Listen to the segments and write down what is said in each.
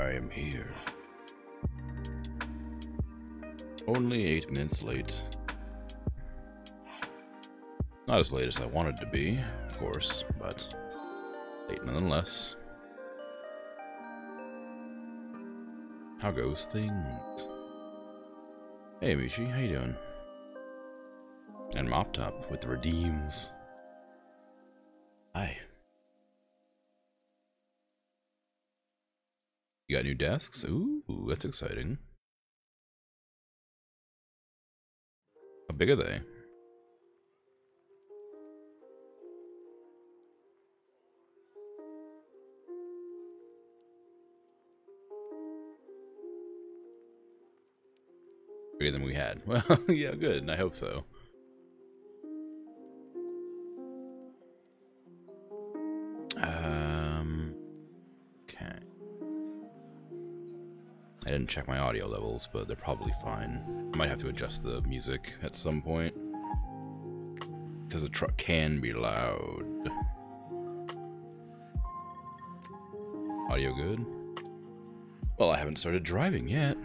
I am here. Only 8 minutes late. Not as late as I wanted to be, of course, but late nonetheless. How goes things? Hey Michi, how you doing? And Mop Top with the redeems. Hi. You got new desks? Ooh, that's exciting. How big are they? Bigger than we had. Well, yeah, good. I hope so. Okay. I didn't check my audio levels, but they're probably fine. I might have to adjust the music at some point, because the truck can be loud. Audio good? Well, I haven't started driving yet.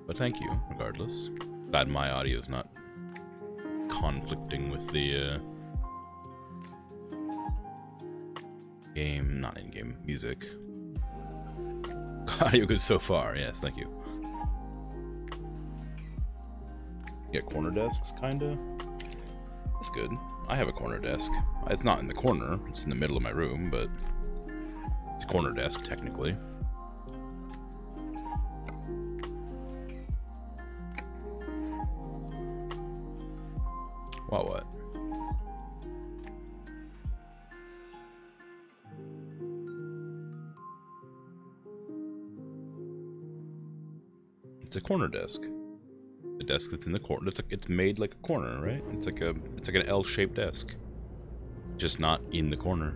But thank you, regardless. Glad my audio is not conflicting with the game, not in-game music. Audio good so far, yes, thank you. Yeah, corner desks, kinda. That's good. I have a corner desk. It's not in the corner, it's in the middle of my room, but it's a corner desk, technically. What? It's a corner desk. The desk that's in the corner. It's made like a corner, right? It's like an L-shaped desk, just not in the corner.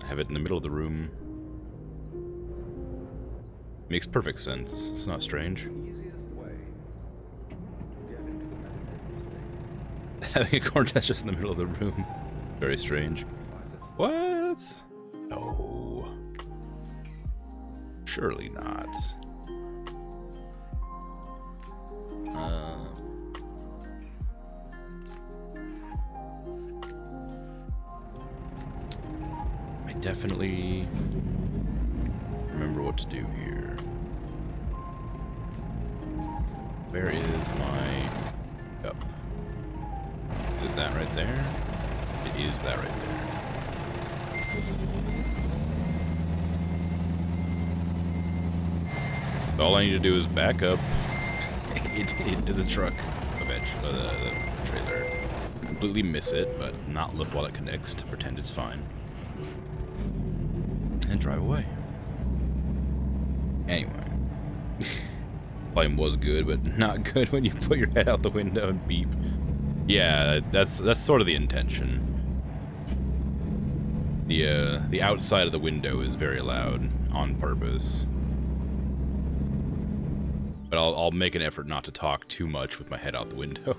I have it in the middle of the room. Makes perfect sense. It's not strange. Having a corner desk just in the middle of the room. Very strange. What? No. Surely not. I definitely remember what to do here. Where is my cup? Is it that right there? It is that right there. All I need to do is back up into the truck, eventually, the trailer. Completely miss it, but not look while it connects to pretend it's fine. And drive away. Anyway. Volume was good, but not good when you put your head out the window and beep. Yeah, that's sort of the intention. The outside of the window is very loud on purpose. But I'll make an effort not to talk too much with my head out the window.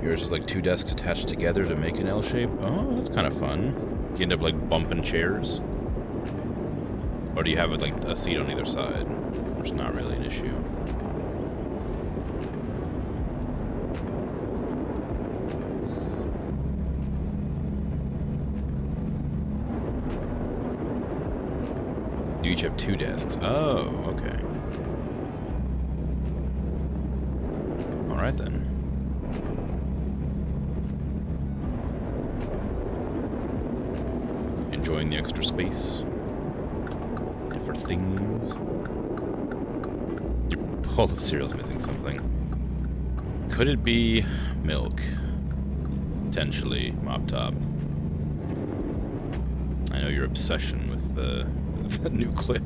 Yours is like 2 desks attached together to make an L shape. Oh, that's kind of fun. You end up like bumping chairs. Or do you have like a seat on either side? Which is not really an issue. You each have 2 desks. Oh, okay. Alright then. Enjoying the extra space. Different things. Your bowl of cereal's missing something. Could it be milk? Potentially, Mop Top. I know your obsession with the new clip.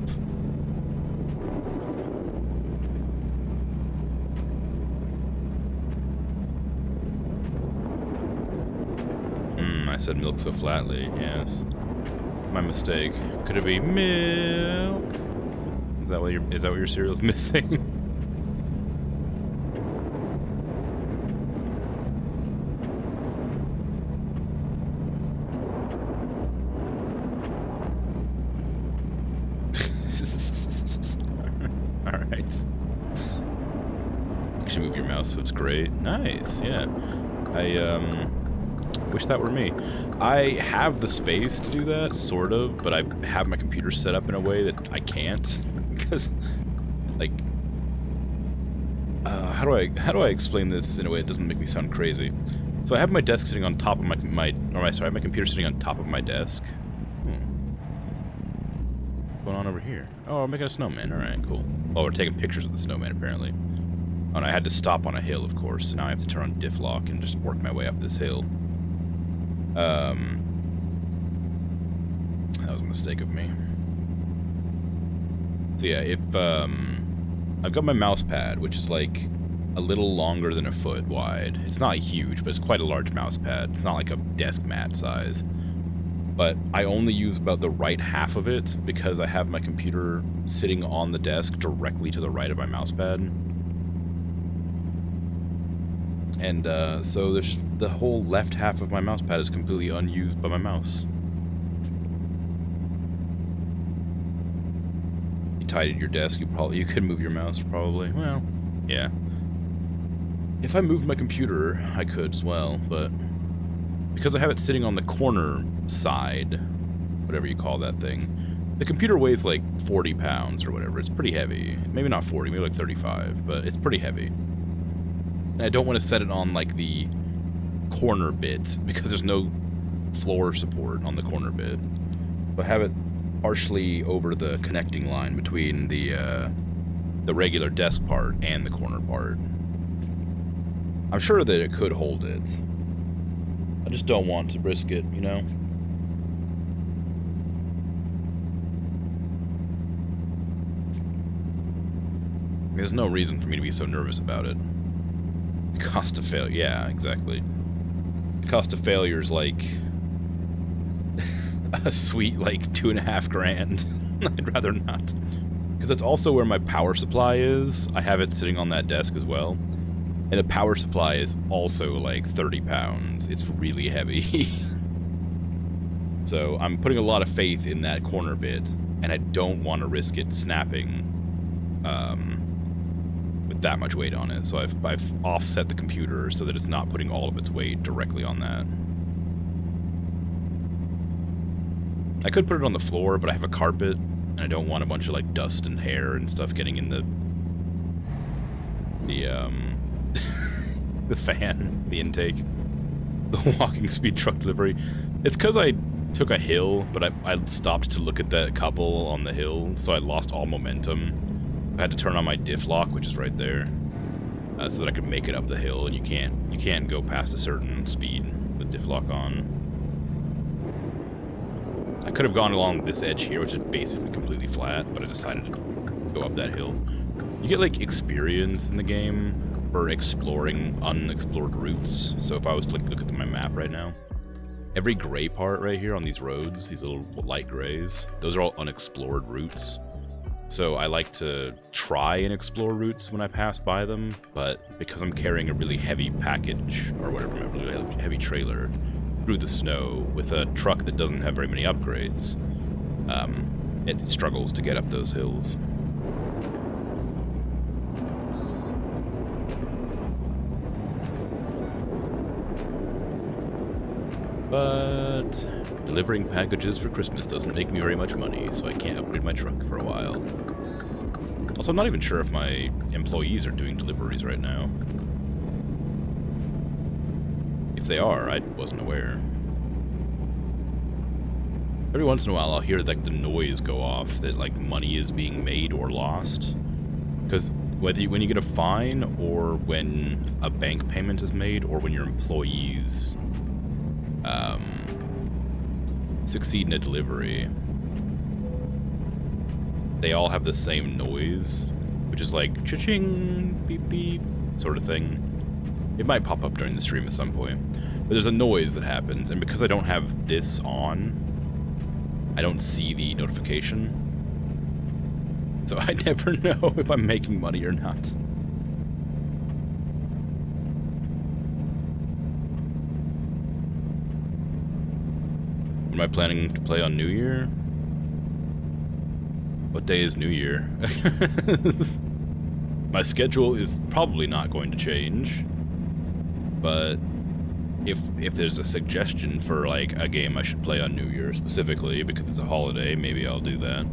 I said milk so flatly, yes. my mistake? Could it be milk? Is that what your cereal's missing? Alright. Actually move your mouse so it's great. Nice, yeah. I wish that were me. I have the space to do that, sort of, but I have my computer set up in a way that I can't. Because, like, how do I explain this in a way that doesn't make me sound crazy? So I have my desk sitting on top of I have my computer sitting on top of my desk. What's going on over here? Oh, we're making a snowman. Alright, cool. Oh, we're taking pictures of the snowman, apparently. Oh, and I had to stop on a hill, of course, so now I have to turn on diff lock and just work my way up this hill. That was a mistake of me. So yeah, if, I've got my mouse pad, which is like a little longer than a foot wide. It's not huge, but it's quite a large mouse pad. It's not like a desk mat size. But I only use about the right half of it because I have my computer sitting on the desk directly to the right of my mouse pad. And so the whole left half of my mouse pad is completely unused by my mouse. You tidied your desk, you could move your mouse probably. Well, yeah. If I moved my computer, I could as well, but because I have it sitting on the corner side, whatever you call that thing, the computer weighs like 40 pounds or whatever. It's pretty heavy. Maybe not 40, maybe like 35, but it's pretty heavy. And I don't want to set it on like the corner bit because there's no floor support on the corner bit. But have it partially over the connecting line between the regular desk part and the corner part. I'm sure that it could hold it. I just don't want to risk it, you know? There's no reason for me to be so nervous about it. The cost of failure, yeah, exactly. The cost of failure is like a sweet, like, $2,500. I'd rather not. Because that's also where my power supply is. I have it sitting on that desk as well. And the power supply is also like 30 pounds. It's really heavy. So I'm putting a lot of faith in that corner bit, and I don't want to risk it snapping with that much weight on it. So I've offset the computer so that it's not putting all of its weight directly on that. I could put it on the floor, but I have a carpet, and I don't want a bunch of like dust and hair and stuff getting in the the fan, the intake, the walking speed truck delivery. It's because I took a hill, but I stopped to look at that couple on the hill, so I lost all momentum. I had to turn on my diff lock, which is right there, so that I could make it up the hill, and you can't go past a certain speed with diff lock on. I could have gone along this edge here, which is basically completely flat, but I decided to go up that hill. You get like experience in the game for exploring unexplored routes. So if I was to like look at my map right now, every gray part right here on these roads, these little light grays, those are all unexplored routes. So I like to try and explore routes when I pass by them, but because I'm carrying a really heavy package, or whatever, a really heavy trailer, through the snow with a truck that doesn't have very many upgrades, it struggles to get up those hills. But delivering packages for Christmas doesn't make me very much money, so I can't upgrade my truck for a while. Also, I'm not even sure if my employees are doing deliveries right now. If they are, I wasn't aware. Every once in a while I'll hear like the noise go off that like money is being made or lost. Because when you get a fine, or when a bank payment is made, or when your employees succeed in a delivery, they all have the same noise, which is like cha-ching, beep beep sort of thing. It might pop up during the stream at some point, but there's a noise that happens, and because I don't have this on, I don't see the notification. So I never know if I'm making money or not. Am I planning to play on New Year? What day is New Year? My schedule is probably not going to change, but if there's a suggestion for like a game I should play on New Year specifically because it's a holiday, maybe I'll do that.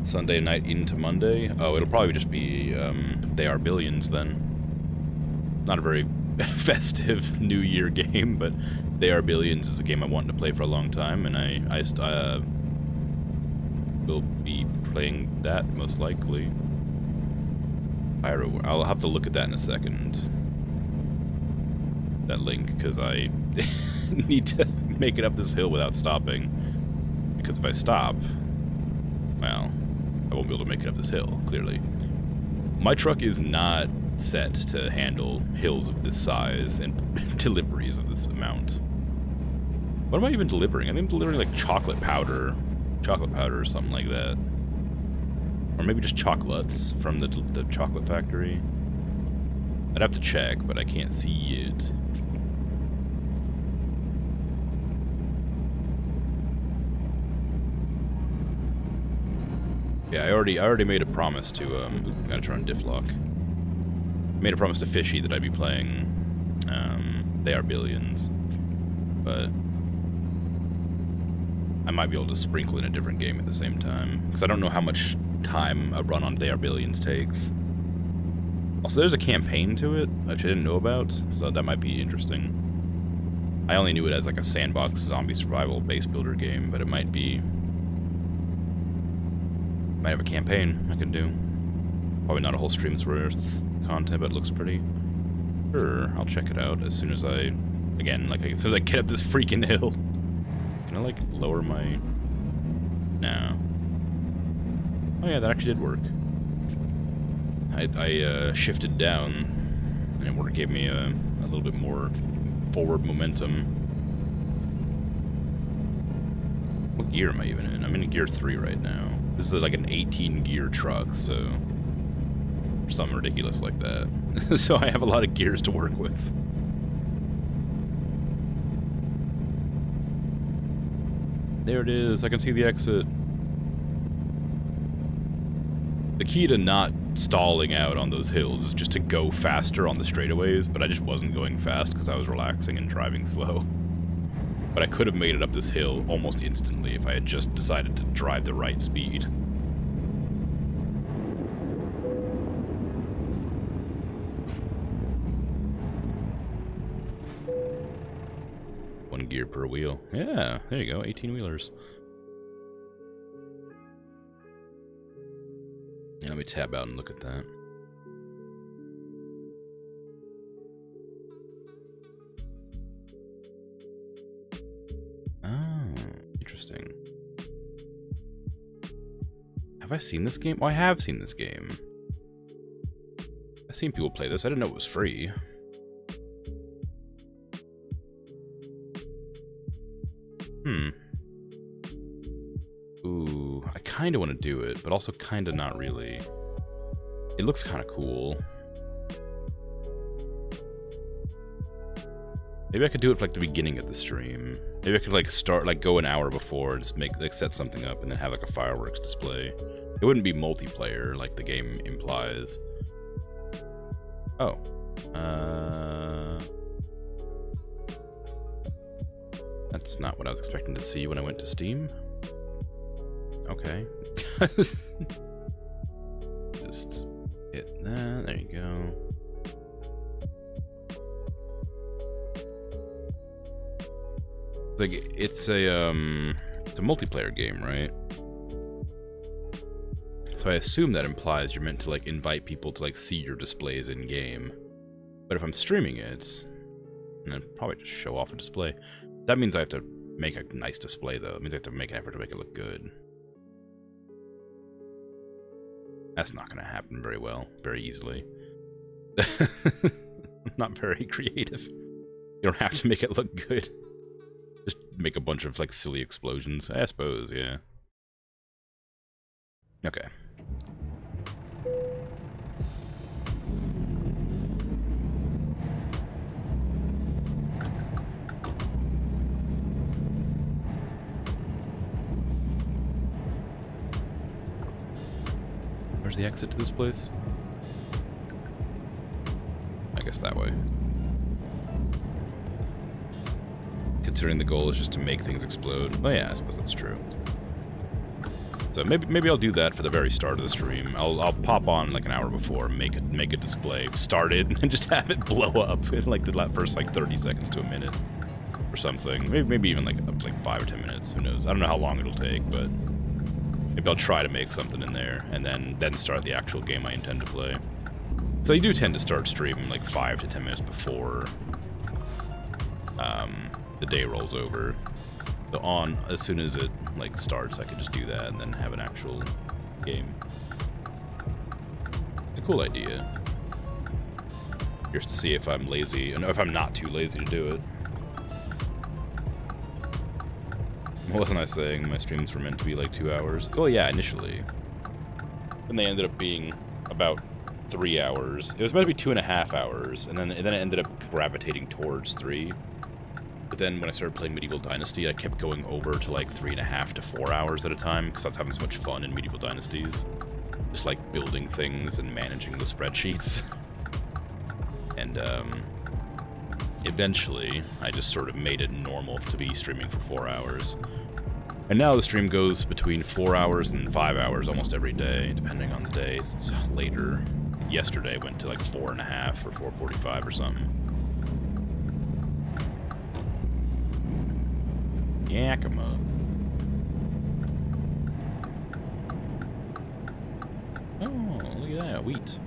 Sunday night into Monday. Oh, it'll probably just be They Are Billions then. Not a very festive New Year game, but They Are Billions is a game I wanted to play for a long time, and I will be playing that most likely. I'll have to look at that in a second. That link, because I need to make it up this hill without stopping. Because if I stop, well, I won't be able to make it up this hill, clearly. My truck is not set to handle hills of this size and deliveries of this amount. What am I even delivering? I think I'm delivering like chocolate powder or something like that. Or maybe just chocolates from the chocolate factory. I'd have to check, but I can't see it. Yeah, I already made a promise to gotta turn on diff lock. Made a promise to Fishy that I'd be playing They Are Billions, but I might be able to sprinkle in a different game at the same time, because I don't know how much time a run on They Are Billions takes. Also, there's a campaign to it, which I didn't know about, so that might be interesting. I only knew it as like a sandbox zombie survival base builder game, but it might have a campaign I can do. Probably not a whole stream's worth content, but it looks pretty. Sure, I'll check it out as soon as as soon as I get up this freaking hill. Can I like lower my? No. Oh yeah, that actually did work. I shifted down, and it gave me a little bit more forward momentum. What gear am I even in? I'm in gear 3 right now. This is like an 18 gear truck, so something ridiculous like that. So I have a lot of gears to work with. There it is. I can see the exit. The key to not stalling out on those hills is just to go faster on the straightaways, but I just wasn't going fast because I was relaxing and driving slow. But I could have made it up this hill almost instantly if I had just decided to drive the right speed. One gear per wheel. Yeah, there you go, 18-wheelers. Yeah, let me tab out and look at that. Interesting. Have I seen this game? Oh, I have seen this game. I've seen people play this. I didn't know it was free. Ooh, I kind of want to do it, but also kind of not really. It looks kind of cool. Maybe I could do it for like the beginning of the stream. Maybe I could like start, like go an hour before, just make, like set something up and then have like a fireworks display. It wouldn't be multiplayer like the game implies. Oh. That's not what I was expecting to see when I went to Steam. Okay. Just hit that, there you go. Like it's a multiplayer game, right? So I assume that implies you're meant to like invite people to like see your displays in game. But if I'm streaming it, and I'd probably just show off a display. That means I have to make a nice display though. It means I have to make an effort to make it look good. That's not gonna happen very well, very easily. Not very creative. You don't have to make it look good. Just make a bunch of, like, silly explosions. I suppose, yeah. Okay. Where's the exit to this place? I guess that way. Considering the goal is just to make things explode. Oh yeah, I suppose that's true. So maybe I'll do that for the very start of the stream. I'll pop on like an hour before, make a display, start it, and just have it blow up in like the first like 30 seconds to a minute or something. Maybe even like up to like 5 or 10 minutes. Who knows? I don't know how long it'll take, but maybe I'll try to make something in there and then start the actual game I intend to play. So you do tend to start streaming like 5 to 10 minutes before the day rolls over. So on as soon as it like starts, I can just do that and then have an actual game. It's a cool idea. Just to see if I'm lazy and if I'm not too lazy to do it. What wasn't I saying? My streams were meant to be like 2 hours. Oh yeah, initially. And they ended up being about 3 hours. It was meant to be 2.5 hours, and then it ended up gravitating towards 3. But then when I started playing Medieval Dynasty, I kept going over to like 3.5 to 4 hours at a time, because I was having so much fun in Medieval Dynasties. Just like building things and managing the spreadsheets. And eventually, I just sort of made it normal to be streaming for 4 hours. And now the stream goes between 4 hours and 5 hours almost every day, depending on the day. It's later. Yesterday went to like 4.5 or 4:45 or something. Yakima. Oh, look at that, wheat.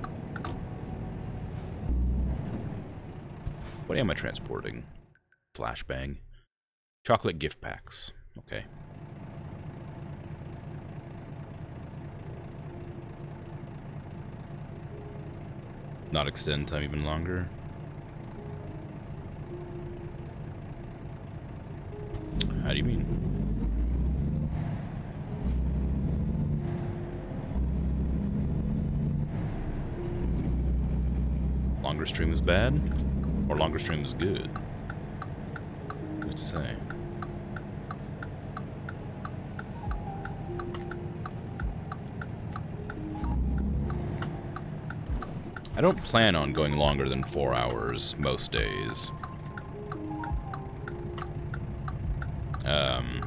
What am I transporting? Flashbang. Chocolate gift packs. Okay. Not extend time even longer. How do you mean? Longer stream is bad? Or longer stream is good? Who's to say? I don't plan on going longer than 4 hours most days.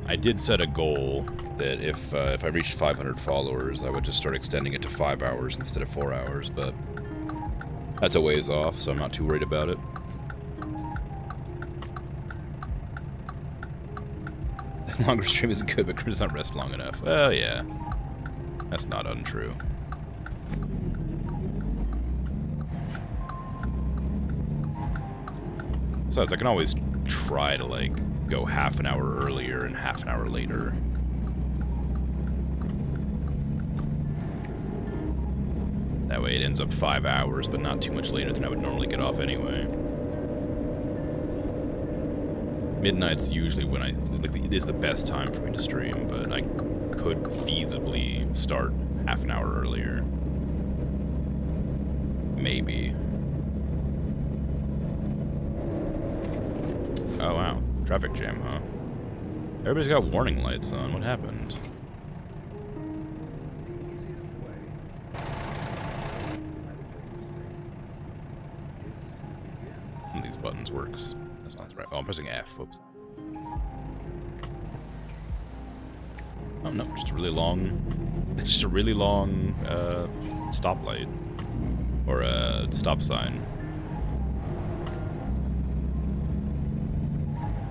I did set a goal that if I reached 500 followers, I would just start extending it to 5 hours instead of 4 hours, but that's a ways off, so I'm not too worried about it. Longer stream is good, but Chris doesn't rest long enough. Well, yeah. That's not untrue. Besides, I can always try to, like, go half an hour earlier and half an hour later. That way it ends up 5 hours, but not too much later than I would normally get off anyway. Midnight's usually when it is the best time for me to stream, but I could feasibly start half an hour earlier. Maybe. Oh wow, traffic jam, huh? Everybody's got warning lights on. What happened? One of these buttons works. That's not the right. Oh, I'm pressing F. Whoops. Oh no, just a really long stoplight or a stop sign.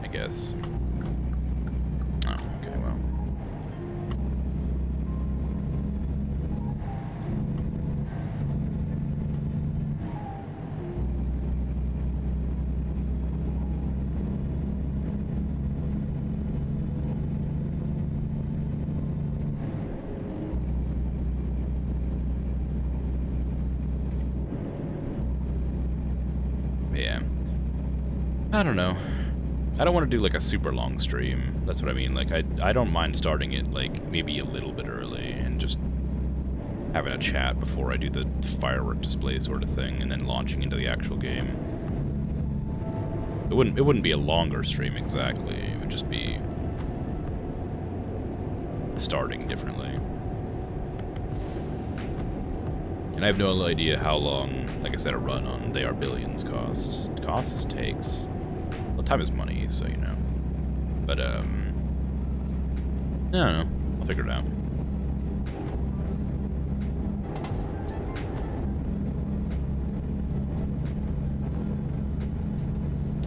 I guess. Oh, okay, well. Yeah. I don't know. I don't want to do like a super long stream. That's what I mean. Like I don't mind starting it like maybe a little bit early and just having a chat before I do the firework display sort of thing, and then launching into the actual game. It wouldn't be a longer stream exactly. It would just be starting differently. And I have no idea how long, like I said, a run on They Are Billions costs. Costs takes. Well, time is money, so you know. But I don't know. I'll figure it out.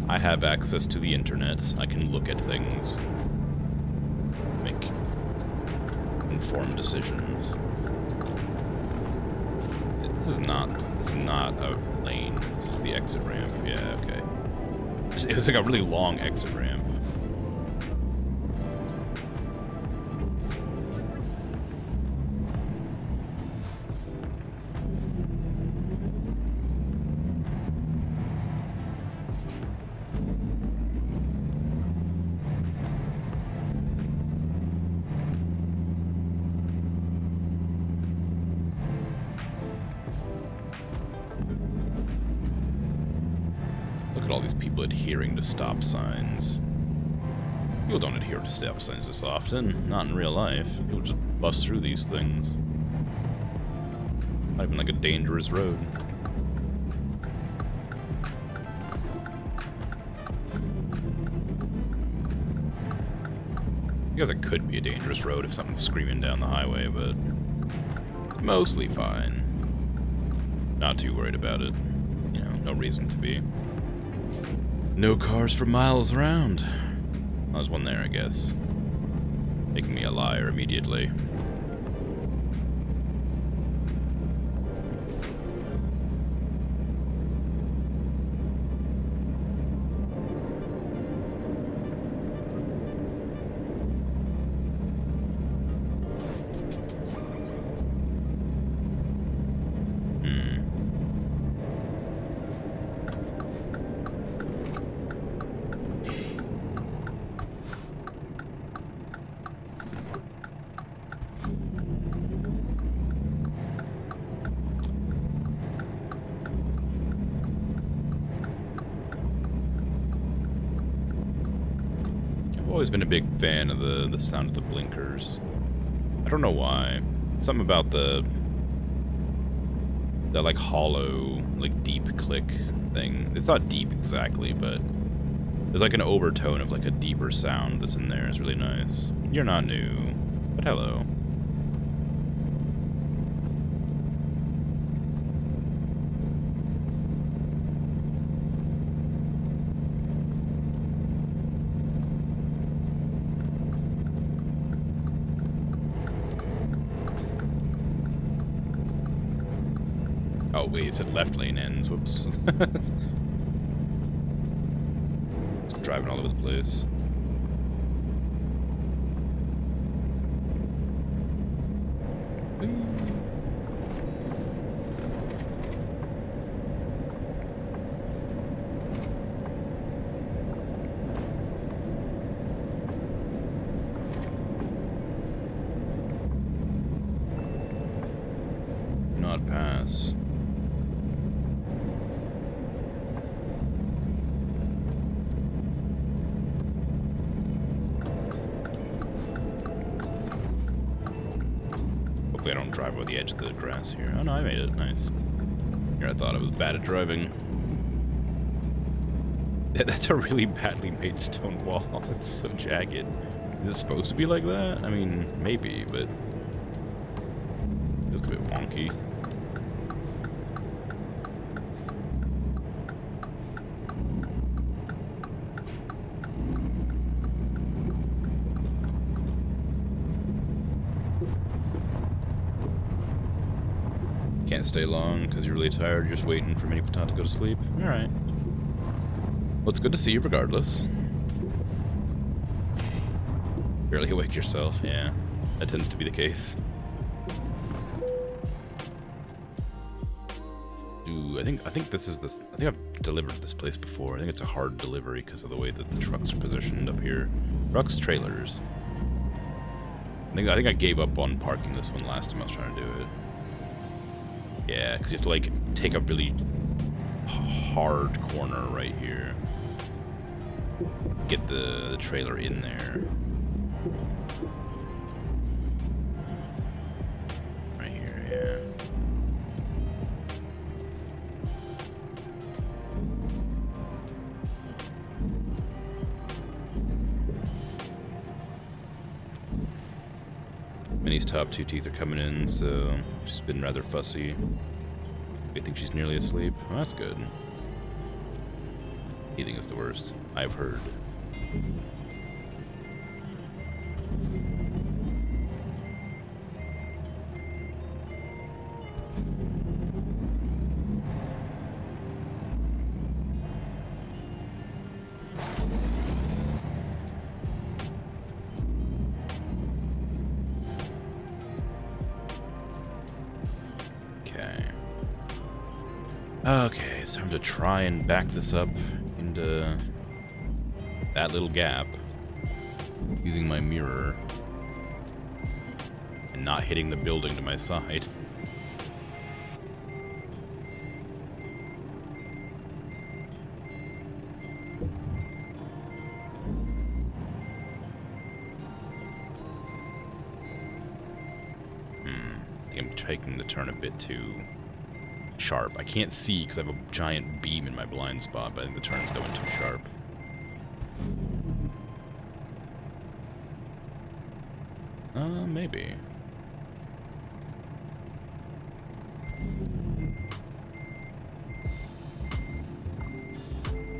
I have access to the internet. I can look at things, make informed decisions. This is not a lane. This is the exit ramp. Yeah, okay. It was like a really long exit ramp. Look at all these people adhering to stop signs. People don't adhere to stop signs this often. Not in real life. People just bust through these things. Not even like a dangerous road. I guess it could be a dangerous road if something's screaming down the highway, but mostly fine. Not too worried about it. You know, no reason to be. No cars for miles around. Well, there's one there, I guess. Making me a liar immediately. Always been a big fan of the sound of the blinkers. I don't know why. Something about that like hollow, like deep click thing. It's not deep exactly, but there's like an overtone of like a deeper sound that's in there. It's really nice. You're not new, but hello. Oh wait, it said left lane ends. Whoops. It's driving all over the place. Not pass. Hopefully I don't drive over the edge of the grass here. Oh no, I made it. Nice. Here I thought I was bad at driving. That's a really badly made stone wall. It's so jagged. Is it supposed to be like that? I mean, maybe, but it's a bit wonky. Can't stay long because you're really tired. You're just waiting for Mini Potato to go to sleep. All right. Well, it's good to see you regardless. Barely awake yourself. Yeah, that tends to be the case. Ooh, I think this is the. I think I've delivered this place before. I think it's a hard delivery because of the way that the trucks are positioned up here. Trucks, trailers. I think I gave up on parking this one last time I was trying to do it. Yeah, because you have to like take a really hard corner right here. Get the trailer in there. Right here, yeah. Minnie's top two teeth are coming in, so she's been rather fussy. I think she's nearly asleep. Well, that's good. Teething is the worst, I've heard. Okay, it's time to try and back this up into that little gap using my mirror and not hitting the building to my side. I think I'm taking the turn a bit too sharp. I can't see because I have a giant beam in my blind spot, but I think the turn's going too sharp. Maybe.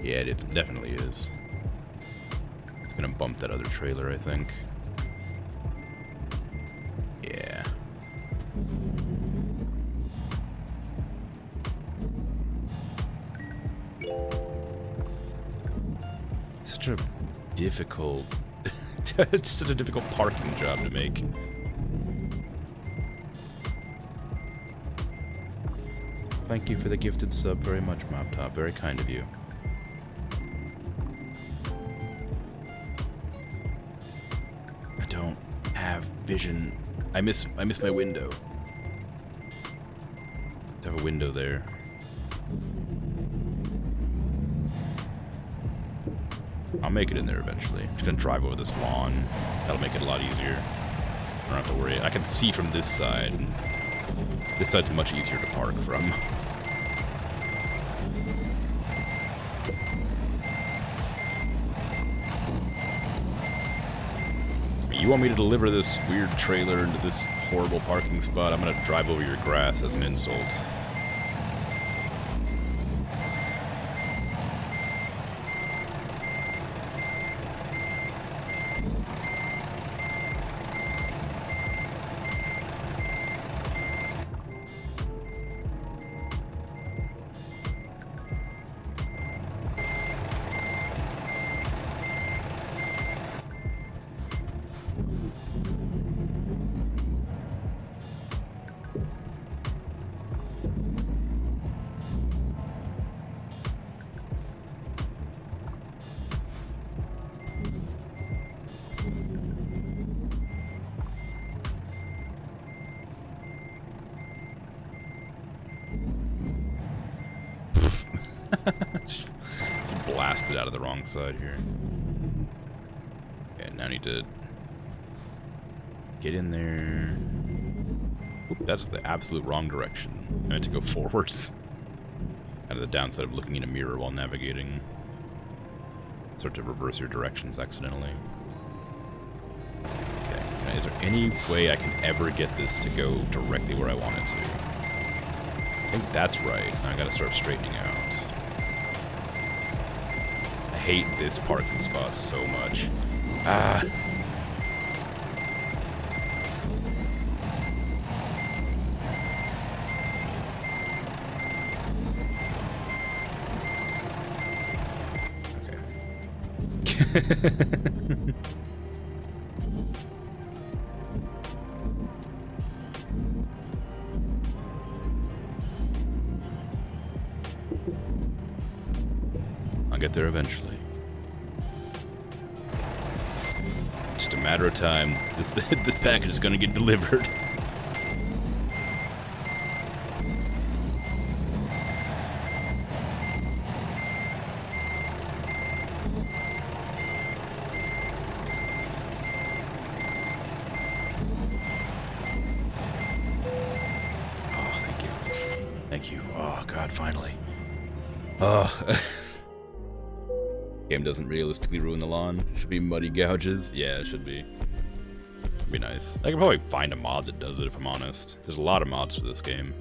Yeah, it definitely is. It's gonna bump that other trailer, I think. Yeah. Such a difficult, it's such a difficult parking job to make. Thank you for the gifted sub very much, Mop Top. Very kind of you. I don't have vision. I miss my window. I have a window there. I'll make it in there eventually. I'm just gonna drive over this lawn. That'll make it a lot easier. I don't have to worry. I can see from this side. This side's much easier to park from. You want me to deliver this weird trailer into this horrible parking spot? I'm gonna drive over your grass as an insult. Just blasted out of the wrong side here. Okay, now I need to get in there. Oop, that's the absolute wrong direction. I meant to go forwards. Kind of the downside of looking in a mirror while navigating. Start to reverse your directions accidentally. Okay, is there any way I can ever get this to go directly where I want it to? I think that's right. Now I gotta start straightening out. I hate this parking spot so much. Ah. Okay. get there eventually. Just a matter of time. This package is gonna get delivered. Thank you. Oh, God, finally. Oh. Game doesn't realistically ruin the lawn. Should be muddy gouges. Yeah, it should be. Be nice. I could probably find a mod that does it, if I'm honest. There's a lot of mods for this game.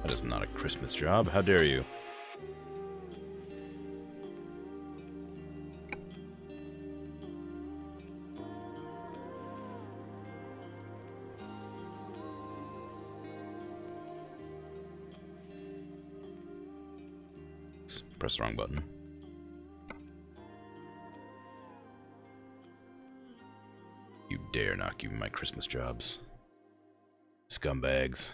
That is not a Christmas job. How dare you? Press the wrong button. You dare not give me my Christmas jobs. Scumbags.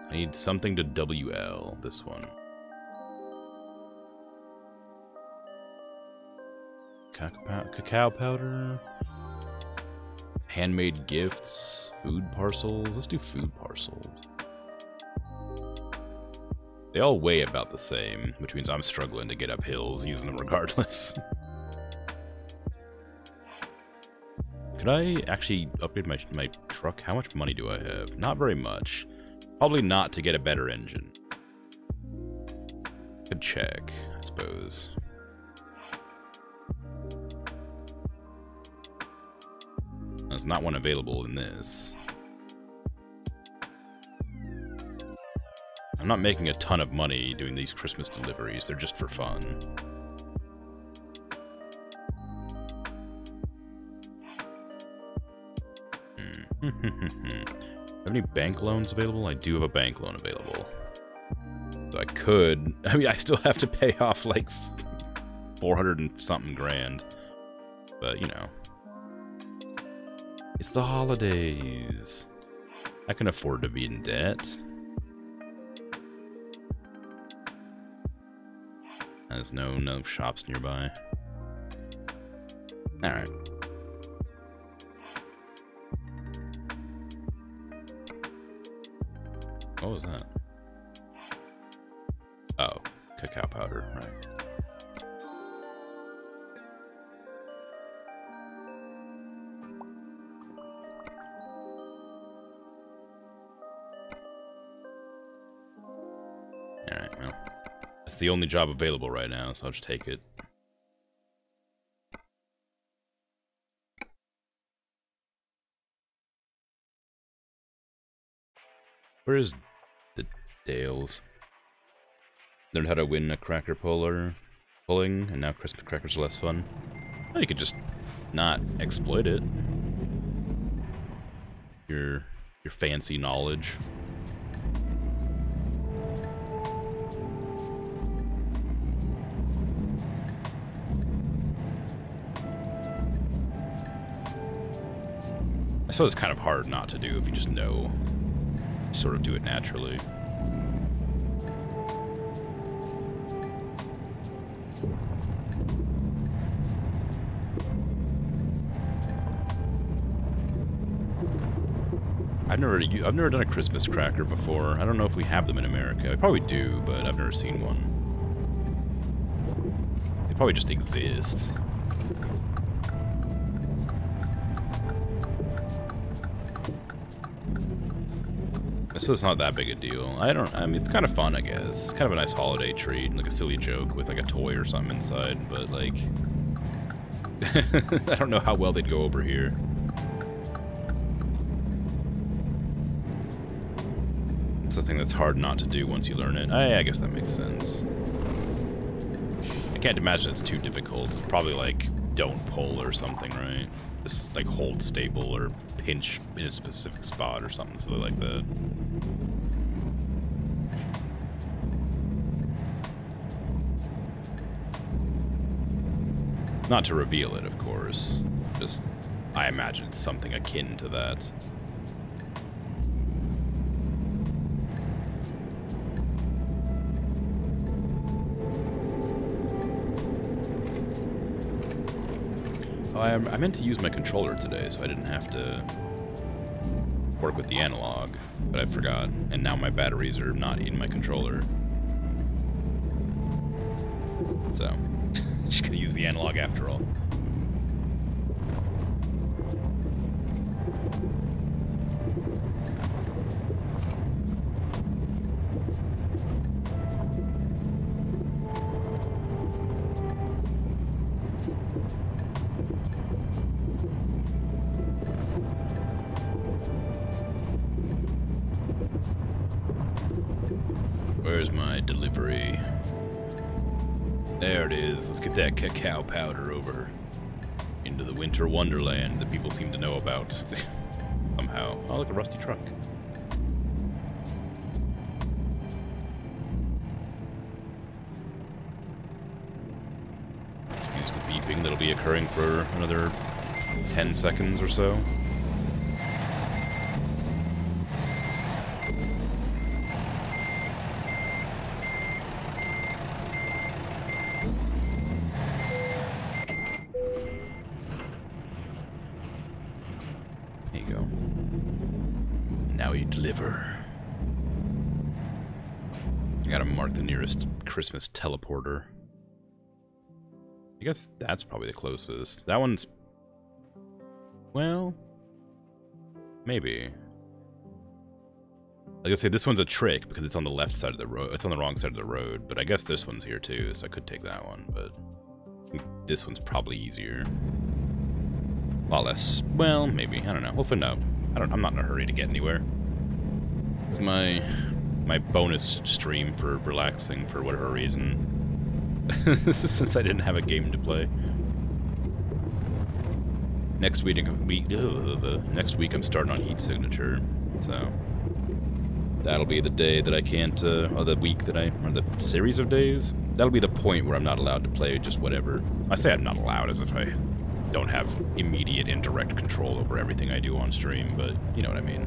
I need something to WL, this one. Cacao powder? Handmade gifts? Food parcels? Let's do food parcels. They all weigh about the same, which means I'm struggling to get up hills using them regardless. Could I actually upgrade my truck? How much money do I have? Not very much. Probably not to get a better engine. Could check, I suppose. There's not one available in this. I'm not making a ton of money doing these Christmas deliveries. They're just for fun. Have any bank loans available? I do have a bank loan available. So I could... I mean, I still have to pay off like 400 and something grand. But, you know. It's the holidays. I can afford to be in debt. There's no shops nearby. Alright. What was that? Oh, cacao powder, right. Alright, well. It's the only job available right now, so I'll just take it. Where is the Dales? Learned how to win a cracker pulling, and now Christmas crackers are less fun. Well, you could just not exploit it. Your fancy knowledge. I suppose it's kind of hard not to do if you just know. Sort of do it naturally. I've never done a Christmas cracker before. I don't know if we have them in America. We probably do, but I've never seen one. They probably just exist. So it's not that big a deal. I mean, it's kind of fun, I guess. It's kind of a nice holiday treat, like a silly joke with like a toy or something inside, but like... I don't know how well they'd go over here. It's the thing that's hard not to do once you learn it. I guess that makes sense. I can't imagine it's too difficult. It's probably like don't pull or something, right? Just like hold stable or pinch in a specific spot or something silly like that. Not to reveal it, of course. Just, I imagine it's something akin to that. Oh, I meant to use my controller today, so I didn't have to work with the analog, but I forgot. And now my batteries are not in my controller. So, just gonna use the analog after all. Where's my delivery? There it is. Let's get that cacao powder over into the winter wonderland that people seem to know about. Somehow. Oh, look, a rusty truck. Excuse the beeping that'll be occurring for another 10 seconds or so. Deliver. I gotta mark the nearest Christmas teleporter. I guess that's probably the closest. That one's... well... maybe. Like I say, this one's a trick because it's on the left side of the road. It's on the wrong side of the road, but I guess this one's here too, so I could take that one, but I think this one's probably easier. A lot less... well, maybe. I don't know. We'll find out. I'm not in a hurry to get anywhere. It's my bonus stream for relaxing for whatever reason. Since I didn't have a game to play. Next week I'm starting on Heat Signature, so that'll be the day that I can't, or the week that or the series of days. That'll be the point where I'm not allowed to play just whatever. I say I'm not allowed as if I don't have immediate and direct control over everything I do on stream, but you know what I mean.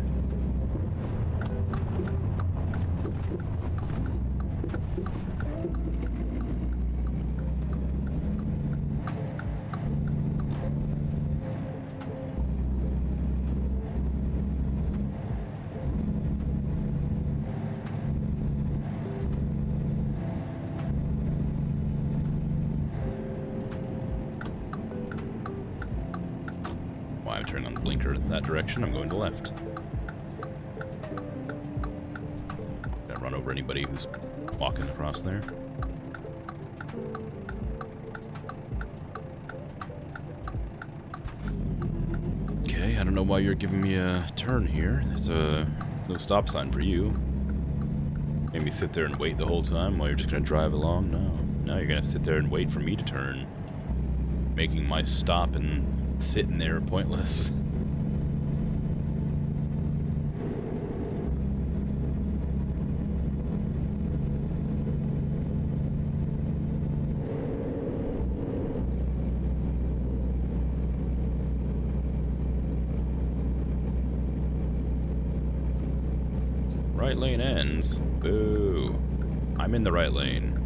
I'm turning on the blinker in that direction. I'm going to left. Gonna run over anybody who's walking across there. Okay, I don't know why you're giving me a turn here. There's no stop sign for you. Made me sit there and wait the whole time while you're just gonna drive along. No, you're gonna sit there and wait for me to turn, making my stop and sitting there pointless. Right lane ends. Boo. I'm in the right lane.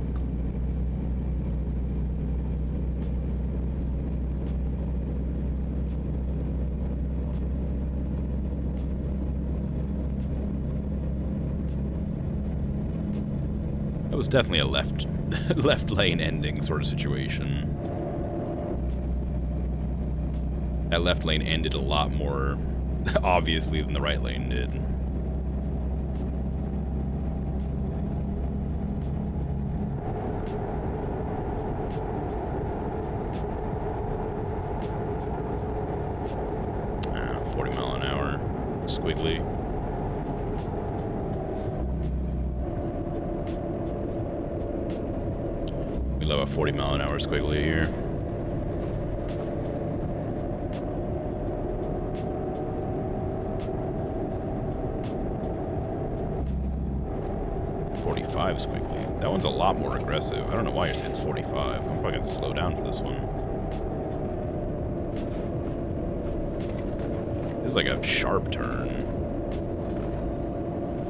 That was definitely a left lane ending sort of situation. That left lane ended a lot more obviously than the right lane did. Ah, 40 mile an hour. Squiggly. We love a 40 mile an hour squiggly here. 45s quickly. That one's a lot more aggressive. I don't know why you're saying it's 45. I'm probably going to slow down for this one. This is like a sharp turn.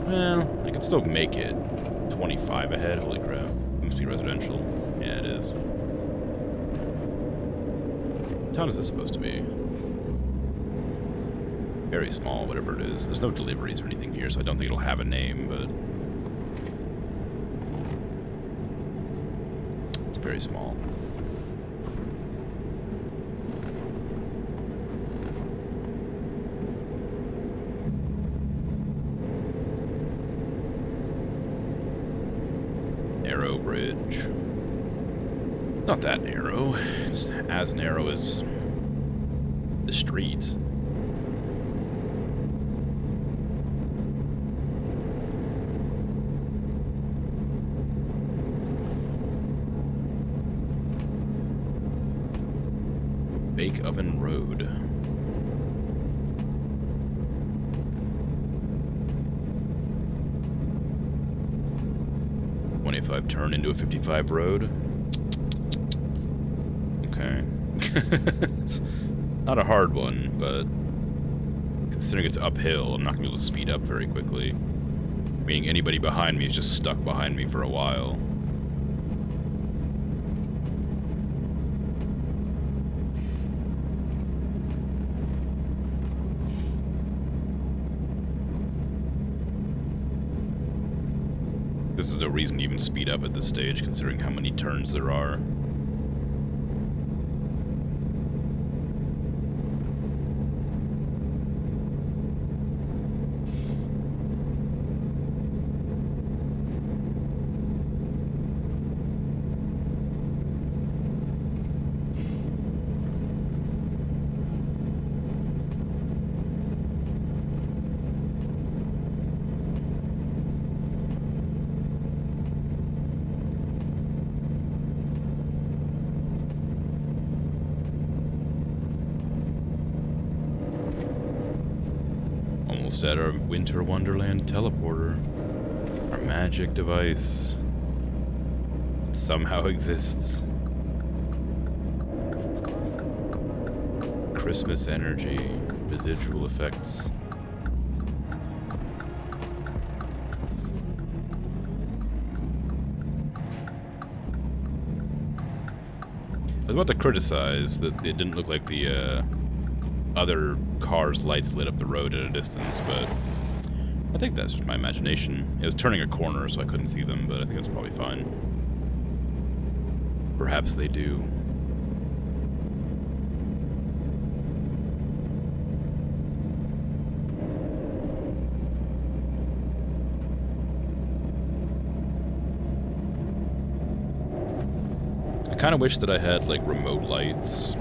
Well, I can still make it. 25 ahead, holy crap. It must be residential. Yeah, it is. What town is this supposed to be? Very small, whatever it is. There's no deliveries or anything here, so I don't think it'll have a name, but... it's very small. Narrow bridge. Not that narrow. It's as narrow as the street. Bake Oven Road. .25 turn into a 55 road. Okay. Not a hard one, but considering it's uphill, I'm not gonna be able to speed up very quickly. Meaning anybody behind me is just stuck behind me for a while. This is no reason to even speed up at this stage, considering how many turns there are. Almost at our Winter Wonderland teleporter. Our magic device. It somehow exists. Christmas energy. Residual effects. I was about to criticize that it didn't look like the other cars' lights lit up the road at a distance, but I think that's just my imagination. It was turning a corner, so I couldn't see them, but I think that's probably fine. Perhaps they do. I kind of wish that I had, like, remote lights,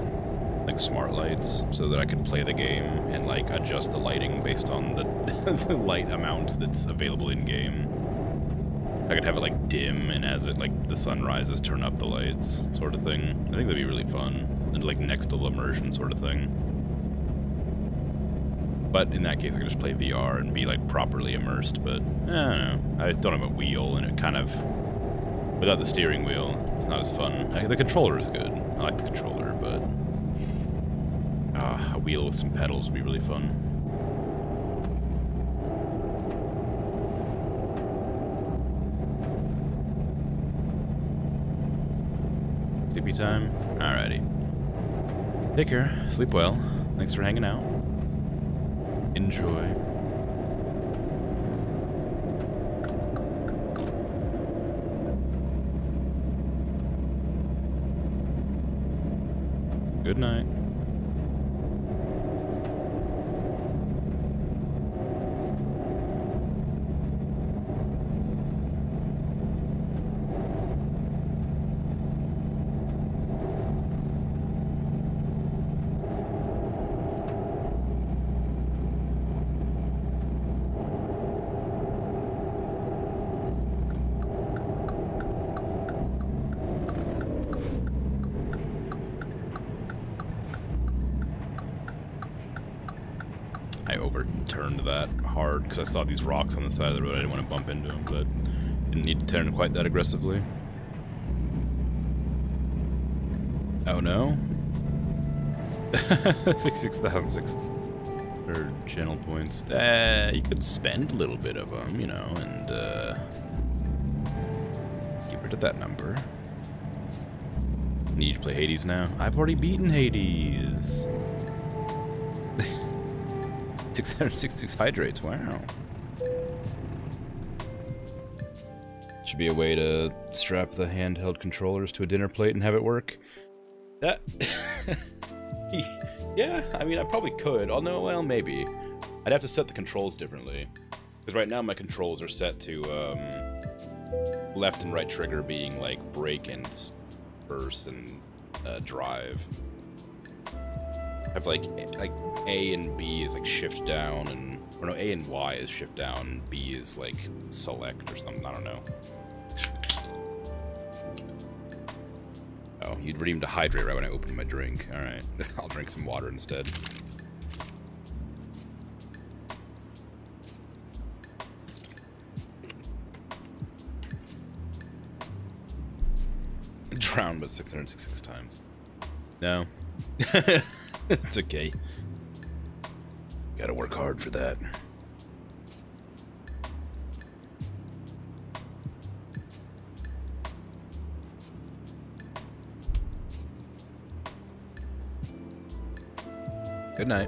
like smart lights, so that I could play the game and, like, adjust the lighting based on the, the light amount that's available in-game. I could have it, like, dim, and as it, like, the sun rises, turn up the lights, sort of thing. I think that'd be really fun. And, like, next-level immersion sort of thing. But in that case, I could just play VR and be, like, properly immersed, but, I don't know. I don't have a wheel, and it kind of... without the steering wheel, it's not as fun. The controller is good. I like the controller, but... a wheel with some pedals would be really fun. Sleepy time? Alrighty. Take care. Sleep well. Thanks for hanging out. Enjoy. Good night. I overturned that hard because I saw these rocks on the side of the road. I didn't want to bump into them, but Didn't need to turn quite that aggressively. Oh no? 66,600 channel points. You could spend a little bit of them, you know, and get rid of that number. Need to play Hades now? I've already beaten Hades. 666 hydrates, wow. Should be a way to strap the handheld controllers to a dinner plate and have it work. That... yeah, I mean, I probably could. Oh, no, well, maybe. I'd have to set the controls differently. Because right now my controls are set to left and right trigger being like brake and burst and drive. I have like A and B is like shift down, and or no, A and Y is shift down, and B is like select or something. I don't know. Oh, you'd redeemed a hydrate right when I opened my drink. All right, I'll drink some water instead. Drowned but 666 times. No. It's okay. Gotta work hard for that. Good night.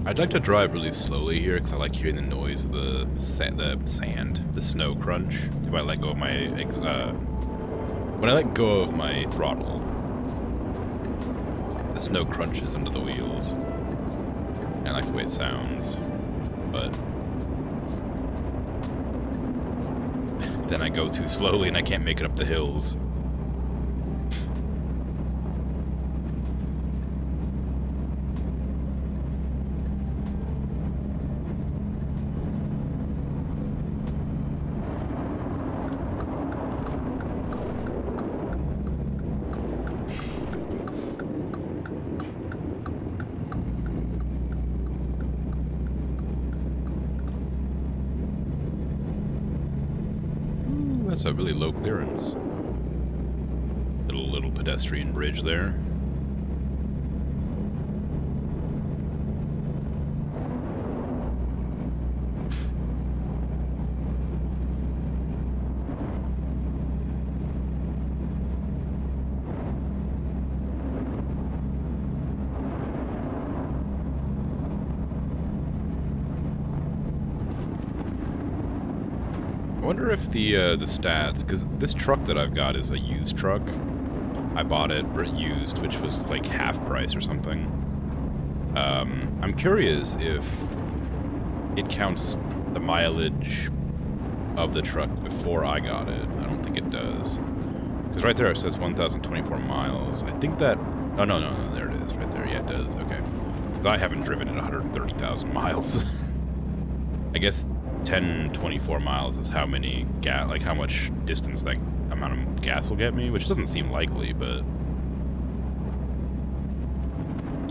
I'd like to drive really slowly here because I like hearing the noise of the sand, the snow crunch. If I let go of my when I let go of my throttle, the snow crunches under the wheels. And I like the way it sounds, but then I go too slowly and I can't make it up the hills. That's a really low clearance. Little pedestrian bridge there. I wonder if the stats, because this truck that I've got is a used truck. I bought it used, which was like half price or something. I'm curious if it counts the mileage of the truck before I got it. I don't think it does. Because right there it says 1,024 miles. I think that... Oh, no, there it is. Right there. Yeah, it does. Okay. Because I haven't driven it 130,000 miles. I guess 1024 miles is how many like how much distance that amount of gas will get me, which doesn't seem likely, but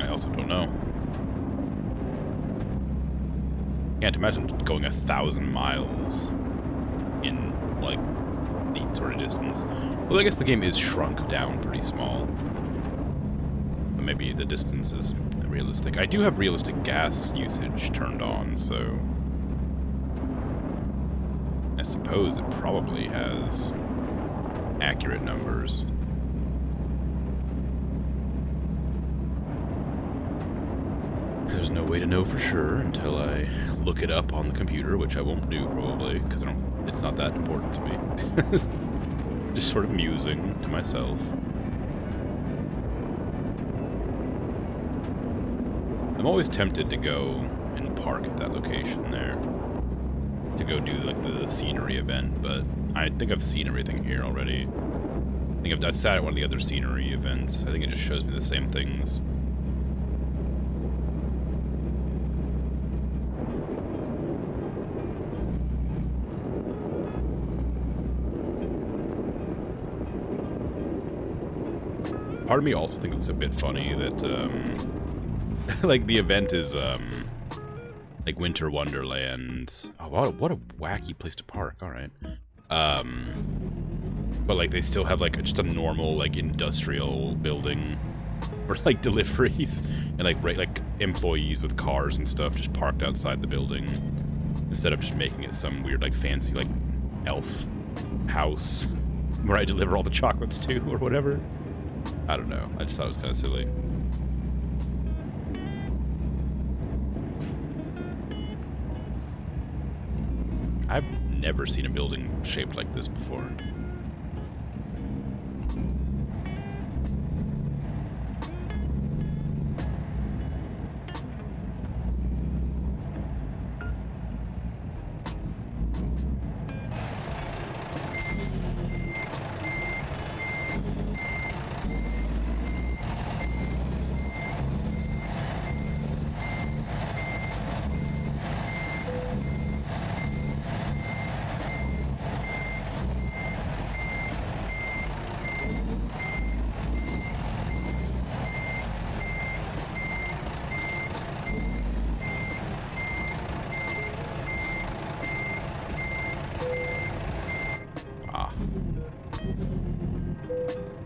I also don't know. Can't imagine going 1,000 miles in like the sort of distance. Well, I guess the game is shrunk down pretty small, but maybe the distance is realistic. I do have realistic gas usage turned on, so I suppose it probably has accurate numbers. There's no way to know for sure until I look it up on the computer, which I won't do probably, because it's not that important to me. Just sort of musing to myself. I'm always tempted to go and park at that location there, to go do like the scenery event, but I think I've seen everything here already. I think I've sat at one of the other scenery events. I think it just shows me the same things. Part of me also thinks it's a bit funny that, like, the event is, like, Winter Wonderland. Oh, what a wacky place to park, alright. But, like, they still have, like, just a normal, like, industrial building for, like, deliveries. And, like, employees with cars and stuff just parked outside the building. Instead of just making it some weird, like, fancy, like, elf house where I deliver all the chocolates to, or whatever. I don't know. I just thought it was kind of silly. I've never seen a building shaped like this before.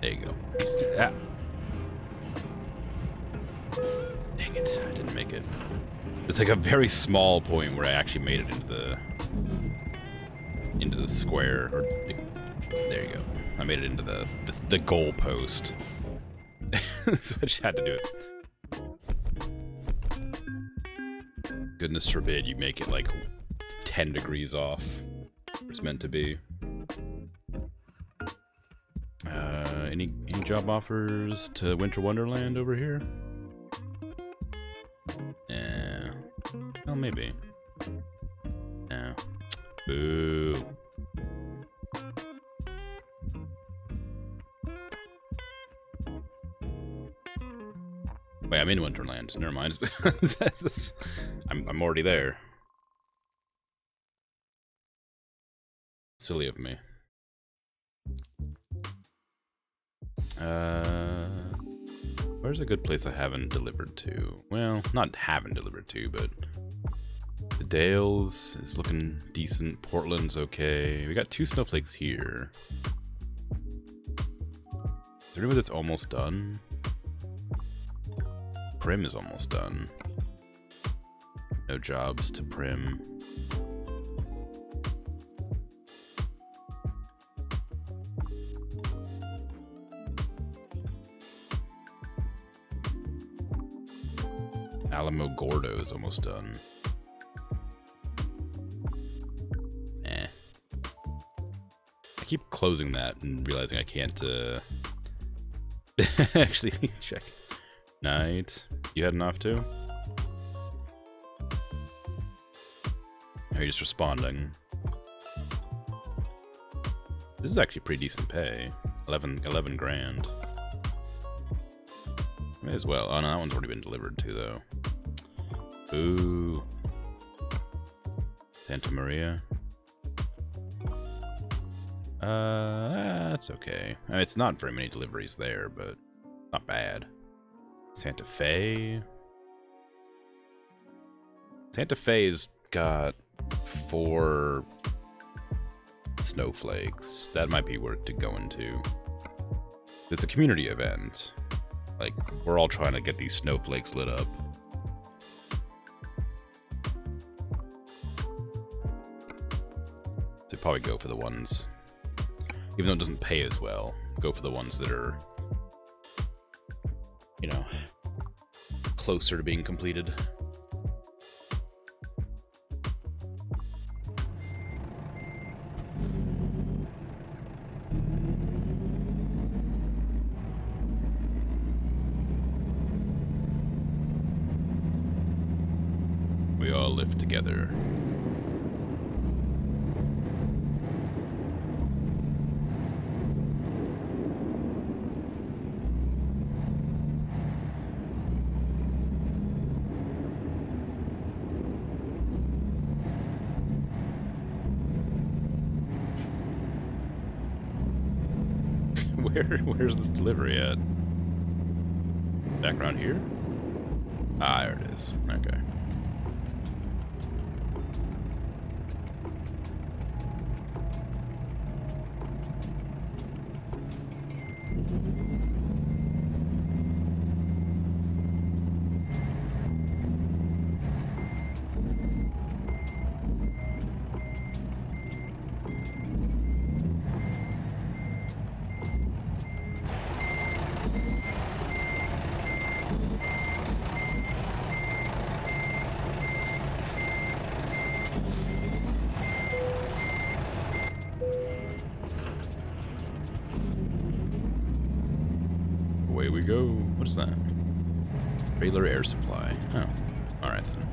There you go. Ah. Dang it, I didn't make it. It's like a very small point where I actually made it into the square. Or there you go. I made it into the goal post. So I just had to do it. Goodness forbid you make it like 10 degrees off where it's meant to be. Any job offers to Winter Wonderland over here? Yeah. Well, maybe. No. Boo. Wait, I'm in Winterland. Never mind. I'm already there. Silly of me. Where's a good place I haven't delivered to? Well, not haven't delivered to, but the Dales is looking decent. Portland's okay. We got 2 snowflakes here. Is there anywhere that's almost done? Prim is almost done. No jobs to Prim. Alamo Gordo is almost done. Eh. I keep closing that and realizing I can't, actually check. Night. You heading off too? Or are you just responding? This is actually pretty decent pay. 11 grand. May as well. Oh no, that one's already been delivered to though. Ooh. Santa Maria. That's okay. I mean, it's not very many deliveries there, but not bad. Santa Fe. Santa Fe's got 4 snowflakes. That might be worth to go into. It's a community event. Like, we're all trying to get these snowflakes lit up. So probably go for the ones, even though it doesn't pay as well, go for the ones that are, you know, closer to being completed. We all live together. Where's this delivery at? Back around here? Ah, there it is. Okay. Away we go. What is that? Trailer air supply. Oh, alright then.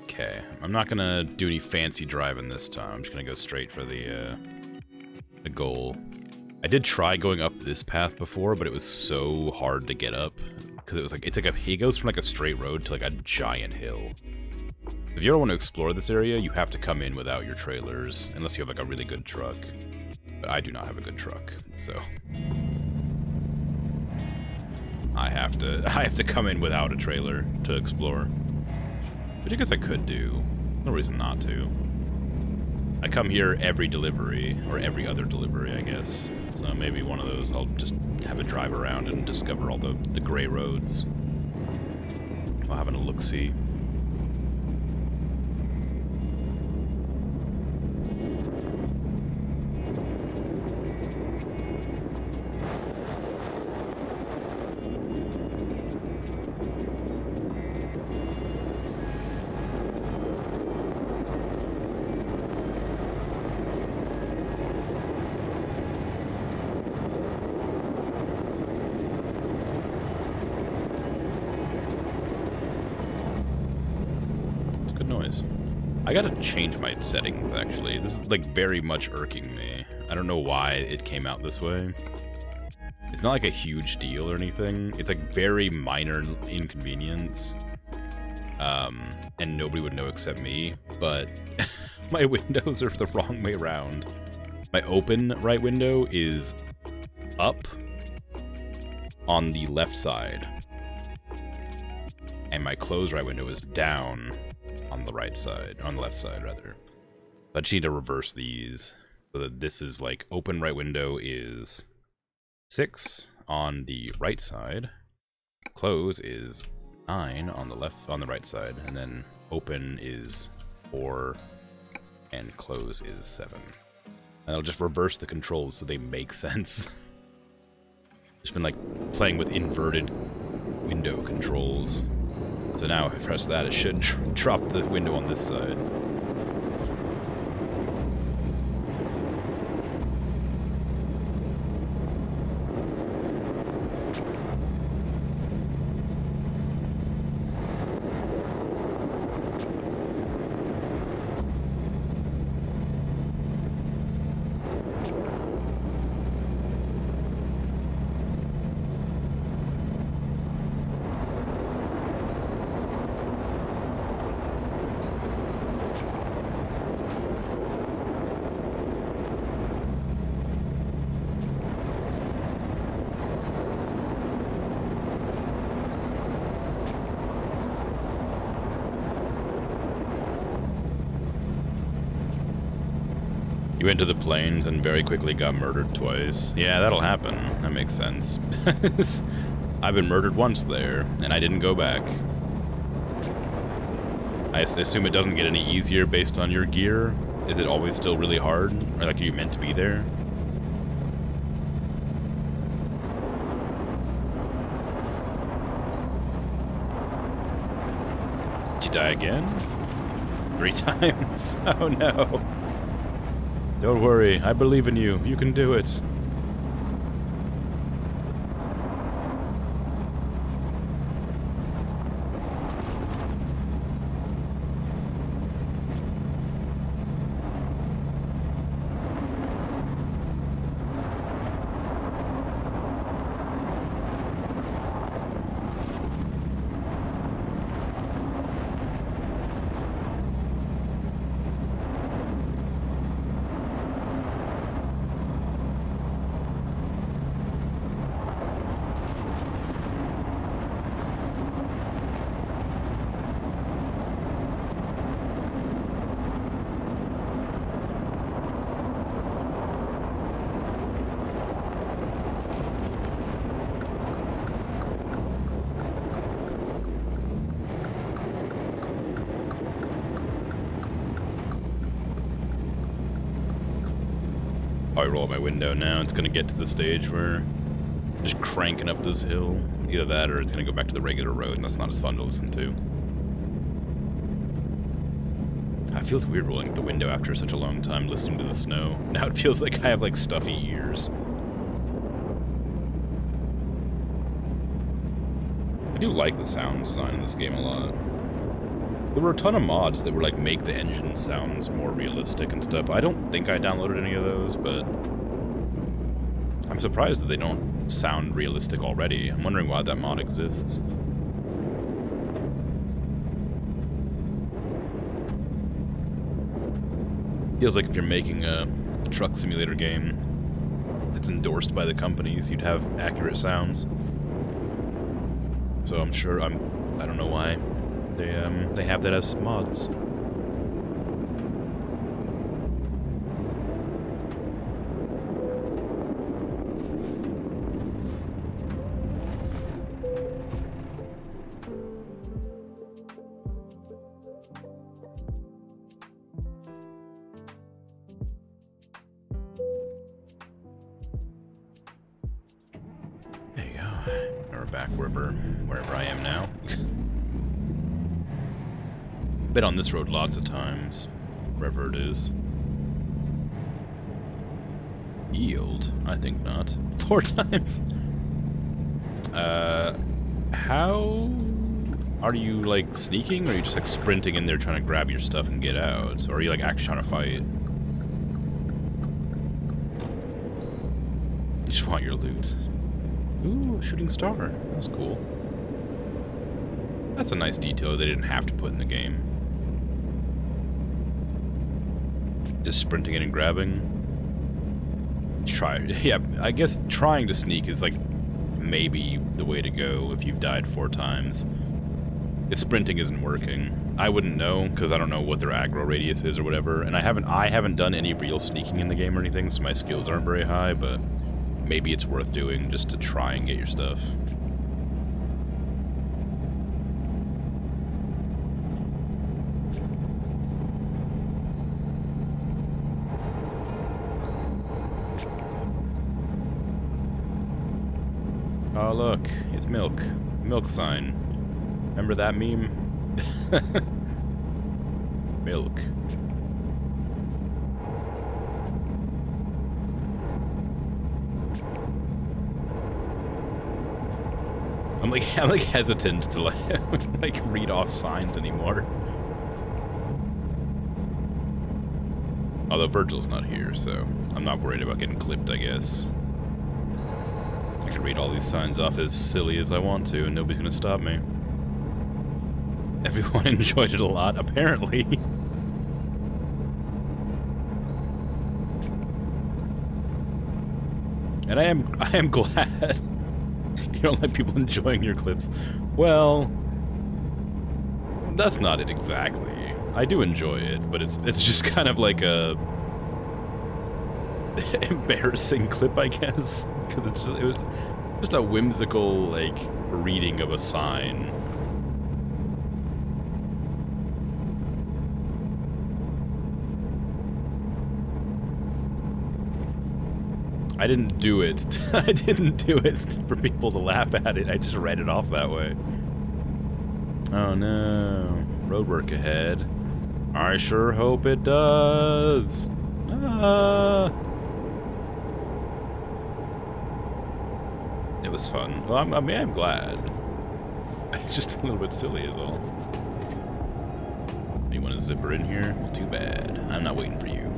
Okay, I'm not gonna do any fancy driving this time. I'm just gonna go straight for the goal. I did try going up this path before, but it was so hard to get up because it was like he goes from like a straight road to like a giant hill. If you ever want to explore this area, you have to come in without your trailers, unless you have like a really good truck. But I do not have a good truck, so I have to come in without a trailer to explore. Which I guess I could do. No reason not to. I come here every delivery, or every other delivery, I guess. So maybe one of those I'll just have a drive around and discover all the gray roads while having a look-see. Noise. I gotta change my settings, actually. This is, like, very much irking me. I don't know why it came out this way. It's not, like, a huge deal or anything. It's, like, very minor inconvenience. And nobody would know except me, but my windows are the wrong way around. My open right window is up on the left side, and my close right window is down on the right side, on the left side rather. But I just need to reverse these so that this is like open right window is 6 on the right side, close is 9 on the right side, and then open is 4 and close is 7. And I'll just reverse the controls so they make sense. Just been like playing with inverted window controls. So now if I press that, it should drop the window on this side. You went to the plains and very quickly got murdered twice. Yeah, that'll happen. That makes sense. I've been murdered once there, and I didn't go back. I assume it doesn't get any easier based on your gear. Is it always still really hard? Or like, are you meant to be there? Did you die again? 3 times? Oh no. Don't worry, I believe in you. You can do it. probably roll up my window now. It's gonna get to the stage where just cranking up this hill. Either that or it's gonna go back to the regular road, and that's not as fun to listen to. It feels weird rolling up the window after such a long time listening to the snow. Now it feels like I have like stuffy ears. I do like the sound design in this game a lot. There were a ton of mods that were like make the engine sounds more realistic and stuff. I don't think I downloaded any of those, but I'm surprised that they don't sound realistic already. I'm wondering why that mod exists. Feels like if you're making a truck simulator game that's endorsed by the companies, you'd have accurate sounds. So I'm sure I don't know why they have that as mods. There you go. We're back wherever I am now. Been on this road lots of times, wherever it is. Yield? I think not. 4 times? How are you, like, sneaking, or are you just, like, sprinting in there trying to grab your stuff and get out? Or are you, like, actually trying to fight? You just want your loot. Ooh, a shooting star. That's cool. That's a nice detail they didn't have to put in the game. Just sprinting in and grabbing. Yeah, I guess trying to sneak is like maybe the way to go if you've died 4 times. If sprinting isn't working, I wouldn't know because I don't know what their aggro radius is or whatever, and I haven't done any real sneaking in the game or anything, so my skills aren't very high, but maybe it's worth doing just to try and get your stuff. Oh look, it's milk. Milk sign. Remember that meme? Milk. I'm like hesitant to like read off signs anymore. Although Virgil's not here, so I'm not worried about getting clipped, I guess. I can read all these signs off as silly as I want to, and nobody's gonna stop me. Everyone enjoyed it a lot, apparently. And I am glad. You don't like people enjoying your clips. Well, that's not it exactly. I do enjoy it, but it's just kind of like a embarrassing clip, I guess, because it was just a whimsical like reading of a sign. I didn't do it. I didn't do it for people to laugh at it. I just read it off that way. Oh no. Roadwork ahead. I sure hope it does. Ah. It was fun. Well, I mean, I'm glad. It's just a little bit silly is all. You want a zipper in here? Too bad. I'm not waiting for you.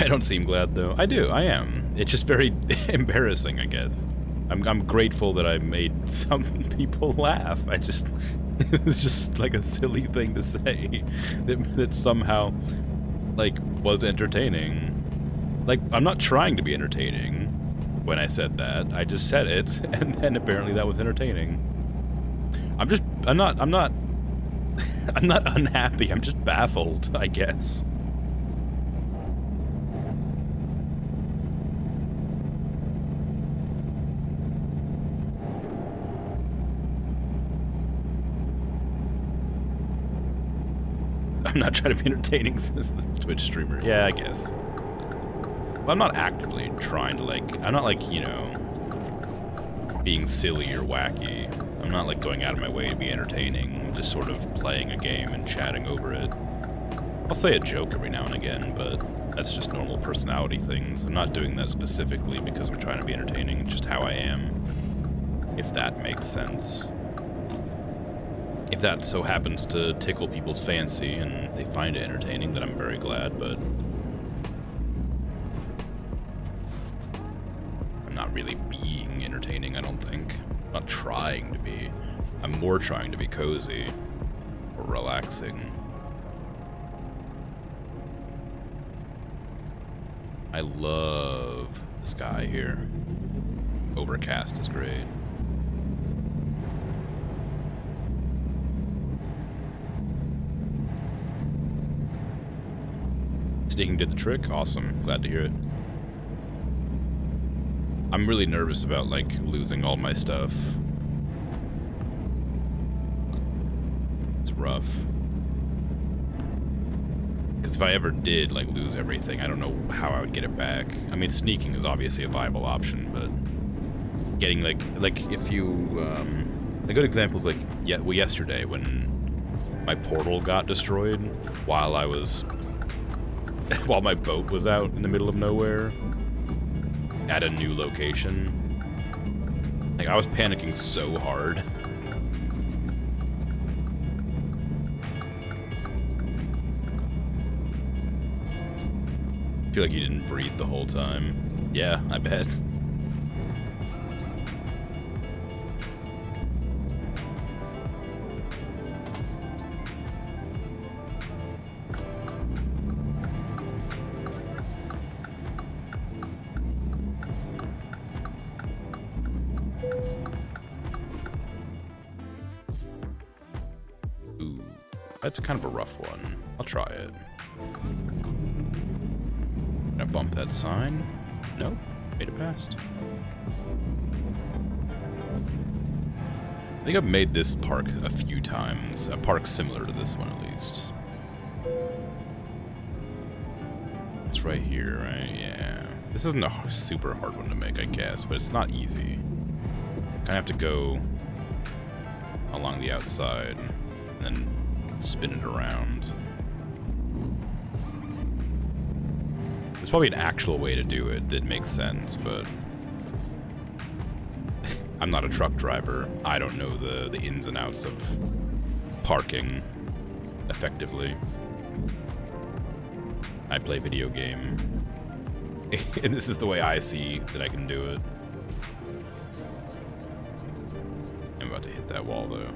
I don't seem glad, though. I do, I am. It's just very embarrassing, I guess. I'm grateful that I made some people laugh. It was just like a silly thing to say that somehow, like, was entertaining. Like, I'm not trying to be entertaining when I said that. I just said it, and then apparently that was entertaining. I'm not unhappy. I'm just baffled, I guess. I'm not trying to be entertaining as the Twitch streamer. Yeah, I guess. Well, I'm not actively trying to, like... I'm not, like, you know... being silly or wacky. I'm not, like, going out of my way to be entertaining. I'm just sort of playing a game and chatting over it. I'll say a joke every now and again, but that's just normal personality things. I'm not doing that specifically because I'm trying to be entertaining. It's just how I am. If that makes sense. If that so happens to tickle people's fancy and they find it entertaining, then I'm very glad, but... I'm not really being entertaining, I don't think. I'm not trying to be. I'm more trying to be cozy or relaxing. I love the sky here. Overcast is great. Sneaking did the trick? Awesome. Glad to hear it. I'm really nervous about, like, losing all my stuff. It's rough. Because if I ever did, like, lose everything, I don't know how I would get it back. I mean, sneaking is obviously a viable option, but getting, like if you, a good example is, like, yesterday when my portal got destroyed while I was, while my boat was out in the middle of nowhere at a new location. Like, I was panicking so hard. I feel like you didn't breathe the whole time. Yeah, I bet. Ooh, that's kind of a rough one. I'll try it. Gonna bump that sign. Nope, made it past. I think I've made this park a few times. A park similar to this one, at least. It's right here, right? Yeah. This isn't a super hard one to make, I guess, but it's not easy. Kind of have to go along the outside and then spin it around. There's probably an actual way to do it that makes sense, but I'm not a truck driver. I don't know the ins and outs of parking effectively. I play video game, and this is the way I see that I can do it. I'm about to hit that wall, though.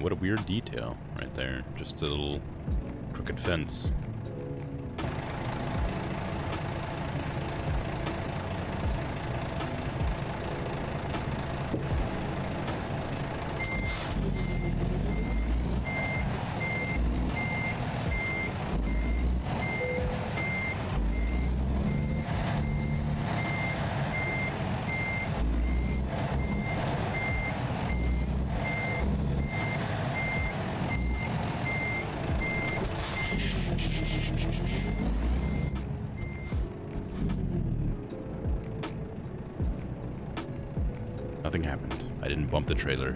What a weird detail right there. Just a little crooked fence. Nothing happened. I didn't bump the trailer.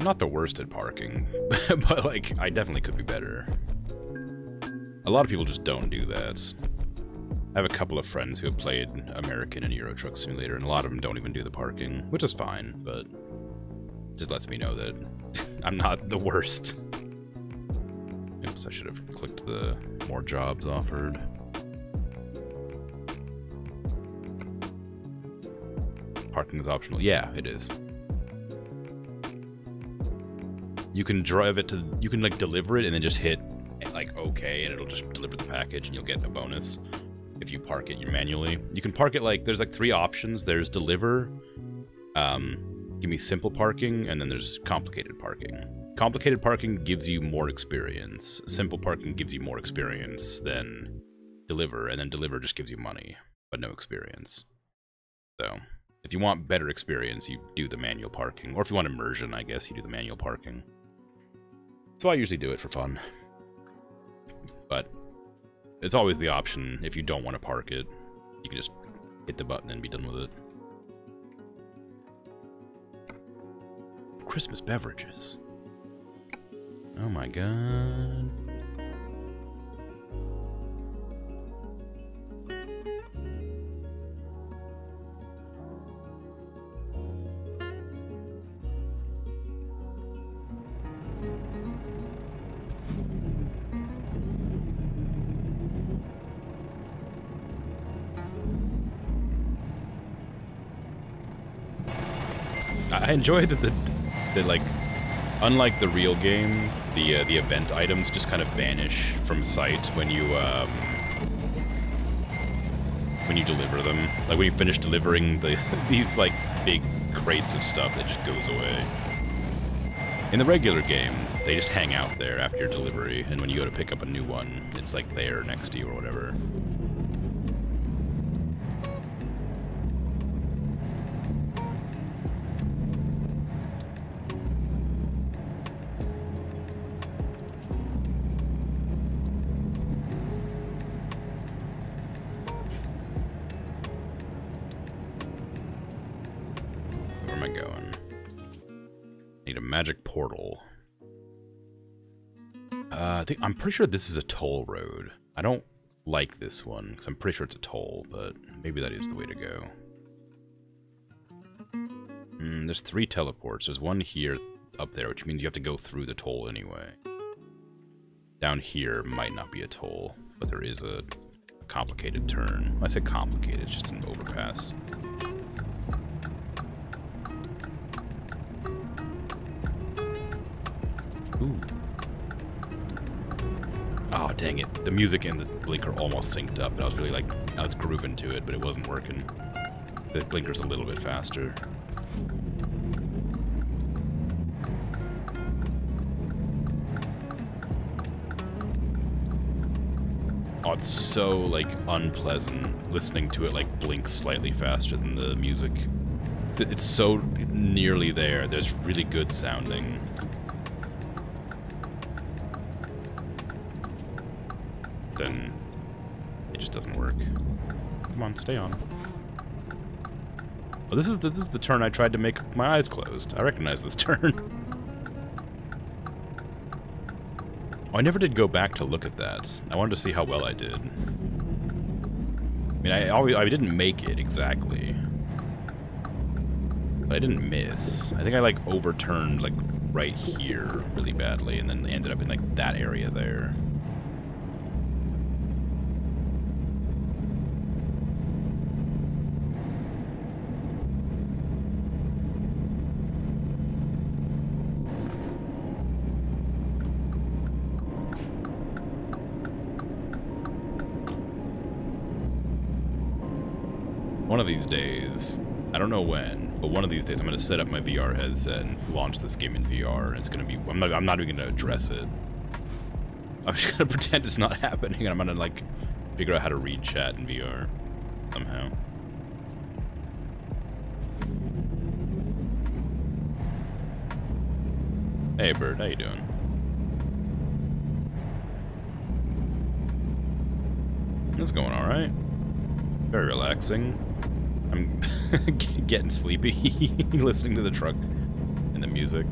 not the worst at parking, but like, I definitely could be better. A lot of people just don't do that. I have a couple of friends who have played American and Euro Truck Simulator, and a lot of them don't even do the parking, which is fine, but just lets me know that I'm not the worst. Oops, I should have clicked the more jobs offered. Parking is optional. Yeah, it is. You can drive it to, you can like deliver it and then just hit like OK and it'll just deliver the package and you'll get a bonus if you park it manually. You can park it like, there's like 3 options. There's deliver, give me simple parking, and then there's complicated parking. Complicated parking gives you more experience. Simple parking gives you more experience than deliver, and then deliver just gives you money, but no experience. So, if you want better experience, you do the manual parking. Or if you want immersion, I guess, you do the manual parking. So I usually do it for fun. But it's always the option, if you don't want to park it, you can just hit the button and be done with it. Christmas beverages. Oh my god. I enjoy that like, unlike the real game, the event items just kind of vanish from sight when you deliver them. Like when you finish delivering these like big crates of stuff, it just goes away. In the regular game, they just hang out there after your delivery, and when you go to pick up a new one, it's like there next to you or whatever. Magic portal. I'm pretty sure this is a toll road. I don't like this one because I'm pretty sure it's a toll, but maybe that is the way to go. There's 3 teleports. There's one here up there, which means you have to go through the toll anyway. Down here might not be a toll, but there is a complicated turn. When I say complicated, it's just an overpass. Ooh. Oh, dang it. The music and the blinker almost synced up, and I was really like, I was grooving to it, but it wasn't working. The blinker's a little bit faster. Oh, it's so, like, unpleasant listening to it, like, blink slightly faster than the music. It's so nearly there. There's really good sounding. Then it just doesn't work. Come on, stay on. Well, this is the turn I tried to make with my eyes closed. I recognize this turn. Oh, I never did go back to look at that. I wanted to see how well I did. I mean, I didn't make it exactly, but I didn't miss. I think I like overturned like right here really badly, and then ended up in like that area there. One of these days, I don't know when, but one of these days I'm going to set up my VR headset and launch this game in VR, and it's going to be, I'm not even going to address it. I'm just going to pretend it's not happening, and I'm going to, like, figure out how to read chat in VR, somehow. Hey, Bird, how you doing? This is going alright. Very relaxing. I'm getting sleepy listening to the truck and the music.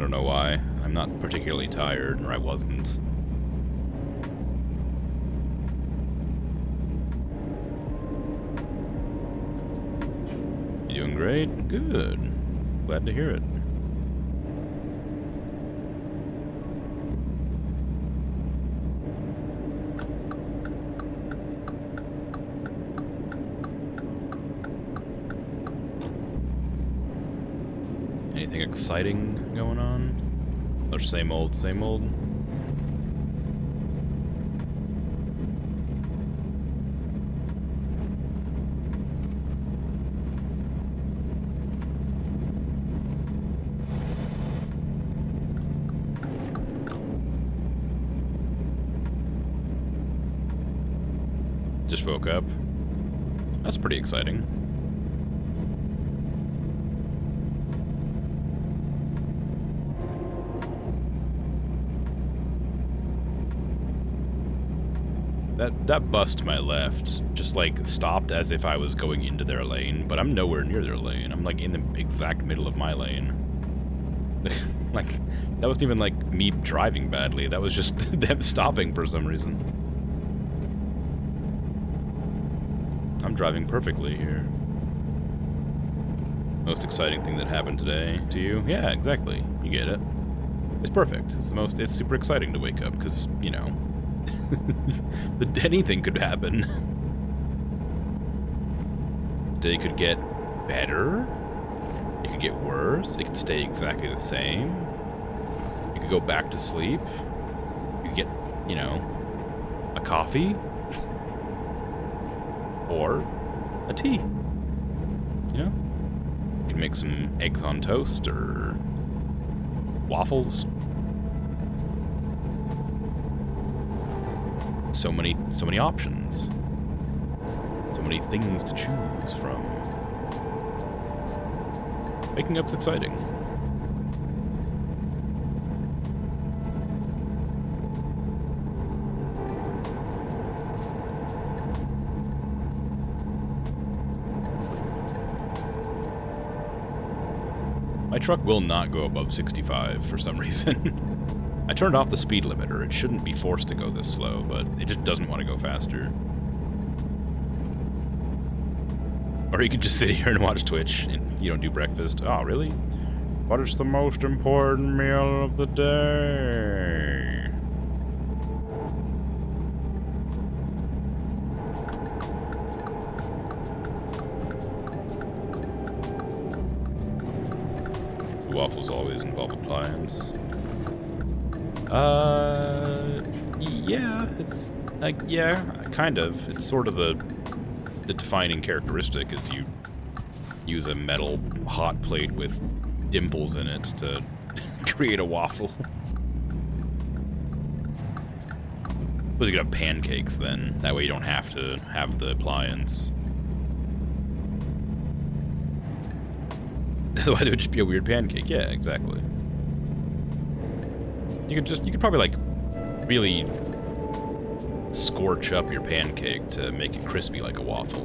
don't know why. I'm not particularly tired, or I wasn't. You doing great? Good. Glad to hear it. Anything exciting going on? Or same old, same old? Just woke up. That's pretty exciting. That bus to my left just like stopped as if I was going into their lane, but I'm nowhere near their lane. I'm like in the exact middle of my lane. Like, that wasn't even like me driving badly. That was just them stopping for some reason. I'm driving perfectly here. Most exciting thing that happened today to you? Yeah, exactly. You get it. It's perfect. It's super exciting to wake up because, you know, anything could happen. The day could get better. It could get worse. It could stay exactly the same. You could go back to sleep. You could get, you know, a coffee. Or a tea. You know? You can make some eggs on toast or waffles. So many options. So many things to choose from. Waking up's exciting. My truck will not go above 65 for some reason. I turned off the speed limiter. It shouldn't be forced to go this slow, but it just doesn't want to go faster. Or you could just sit here and watch Twitch and you don't do breakfast. Oh, really? But it's the most important meal of the day. Waffles always involve appliance. Yeah, it's like, yeah, kind of. It's sort of the defining characteristic is you use a metal hot plate with dimples in it to create a waffle. Suppose you could have pancakes then. That way you don't have to have the appliance. Otherwise it would just be a weird pancake. Yeah, exactly. You could probably like really scorch up your pancake to make it crispy like a waffle.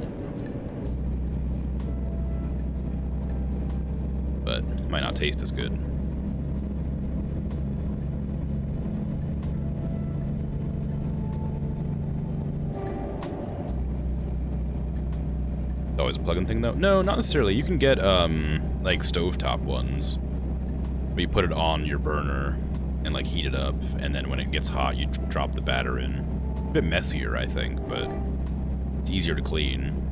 But it might not taste as good. Always a plug-in thing though? No, not necessarily. You can get like stovetop ones where you put it on your burner and like heat it up, and then when it gets hot you drop the batter in. A bit messier, I think, but it's easier to clean.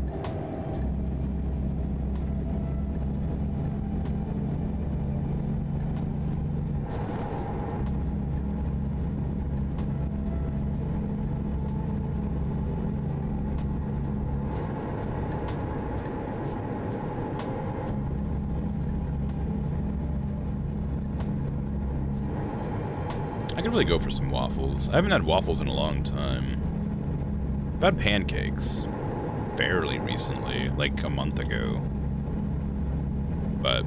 I could really go for some waffles. I haven't had waffles in a long time. I've had pancakes fairly recently, like a month ago. But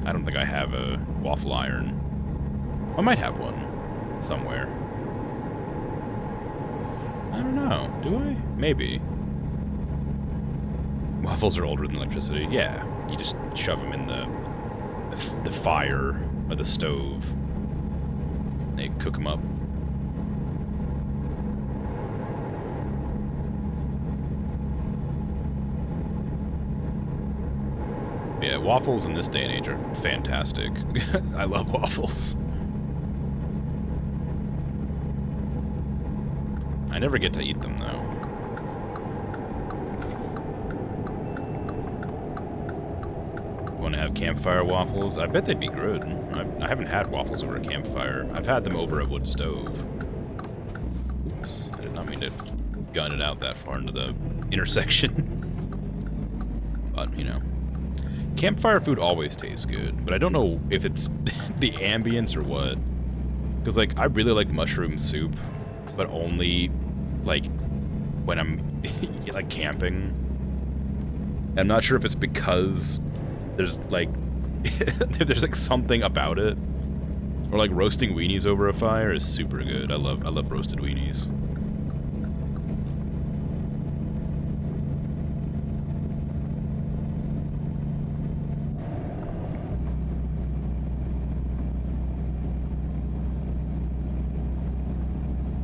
I don't think I have a waffle iron. I might have one somewhere. I don't know. Do I? Maybe. Waffles are older than electricity. Yeah, you just shove them in the fire By the stove. They cook them up. Yeah, waffles in this day and age are fantastic. I love waffles. I never get to eat them, though. Want to have campfire waffles? I bet they'd be good. I haven't had waffles over a campfire. I've had them over a wood stove. Oops, I did not mean to gun it out that far into the intersection. But, you know. Campfire food always tastes good, but I don't know if it's the ambience or what. Because, like, I really like mushroom soup, but only, like, when I'm, like, camping. I'm not sure if it's because there's, like, there's, like, something about it. Or, like, roasting weenies over a fire is super good. I love roasted weenies.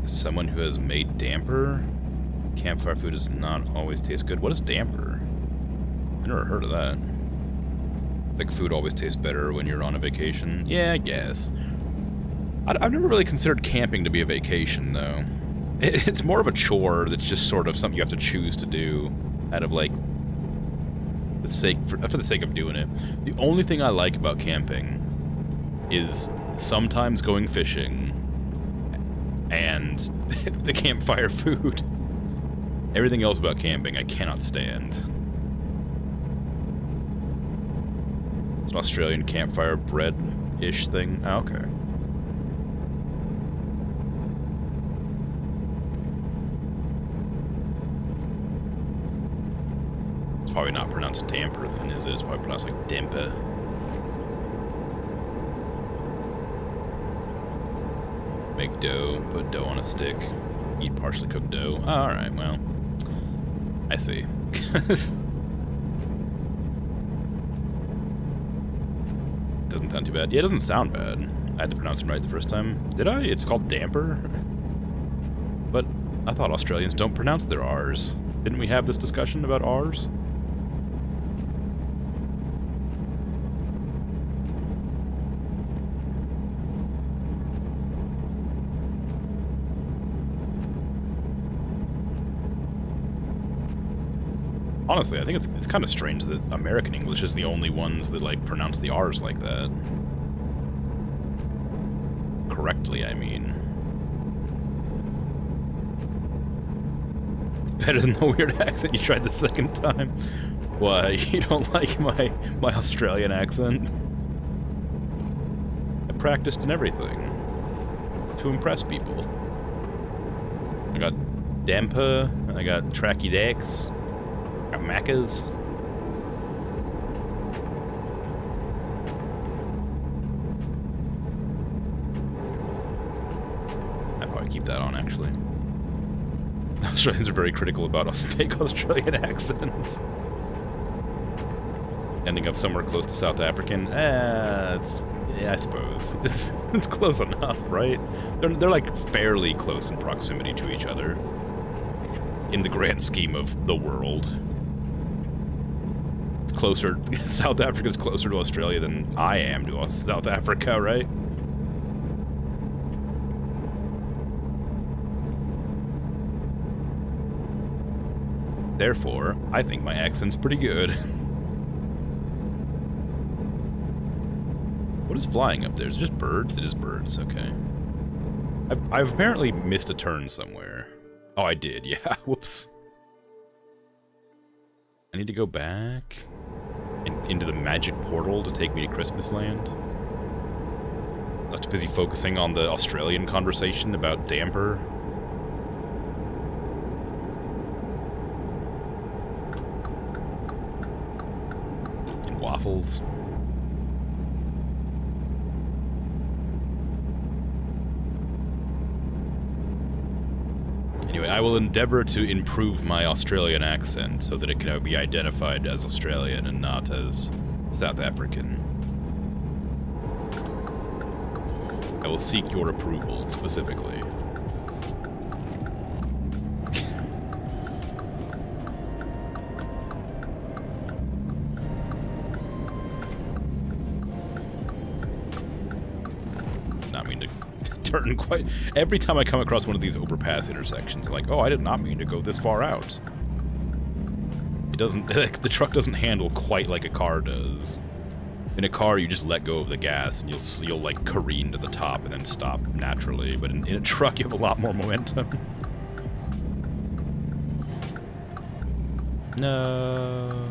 Someone who has made damper? Campfire food does not always taste good. What is damper? I never heard of that. Like, food always tastes better when you're on a vacation? Yeah, I guess. I've never really considered camping to be a vacation, though. It's more of a chore that's just sort of something you have to choose to do out of, like, for the sake of doing it. The only thing I like about camping is sometimes going fishing and the campfire food. Everything else about camping I cannot stand. It's an Australian campfire bread-ish thing. Oh, okay. It's probably not pronounced damper then, is it? It's probably pronounced like dempa. Make dough, put dough on a stick, eat partially cooked dough. Oh, alright, well, I see. Doesn't sound too bad. Yeah, it doesn't sound bad. I had to pronounce it right the first time. Did I? It's called damper? But I thought Australians don't pronounce their R's. Didn't we have this discussion about R's? Honestly, I think it's kind of strange that American English is the only ones that, like, pronounce the R's like that. Correctly, I mean. It's better than the weird accent you tried the second time. Why, you don't like my Australian accent? I practiced and everything. To impress people. I got Dampa, I got Tracky Dex. Got Macca's. I'd probably keep that on, actually. Australians are very critical about fake Australian accents. Ending up somewhere close to South African, yeah, I suppose. It's close enough, right? They're like fairly close in proximity to each other. In the grand scheme of the world. Closer, South Africa's closer to Australia than I am to South Africa, right? Therefore, I think my accent's pretty good. What is flying up there? Is it just birds? It is birds, okay. I've apparently missed a turn somewhere. Oh, I did, yeah, whoops. I need to go back into the magic portal to take me to Christmas Land. I was too busy focusing on the Australian conversation about damper. And waffles. Anyway, I will endeavor to improve my Australian accent so that it can be identified as Australian and not as South African. I will seek your approval, specifically. Not mean to turn quite... Every time I come across one of these overpass intersections, I'm like, oh, I did not mean to go this far out. It doesn't... The truck doesn't handle quite like a car does. In a car, you just let go of the gas, and you'll like, careen to the top and then stop naturally. But in a truck, you have a lot more momentum. No.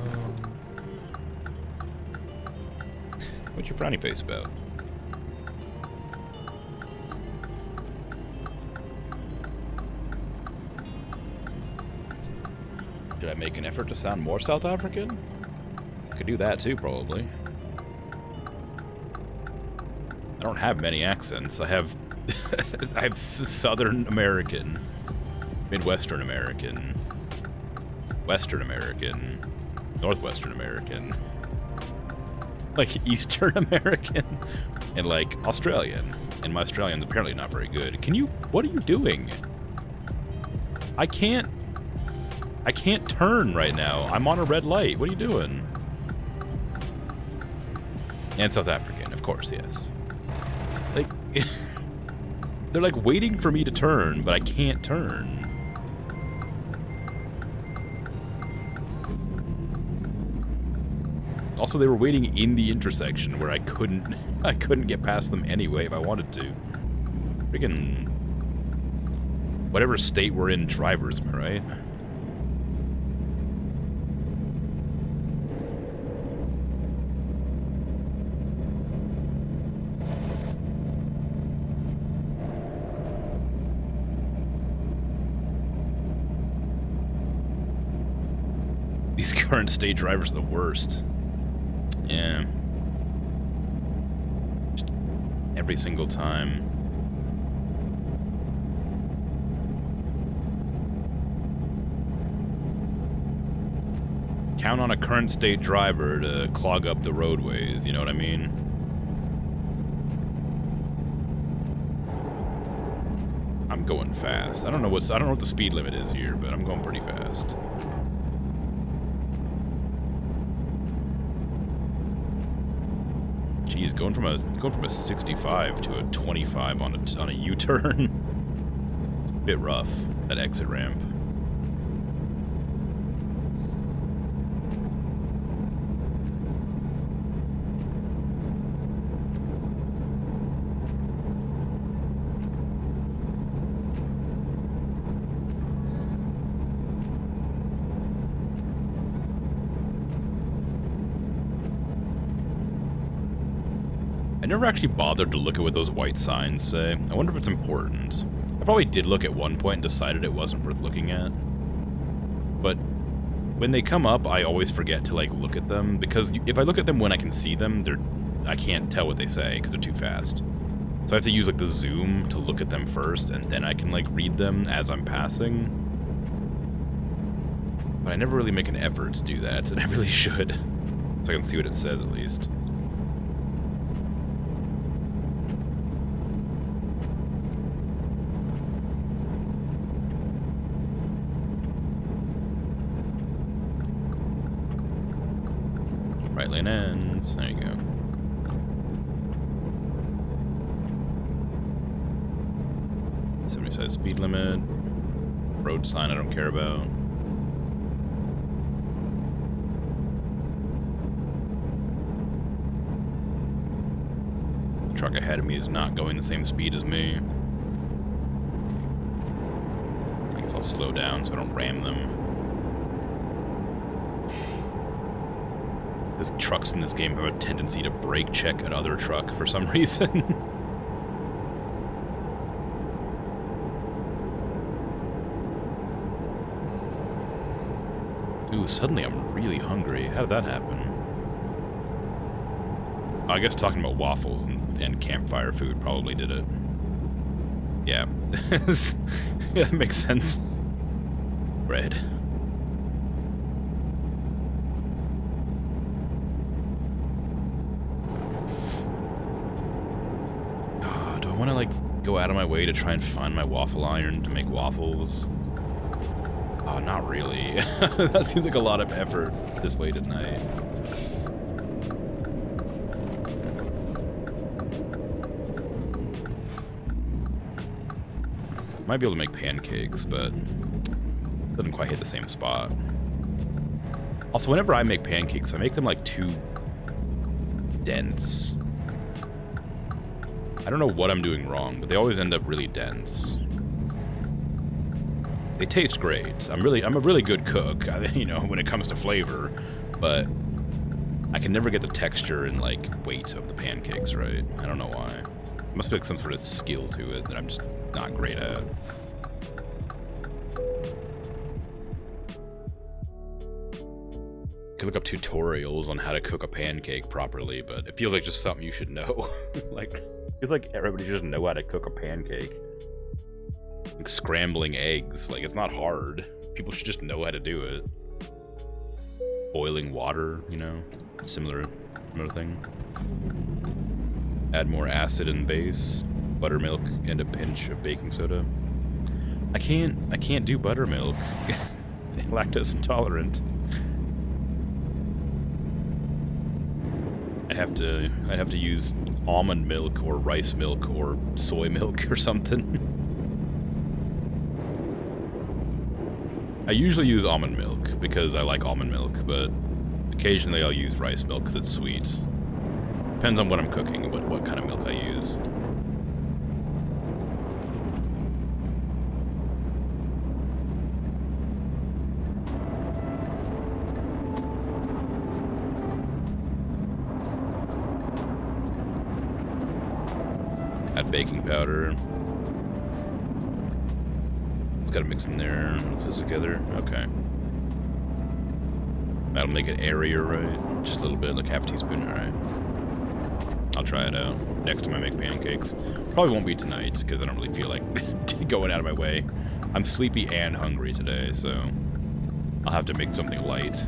What's your frowny face about? Should I make an effort to sound more South African? I could do that too, probably. I don't have many accents. I have I have Southern American, Midwestern American, Western American, Northwestern American, like Eastern American, and like Australian. And my Australian's apparently not very good. Can you... What are you doing? I can't turn right now. I'm on a red light. What are you doing? And South African, of course, yes. Like, they're like waiting for me to turn, but I can't turn. Also, they were waiting in the intersection where I couldn't get past them anyway if I wanted to. Freaking whatever state we're in, drivers, am I right? These current state drivers are the worst. Yeah. Just every single time. Count on a current state driver to clog up the roadways, you know what I mean? I'm going fast. I don't know what the speed limit is here, but I'm going pretty fast. Geez, going from a 65 to a 25 on a U-turn. It's a bit rough, that exit ramp. I never actually bothered to look at what those white signs say. I wonder if it's important. I probably did look at one point and decided it wasn't worth looking at. But when they come up, I always forget to, like, look at them, because if I look at them when I can see them, I can't tell what they say because they're too fast. So I have to use, like, the zoom to look at them first, and then I can, like, read them as I'm passing. But I never really make an effort to do that, and I really should. So I can see what it says, at least. Right lane ends. There you go. 75 speed limit. Road sign I don't care about. The truck ahead of me is not going the same speed as me. I guess I'll slow down so I don't ram them. Because trucks in this game have a tendency to brake check another truck for some reason. Ooh, suddenly I'm really hungry. How did that happen? Oh, I guess talking about waffles and campfire food probably did it. Yeah. Yeah, that makes sense. Bread. I, like, go out of my way to try and find my waffle iron to make waffles? Oh, not really. That seems like a lot of effort this late at night. Might be able to make pancakes, but doesn't quite hit the same spot. Also, whenever I make pancakes, I make them like too dense. I don't know what I'm doing wrong, but they always end up really dense. They taste great. I'm a really good cook, you know, when it comes to flavor, but I can never get the texture and like weight of the pancakes right. I don't know why. It must be like some sort of skill to it that I'm just not great at. Could look up tutorials on how to cook a pancake properly, but it feels like just something you should know. Like, it's like everybody should just know how to cook a pancake. Like scrambling eggs, like it's not hard. People should just know how to do it. Boiling water, you know, similar thing. Add more acid and base, buttermilk, and a pinch of baking soda. I can't do buttermilk. Lactose intolerant. I'd have to use almond milk or rice milk or soy milk or something. I usually use almond milk because I like almond milk, but occasionally I'll use rice milk because it's sweet. Depends on what I'm cooking and what kind of milk I use. Add baking powder. Gotta mix in there, mix this together. Okay. That'll make it airier, right? Just a little bit, like half a teaspoon, alright. I'll try it out next time I make pancakes. Probably won't be tonight, because I don't really feel like going out of my way. I'm sleepy and hungry today, so I'll have to make something light.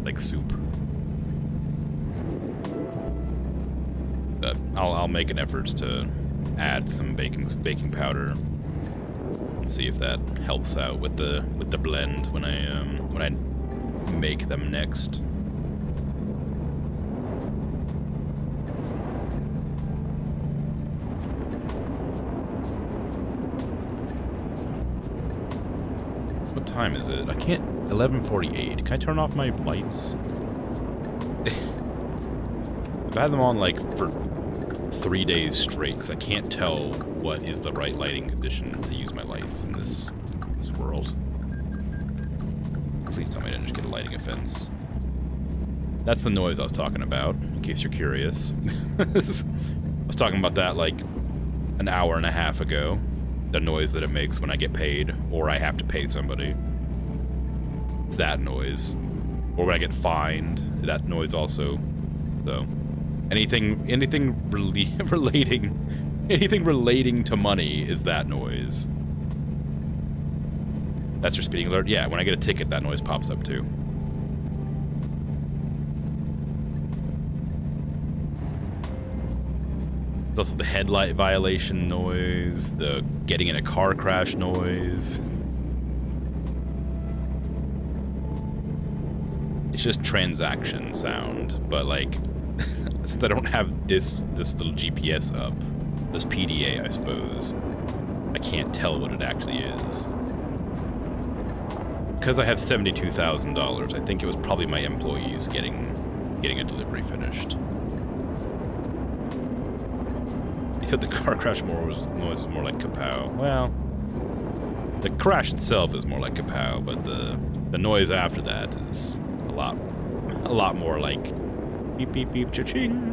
Like soup. But I'll make an effort to add some baking powder and see if that helps out with the blend when I make them next. What time is it? I can't. 11:48. Can I turn off my lights? I've had them on like for 3 days straight because I can't tell what is the right lighting condition to use my lights in this world. Please tell me I didn't just get a lighting offense. That's the noise I was talking about, in case you're curious. I was talking about that like an hour and a half ago. The noise that it makes when I get paid or I have to pay somebody. It's that noise. Or when I get fined, that noise also. So anything relating to money is that noise. That's your speeding alert? Yeah, when I get a ticket, that noise pops up too. There's also the headlight violation noise, the getting in a car crash noise. It's just transaction sound, but like, since I don't have this little GPS up, this PDA, I suppose, I can't tell what it actually is. Because I have $72,000, I think it was probably my employees getting a delivery finished. You said the car crash noise was more like kapow. Well, the crash itself is more like kapow, but the noise after that is a lot more like beep beep beep cha-ching.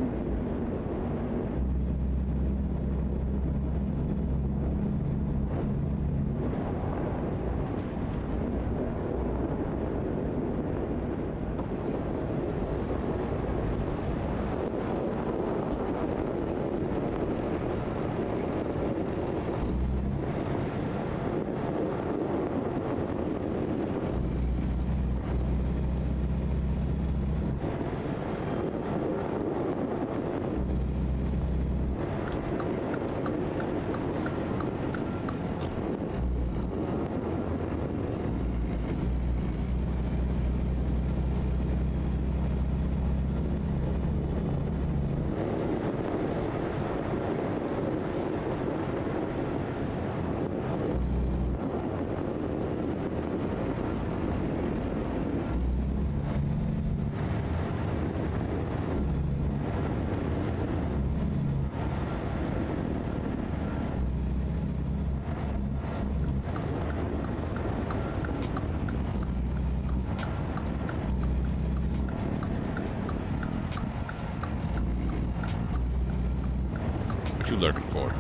before.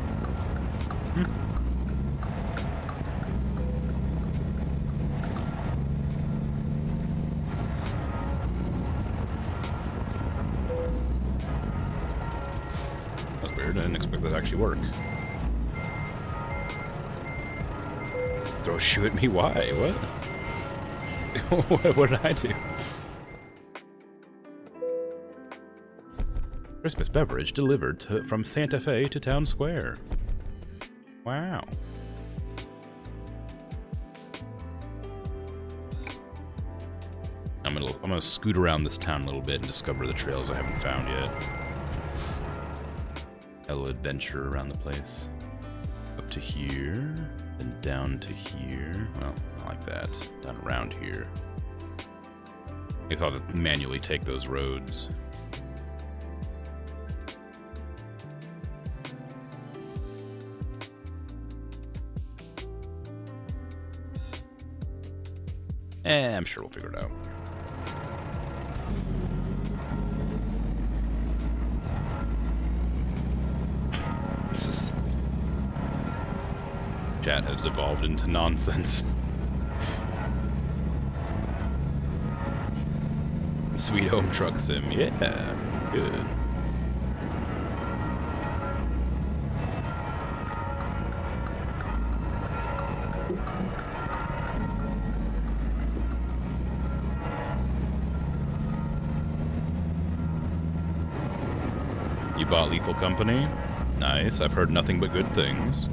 That's weird. I didn't expect that to actually work. Throw a shoe at me? Why? What? What did I do? Christmas beverage delivered from Santa Fe to Town Square. Wow. I'm gonna scoot around this town a little bit and discover the trails I haven't found yet. A little adventure around the place. Up to here, then down to here. Well, not like that. Down around here. I guess I'll have to manually take those roads. I'm sure we'll figure it out. Chat has devolved into nonsense. Sweet home truck sim, yeah, it's good. You bought Lethal Company? Nice, I've heard nothing but good things.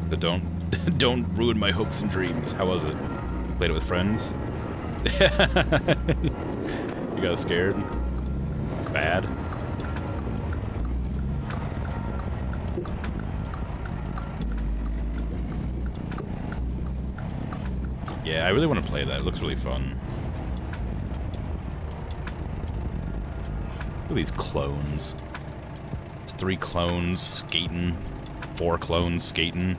But don't ruin my hopes and dreams. How was it? Played it with friends? You got scared? Bad? Yeah, I really want to play that. It looks really fun. Look at these clones. 3 clones skating. 4 clones skating.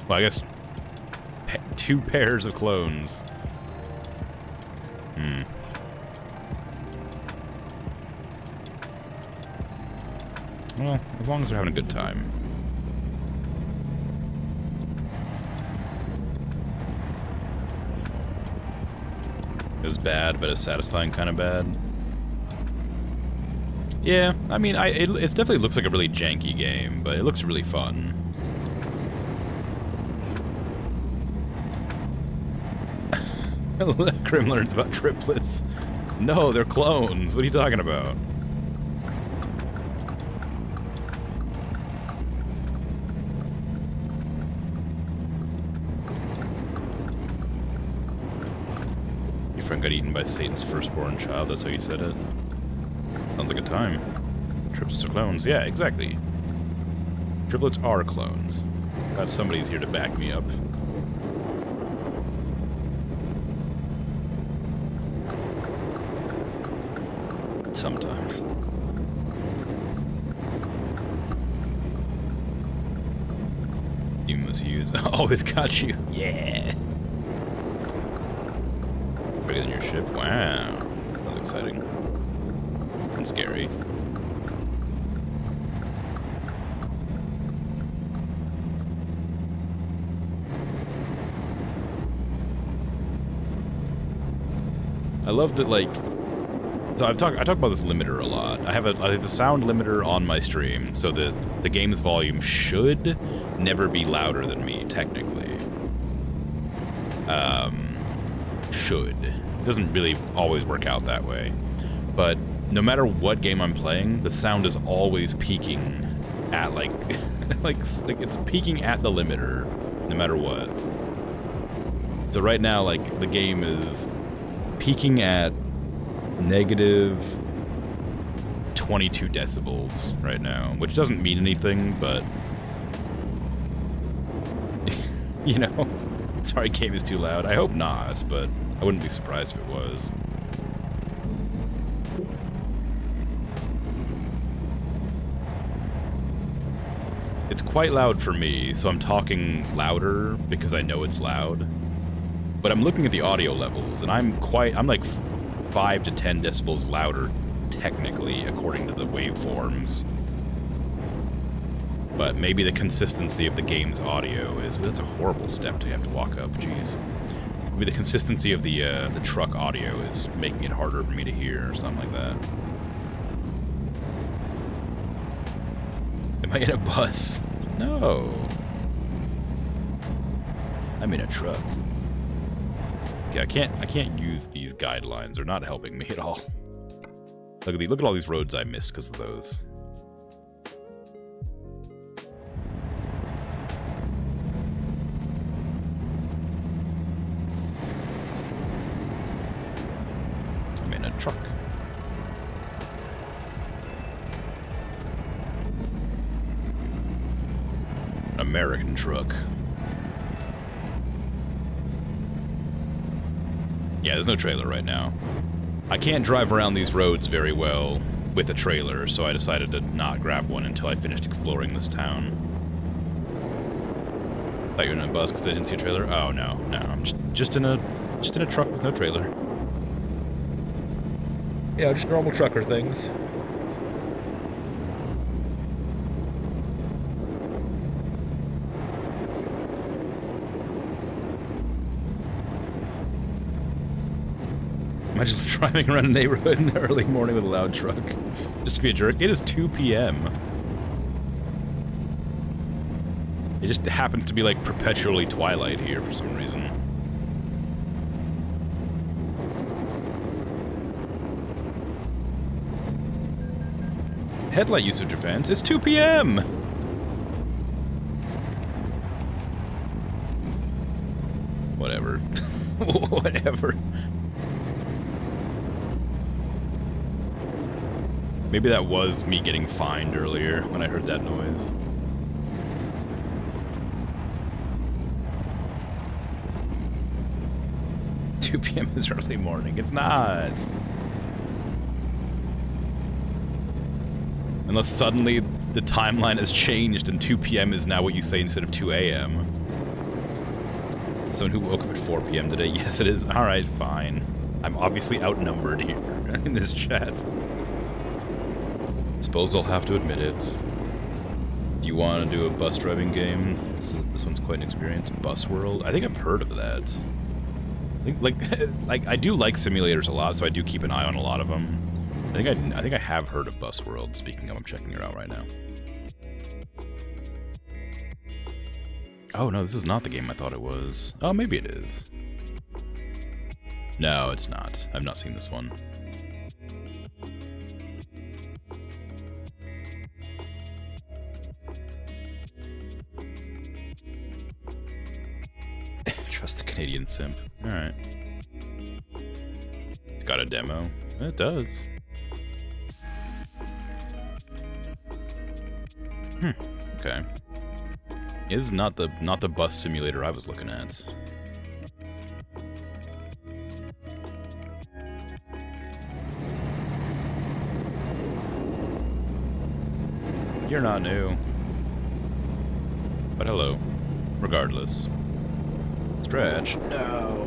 Well, I guess 2 pairs of clones. Well, as long as they're having a good time. It was bad, but it's satisfying kind of bad. Yeah, I mean, it definitely looks like a really janky game, but it looks really fun. Grim learns about triplets. No, they're clones. What are you talking about? Your friend got eaten by Satan's firstborn child. That's how you said it. Sounds like a time. Triplets are clones. Yeah, exactly. Triplets are clones. God, somebody's here to back me up. Sometimes. You must use. Always got you. Yeah. Bigger than your ship. Wow. That's exciting. And scary. I love that, like. So I talk about this limiter a lot. I have a sound limiter on my stream, so that the game's volume should never be louder than me, technically. Should. It doesn't really always work out that way. But no matter what game I'm playing, the sound is always peaking at, like, like it's peaking at the limiter, no matter what. So right now, like, the game is peaking at negative 22 decibels right now, which doesn't mean anything, but you know, sorry, game is too loud. I hope not, but I wouldn't be surprised if it was. It's quite loud for me, so I'm talking louder because I know it's loud. But I'm looking at the audio levels, and I'm like 5 to 10 decibels louder, technically, according to the waveforms. But maybe the consistency of the game's audio is... That's a horrible step to have to walk up, jeez. Maybe the consistency of the truck audio is making it harder for me to hear, or something like that. Am I in a bus? No. I'm in a truck. Okay, I can't use these guidelines. They're not helping me at all. Look at all these roads I missed because of those. I'm in a truck. An American truck. Yeah, there's no trailer right now. I can't drive around these roads very well with a trailer, so I decided to not grab one until I finished exploring this town. Thought you were in a bus because I didn't see a trailer? Oh, no, no. I'm just in a truck with no trailer. Yeah, just normal trucker things. Am I just driving around a neighborhood in the early morning with a loud truck? Just to be a jerk. It is 2 p.m. It just happens to be like perpetually twilight here for some reason. Headlight usage event. It's 2 p.m. Whatever. Whatever. Maybe that was me getting fined earlier when I heard that noise. "2 p.m. is early morning." It's not. Unless suddenly the timeline has changed and 2 p.m. is now what you say instead of 2 a.m. Someone who woke up at 4 p.m. today. Yes, it is. Alright, fine. I'm obviously outnumbered here in this chat. Suppose I'll have to admit it. Do you want to do a bus driving game? This one's quite an experience. Bus World? I think I've heard of that. I think, like I do like simulators a lot, so I do keep an eye on a lot of them. I think I have heard of Bus World. Speaking of, I'm checking it out right now. Oh no, this is not the game I thought it was. Oh, maybe it is. No, it's not. I've not seen this one. Trust the Canadian simp. Alright. It's got a demo. It does. Okay. It is not the bus simulator I was looking at. You're not new. But hello. Regardless. Stretch. No.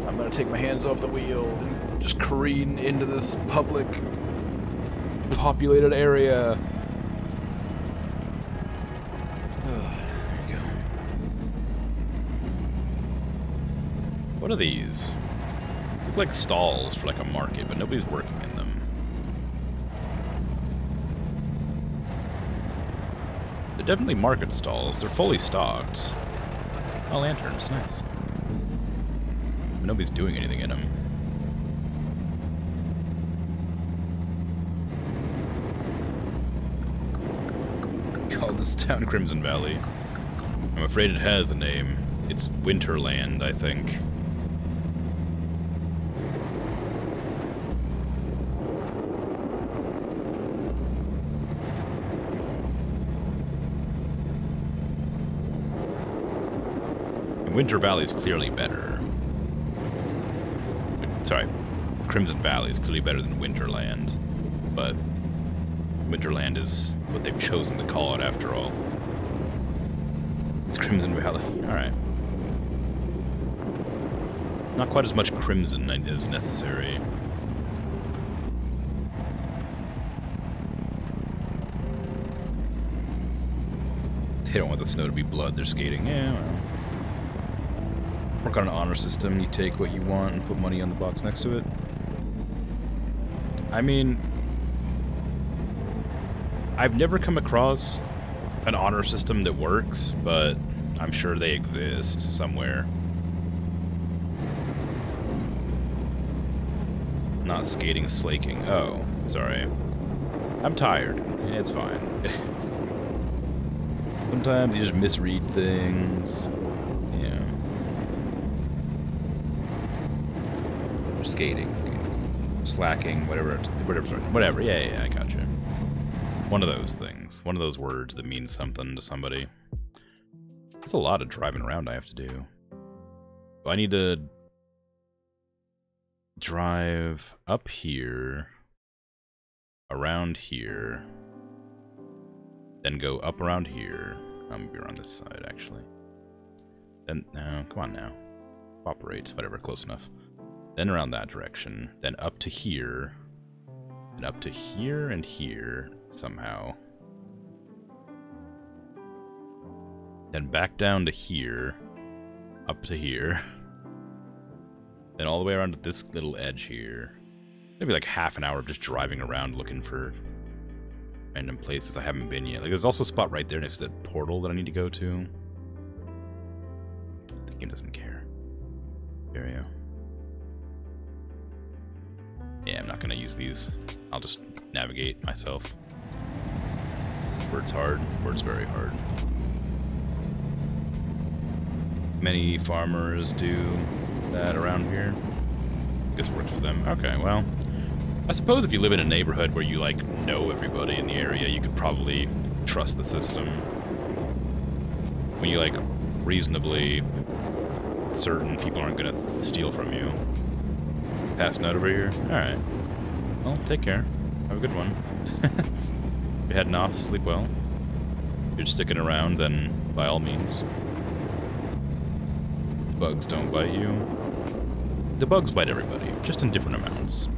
I'm gonna take my hands off the wheel and just careen into this public populated area. There you go. What are these? Look like stalls for like a market, but nobody's working in them. They're definitely market stalls. They're fully stocked. Oh, lanterns. Nice. But nobody's doing anything in them. Call this town Crimson Valley. I'm afraid it has a name. It's Winterland, I think. Winter Valley is clearly better. Sorry, Crimson Valley is clearly better than Winterland, but Winterland is what they've chosen to call it after all. It's Crimson Valley. Alright. Not quite as much crimson as necessary. They don't want the snow to be blood, they're skating. Yeah, well. Work on an honor system, you take what you want and put money on the box next to it. I mean, I've never come across an honor system that works, but I'm sure they exist somewhere. Not skating, slaking. Oh, sorry. I'm tired. It's fine. Sometimes you just misread things. Yeah. Skating. Slacking, whatever. Yeah, I gotcha. One of those things. One of those words that means something to somebody. There's a lot of driving around I have to do. I need to drive up here, around here, then go up around here. I'm gonna be around this side, actually. Then, no, come on now. Cooperate, whatever, close enough. Then around that direction, then up to here, and up to here and here, somehow. Then back down to here, up to here. Then all the way around to this little edge here. Maybe like half an hour of just driving around looking for random places I haven't been yet. Like there's also a spot right there next to that portal that I need to go to. The game doesn't care. Area. Yeah, I'm not gonna use these. I'll just navigate myself. Word's hard. Word's very hard. Many farmers do that around here. I guess it works for them. Okay, well, I suppose if you live in a neighborhood where you like know everybody in the area, you could probably trust the system. When you like reasonably certain people aren't gonna steal from you. Pass note over here. All right. Well, take care. Have a good one. If you're heading off, sleep well. If you're sticking around, then by all means. Bugs don't bite you. The bugs bite everybody, just in different amounts.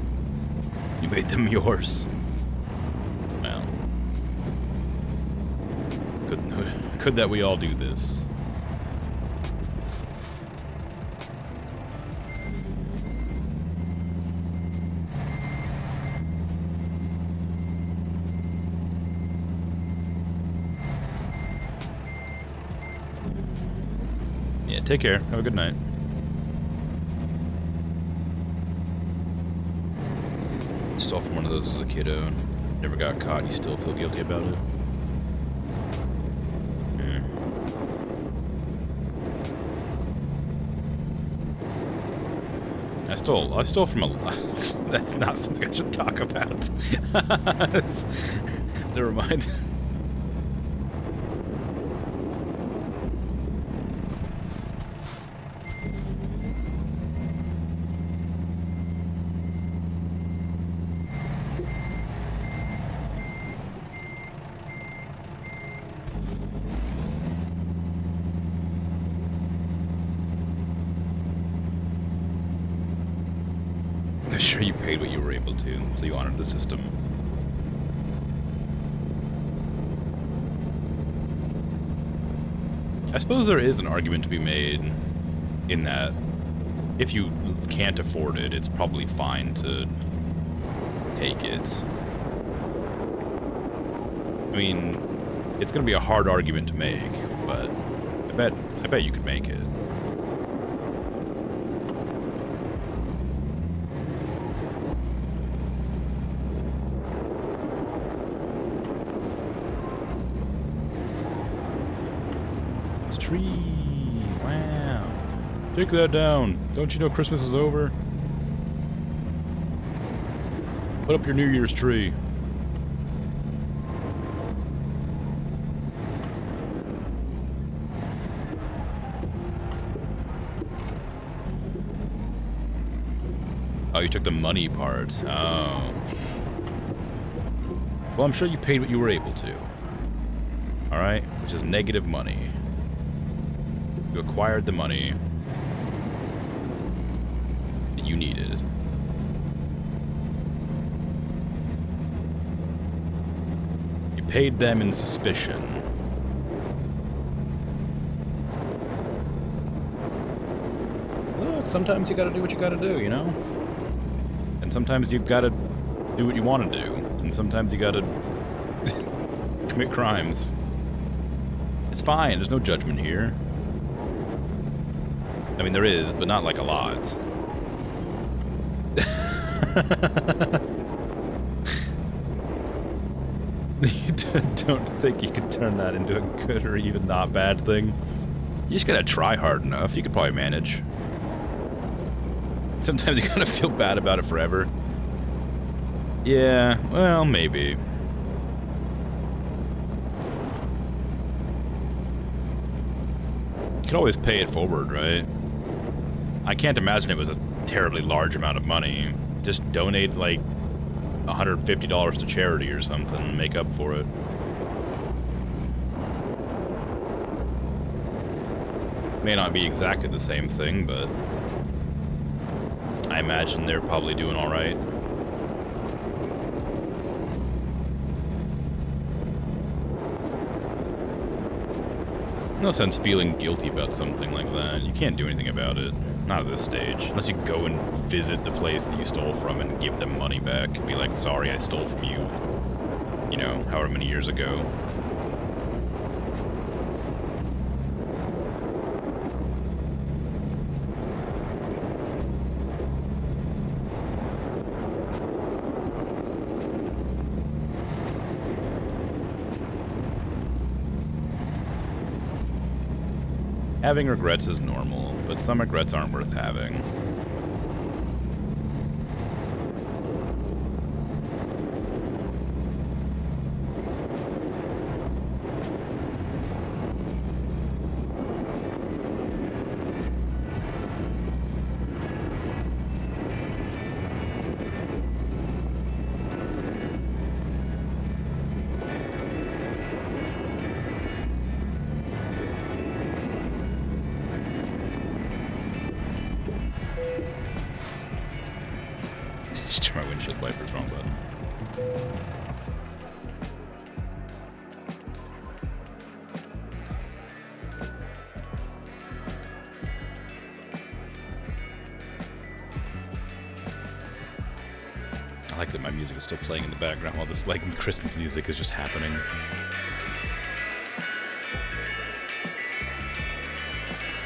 You made them yours. Well. Could that we all do this? Yeah, take care. Have a good night. Stole from one of those as a kiddo. Never got caught. You still feel guilty about it? Yeah. I stole from a... That's not something I should talk about. Never mind. Sure, you paid what you were able to, so you honored the system. I suppose there is an argument to be made in that if you can't afford it, it's probably fine to take it. I mean, it's going to be a hard argument to make, but I bet you could make it. Tree! Wow! Take that down! Don't you know Christmas is over? Put up your New Year's tree. Oh, you took the money part. Oh. Well, I'm sure you paid what you were able to. Alright? Which is negative money. You acquired the money that you needed. You paid them in suspicion. sometimes you gotta do what you gotta do, you know? And sometimes you've gotta do what you want to do. And sometimes you gotta commit crimes. It's fine, there's no judgment here. I mean, there is, but not like a lot. You don't think you could turn that into a good or even not bad thing? You just gotta try hard enough. You could probably manage. Sometimes you gotta feel bad about it forever. Yeah, well, maybe. You could always pay it forward, right? I can't imagine it was a terribly large amount of money. Just donate, like, $150 to charity or something and make up for it. May not be exactly the same thing, but I imagine they're probably doing all right. No sense feeling guilty about something like that. You can't do anything about it. Not at this stage. Unless you go and visit the place that you stole from and give them money back. Be like, sorry, I stole from you. You know, however many years ago. Having regrets is normal, but some regrets aren't worth having. Just turn my windshield wipers, wrong button. I like that my music is still playing in the background while this like Christmas music is just happening.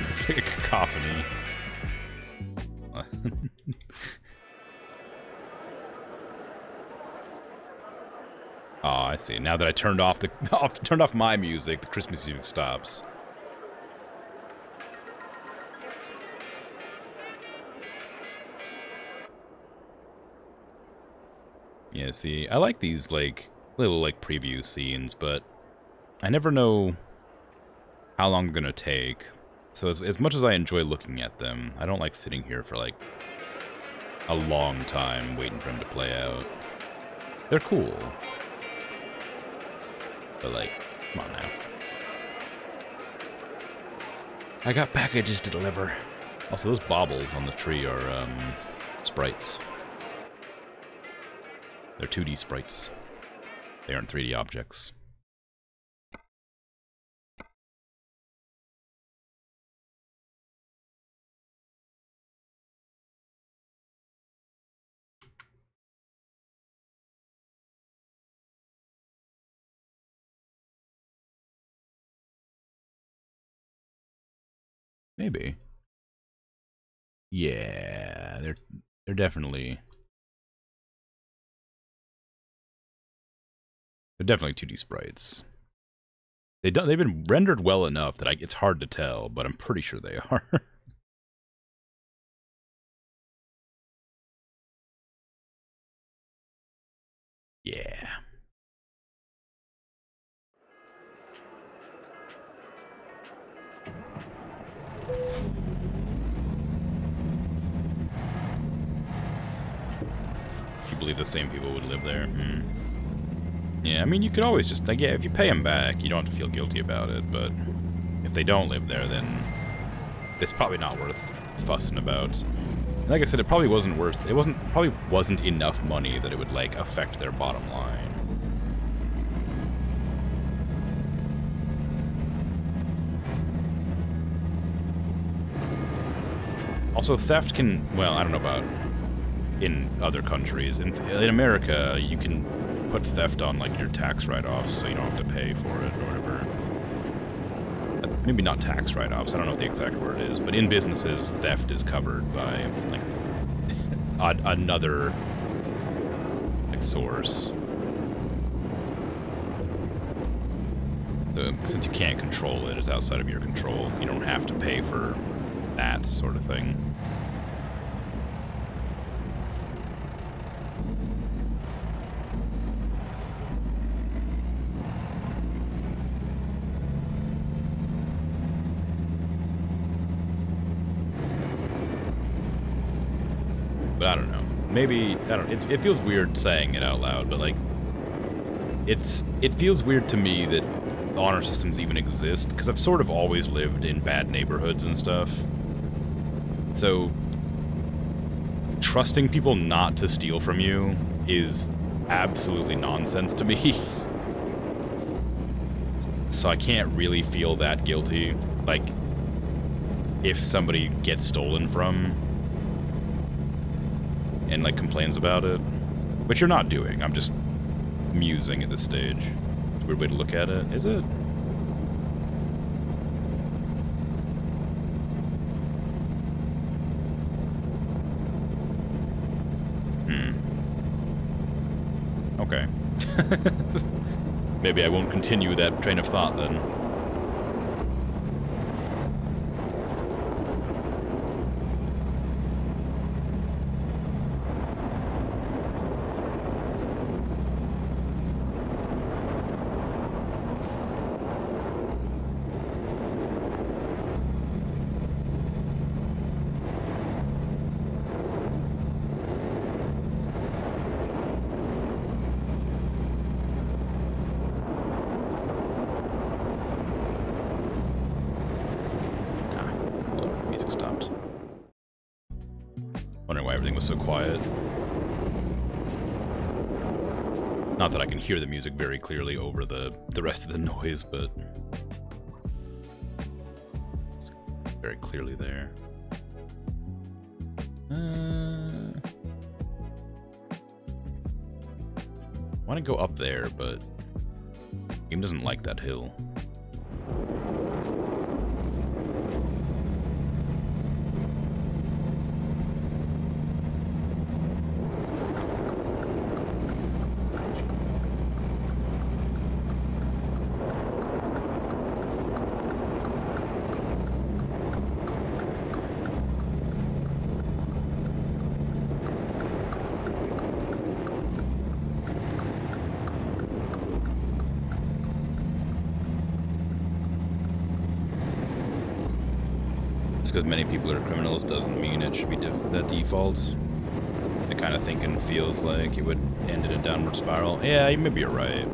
It's like a cacophony. Oh, I see. Now that I turned off my music, the Christmas music stops. Yeah, see, I like these like little like preview scenes, but I never know how long they're gonna take. So as much as I enjoy looking at them, I don't like sitting here for like a long time waiting for them to play out. They're cool. But like, come on now. I got packages to deliver. Also, those baubles on the tree are sprites. They're 2D sprites. They aren't 3D objects. Maybe. Yeah, they're definitely 2D sprites. They've been rendered well enough that it's hard to tell, but I'm pretty sure they are. Yeah. You believe the same people would live there? Yeah, I mean, you could always just, like, yeah, if you pay them back, you don't have to feel guilty about it, but if they don't live there, then it's probably not worth fussing about. And like I said, it probably wasn't enough money that it would, like, affect their bottom line. Also, theft can, well, I don't know about in other countries. In America, you can put theft on, like, your tax write-offs, so you don't have to pay for it or whatever. Maybe not tax write-offs, I don't know what the exact word is, but in businesses, theft is covered by, like, another, like, source. So, since you can't control it, it's outside of your control. You don't have to pay for that sort of thing. But I don't know. Maybe, I don't. It feels weird saying it out loud, but like, it feels weird to me that honor systems even exist, because I've sort of always lived in bad neighborhoods and stuff. So, trusting people not to steal from you is absolutely nonsense to me. So I can't really feel that guilty. Like, if somebody gets stolen from and, like, complains about it, which you're not doing. I'm just musing at this stage. It's a weird way to look at it. Is it? Okay. Maybe I won't continue that train of thought then. Stopped. Wondering why everything was so quiet. Not that I can hear the music very clearly over the rest of the noise, but it's very clearly there. I want to go up there, but the game doesn't like that hill. Because many people are criminals doesn't mean it should be the default. I kind of think and feels like it would end in a downward spiral. Yeah, maybe you're right.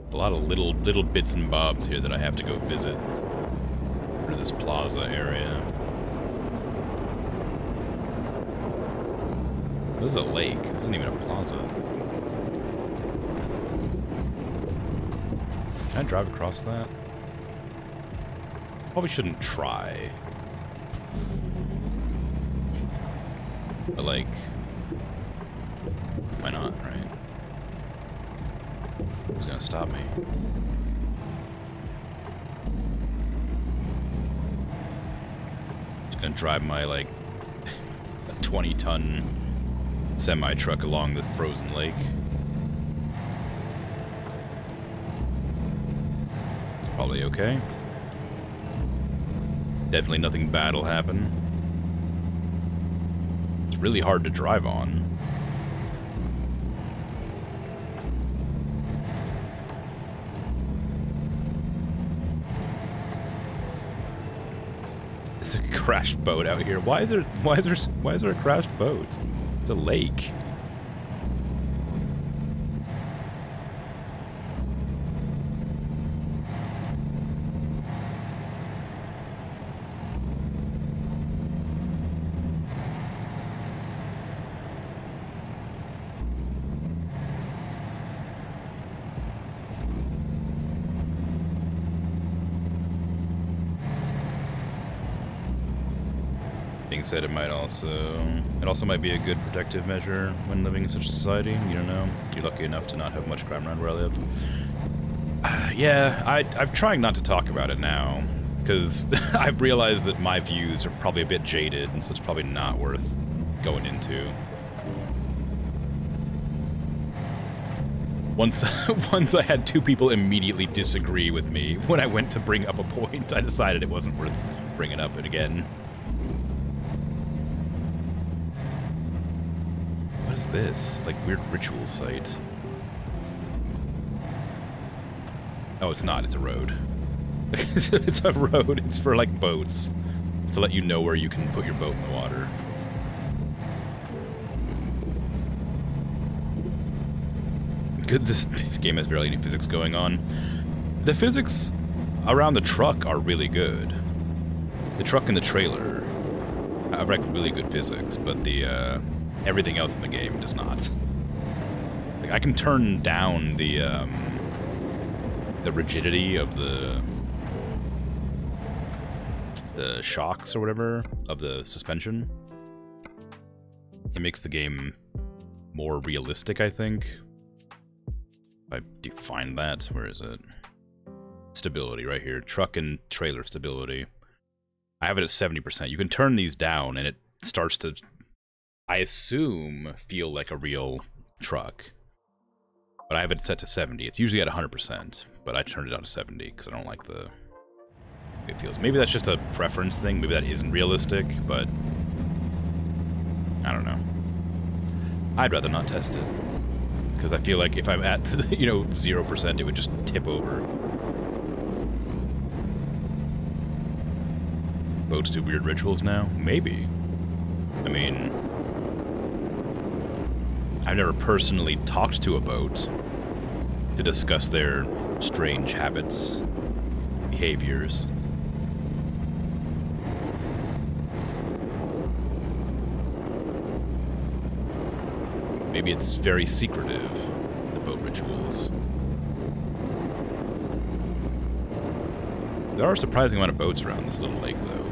A lot of little bits and bobs here that I have to go visit. For this plaza area. This is a lake. This isn't even a plaza. Can I drive across that? Probably shouldn't try. But like, why not, right? Who's gonna stop me? Just gonna drive my, like, a 20-ton semi-truck along this frozen lake. It's probably okay. Definitely nothing bad will happen. It's really hard to drive on. It's a crashed boat out here. Why is there a crashed boat? It's a lake. Being said, it also might be a good protective measure when living in such a society. You don't know. You're lucky enough to not have much crime around where I live. Yeah, I'm trying not to talk about it now, because I've realized that my views are probably a bit jaded, and so it's probably not worth going into. Once I had 2 people immediately disagree with me when I went to bring up a point, I decided it wasn't worth bringing up it again. What is this? Like, weird ritual site. Oh, it's not. It's a road. It's a road. It's for, like, boats. It's to let you know where you can put your boat in the water. Good, this game has barely any physics going on. The physics around the truck are really good. The truck and the trailer have really good physics, but the, everything else in the game does not. Like, I can turn down the rigidity of the shocks or whatever of the suspension. It makes the game more realistic, I think. If I do find that, where is it? Stability right here. Truck and trailer stability. I have it at 70%. You can turn these down and it starts to, I assume, feel like a real truck. But I have it set to 70. It's usually at 100%, but I turned it down to 70 because I don't like the way it feels. Maybe that's just a preference thing. Maybe that isn't realistic, but I don't know. I'd rather not test it because I feel like if I'm at, 0%, it would just tip over. Boats do weird rituals now? Maybe. I mean, I've never personally talked to a boat to discuss their strange habits, behaviors. Maybe it's very secretive, the boat rituals. There are a surprising amount of boats around this little lake, though.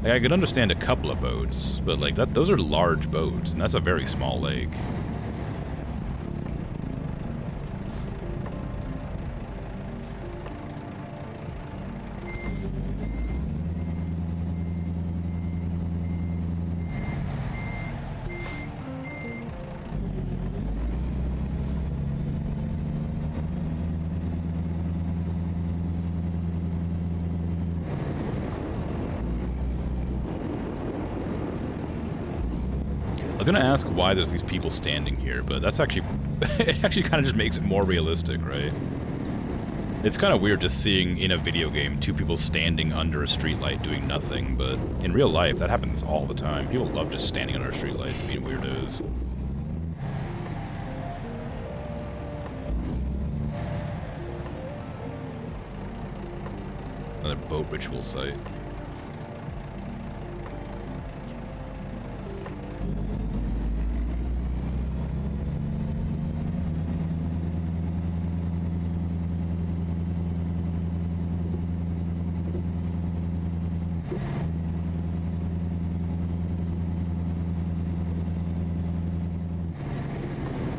Like, I could understand a couple of boats, but like those are large boats, and that's a very small lake. I was gonna ask why there's these people standing here, but that's actually, it actually kind of just makes it more realistic, right? It's kind of weird just seeing in a video game 2 people standing under a streetlight doing nothing, but in real life that happens all the time. People love just standing under streetlights being weirdos. Another boat ritual site.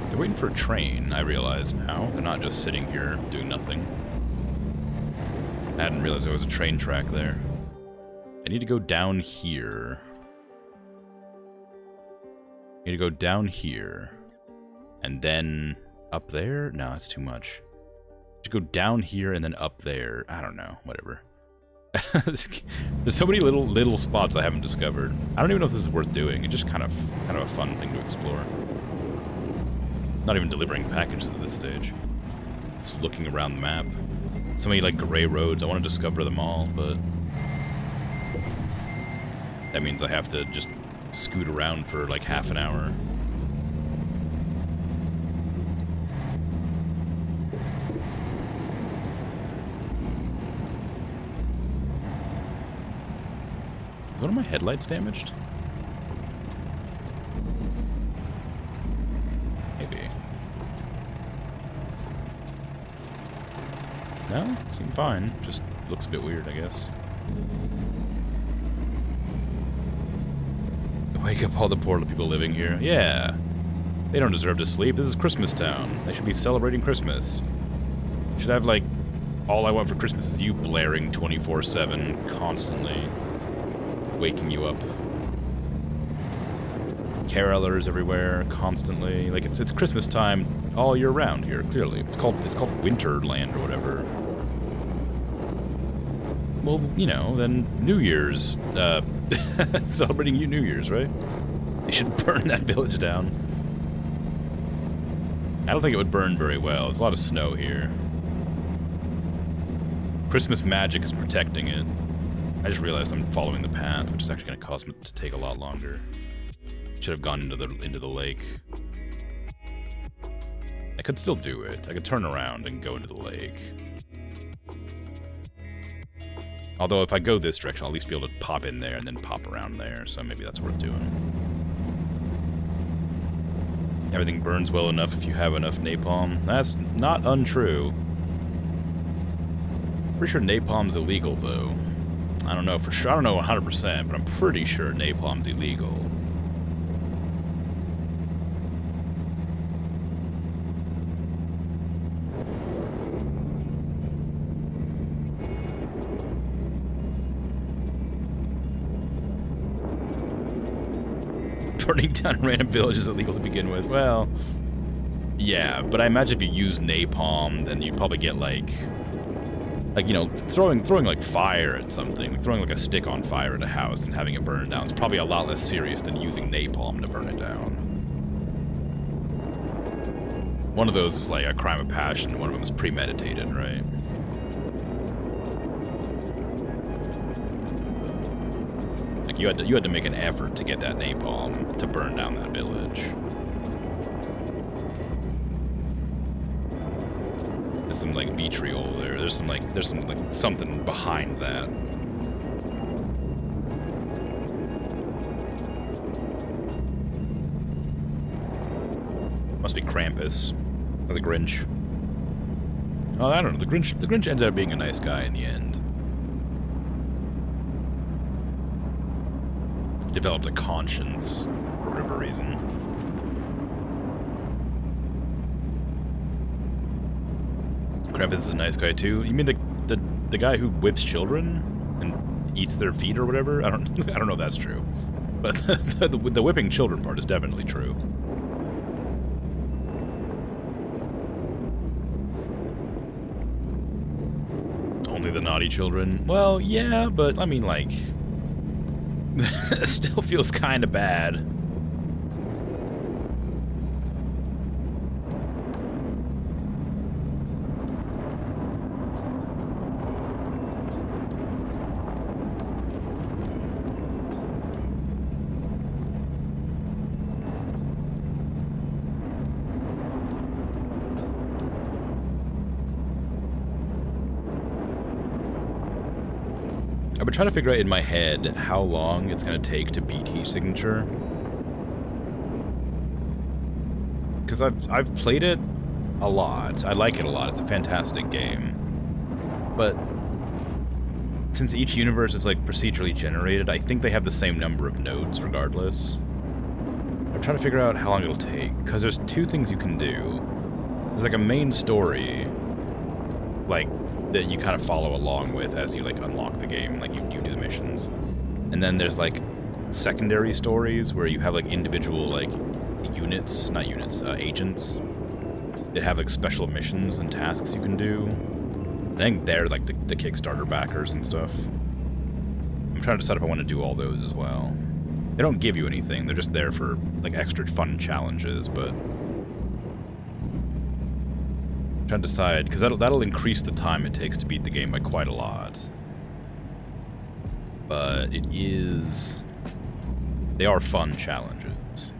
They're waiting for a train, I realize now. They're not just sitting here doing nothing. I hadn't realized there was a train track there. I need to go down here. You need to go down here. And then up there? No, that's too much. To go down here and then up there. I don't know. Whatever. There's so many little spots I haven't discovered. I don't even know if this is worth doing. It's just kind of a fun thing to explore. Not even delivering packages at this stage. Just looking around the map. So many like gray roads. I want to discover them all, but that means I have to just scoot around for like half an hour. One of my headlights damaged? Maybe. No? Seem fine. Just looks a bit weird, I guess. Wake up all the poor people living here. Yeah. They don't deserve to sleep. This is Christmas town. They should be celebrating Christmas. Should have, like, all I want for Christmas is you blaring 24/7 constantly. Waking you up. Carolers everywhere, constantly. Like, it's Christmas time all year round here, clearly. It's called Winterland or whatever. Well, you know, then New Year's, celebrating New Year's, right? They should burn that village down. I don't think it would burn very well. There's a lot of snow here. Christmas magic is protecting it. I just realized I'm following the path, which is actually going to cause me to take a lot longer. Should have gone into the lake. I could still do it. I could turn around and go into the lake. Although if I go this direction, I'll at least be able to pop in there and then pop around there, so maybe that's worth doing. Everything burns well enough if you have enough napalm. That's not untrue. Pretty sure napalm's illegal, though. I don't know for sure. I don't know 100%, but I'm pretty sure napalm's illegal. Burning down random villages is illegal to begin with. Well, yeah, but I imagine if you use napalm, then you'd probably get like you know, throwing like fire at something, like throwing like a stick on fire at a house and having it burn down. It's probably a lot less serious than using napalm to burn it down. One of those is like a crime of passion. One of them is premeditated, right? Like you had to make an effort to get that napalm to burn down that village. There's some like vitriol there. There's some like something behind that. Must be Krampus or the Grinch. Oh, I don't know. The Grinch ended up being a nice guy in the end. Developed a conscience for whatever reason. Krampus is a nice guy too. You mean the guy who whips children and eats their feet or whatever? I don't know if that's true, but the whipping children part is definitely true. Only the naughty children. Well, yeah, but I mean, like, it still feels kind of bad. I've been trying to figure out in my head how long it's going to take to beat Heat Signature. Because I've played it a lot. I like it a lot. It's a fantastic game. But since each universe is like procedurally generated, I think they have the same number of nodes regardless. I'm trying to figure out how long it'll take. Because there's two things you can do. There's like a main story, like, that you kind of follow along with as you like unlock the game, like you do the missions. And then there's like secondary stories where you have like individual like agents that have like special missions and tasks you can do. I think they're like the Kickstarter backers and stuff. I'm trying to decide if I want to do all those as well. They don't give you anything, they're just there for like extra fun challenges, but I'm trying to decide, because that'll increase the time it takes to beat the game by quite a lot. But they are fun challenges.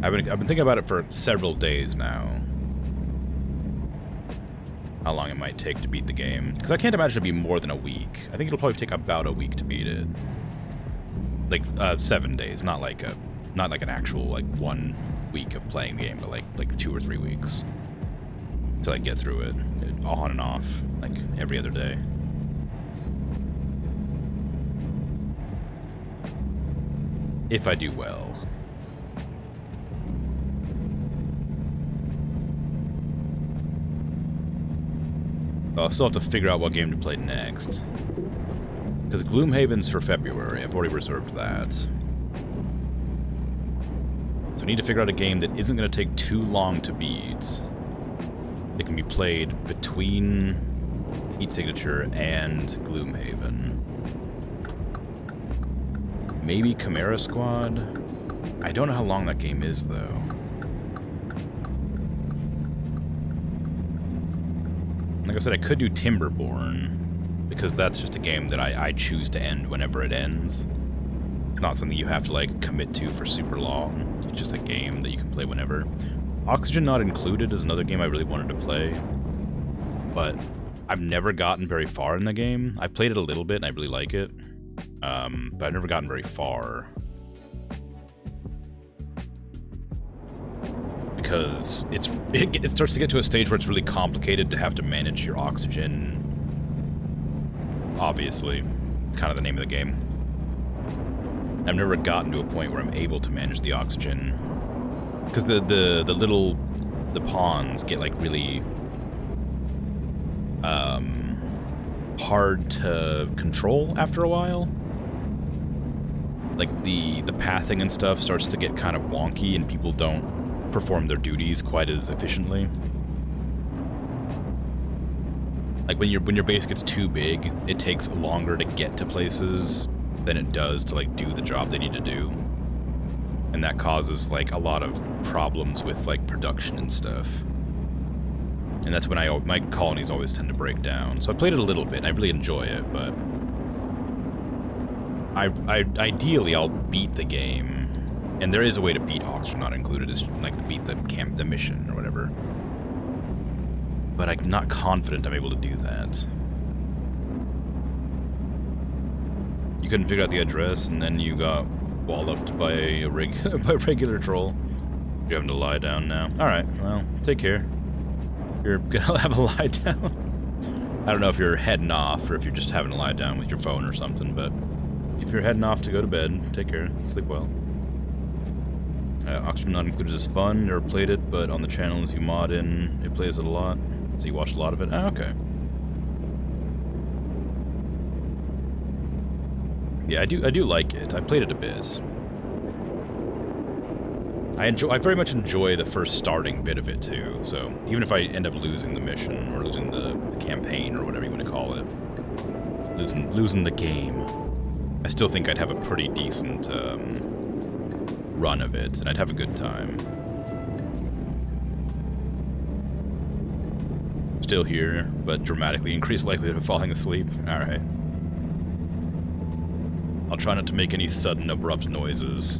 I've been thinking about it for several days now. How long it might take to beat the game. Because I can't imagine it'd be more than a week. I think it'll probably take about a week to beat it. Like 7 days, not like an actual like 1 week of playing the game, but like 2 or 3 weeks to like get through it on and off, like every other day. If I do well. I'll still have to figure out what game to play next. Because Gloomhaven's for February. I've already reserved that. So I need to figure out a game that isn't going to take too long to beat. It can be played between Heat Signature and Gloomhaven. Maybe Chimera Squad? I don't know how long that game is, though. Like I said, I could do Timberborn, because that's just a game that I choose to end whenever it ends. It's not something you have to, like, commit to for super long. It's just a game that you can play whenever. Oxygen Not Included is another game I really wanted to play, but I've never gotten very far in the game. I played it a little bit, and I really like it, but I've never gotten very far. Because it starts to get to a stage where it's really complicated to have to manage your oxygen. Obviously, it's kind of the name of the game. I've never gotten to a point where I'm able to manage the oxygen, because the pawns get like really hard to control after a while. Like the pathing and stuff starts to get kind of wonky, and people don't perform their duties quite as efficiently. Like when your base gets too big, it takes longer to get to places than it does to like do the job they need to do, and that causes like a lot of problems with like production and stuff. And that's when my colonies always tend to break down. So I played it a little bit, and I really enjoy it, but ideally I'll beat the game. And there is a way to beat Oxygen Not Included, is like to beat the mission or whatever. But I'm not confident I'm able to do that. You couldn't figure out the address, and then you got walloped by a regular troll. You're having to lie down now. Alright, well, take care. You're gonna have a lie down. I don't know if you're heading off, or if you're just having to lie down with your phone or something, but if you're heading off to go to bed, take care. Sleep well. Oxygen Not Included is fun. Never played it, but on the channels you mod in, it plays it a lot. So you watched a lot of it? Oh, okay. Yeah, I do like it. I played it a bit. I very much enjoy the first starting bit of it too. So even if I end up losing the mission, or losing the campaign, or whatever you want to call it, losing the game, I still think I'd have a pretty decent run of it, and I'd have a good time. Still here, but dramatically increased likelihood of falling asleep. Alright. I'll try not to make any sudden abrupt noises.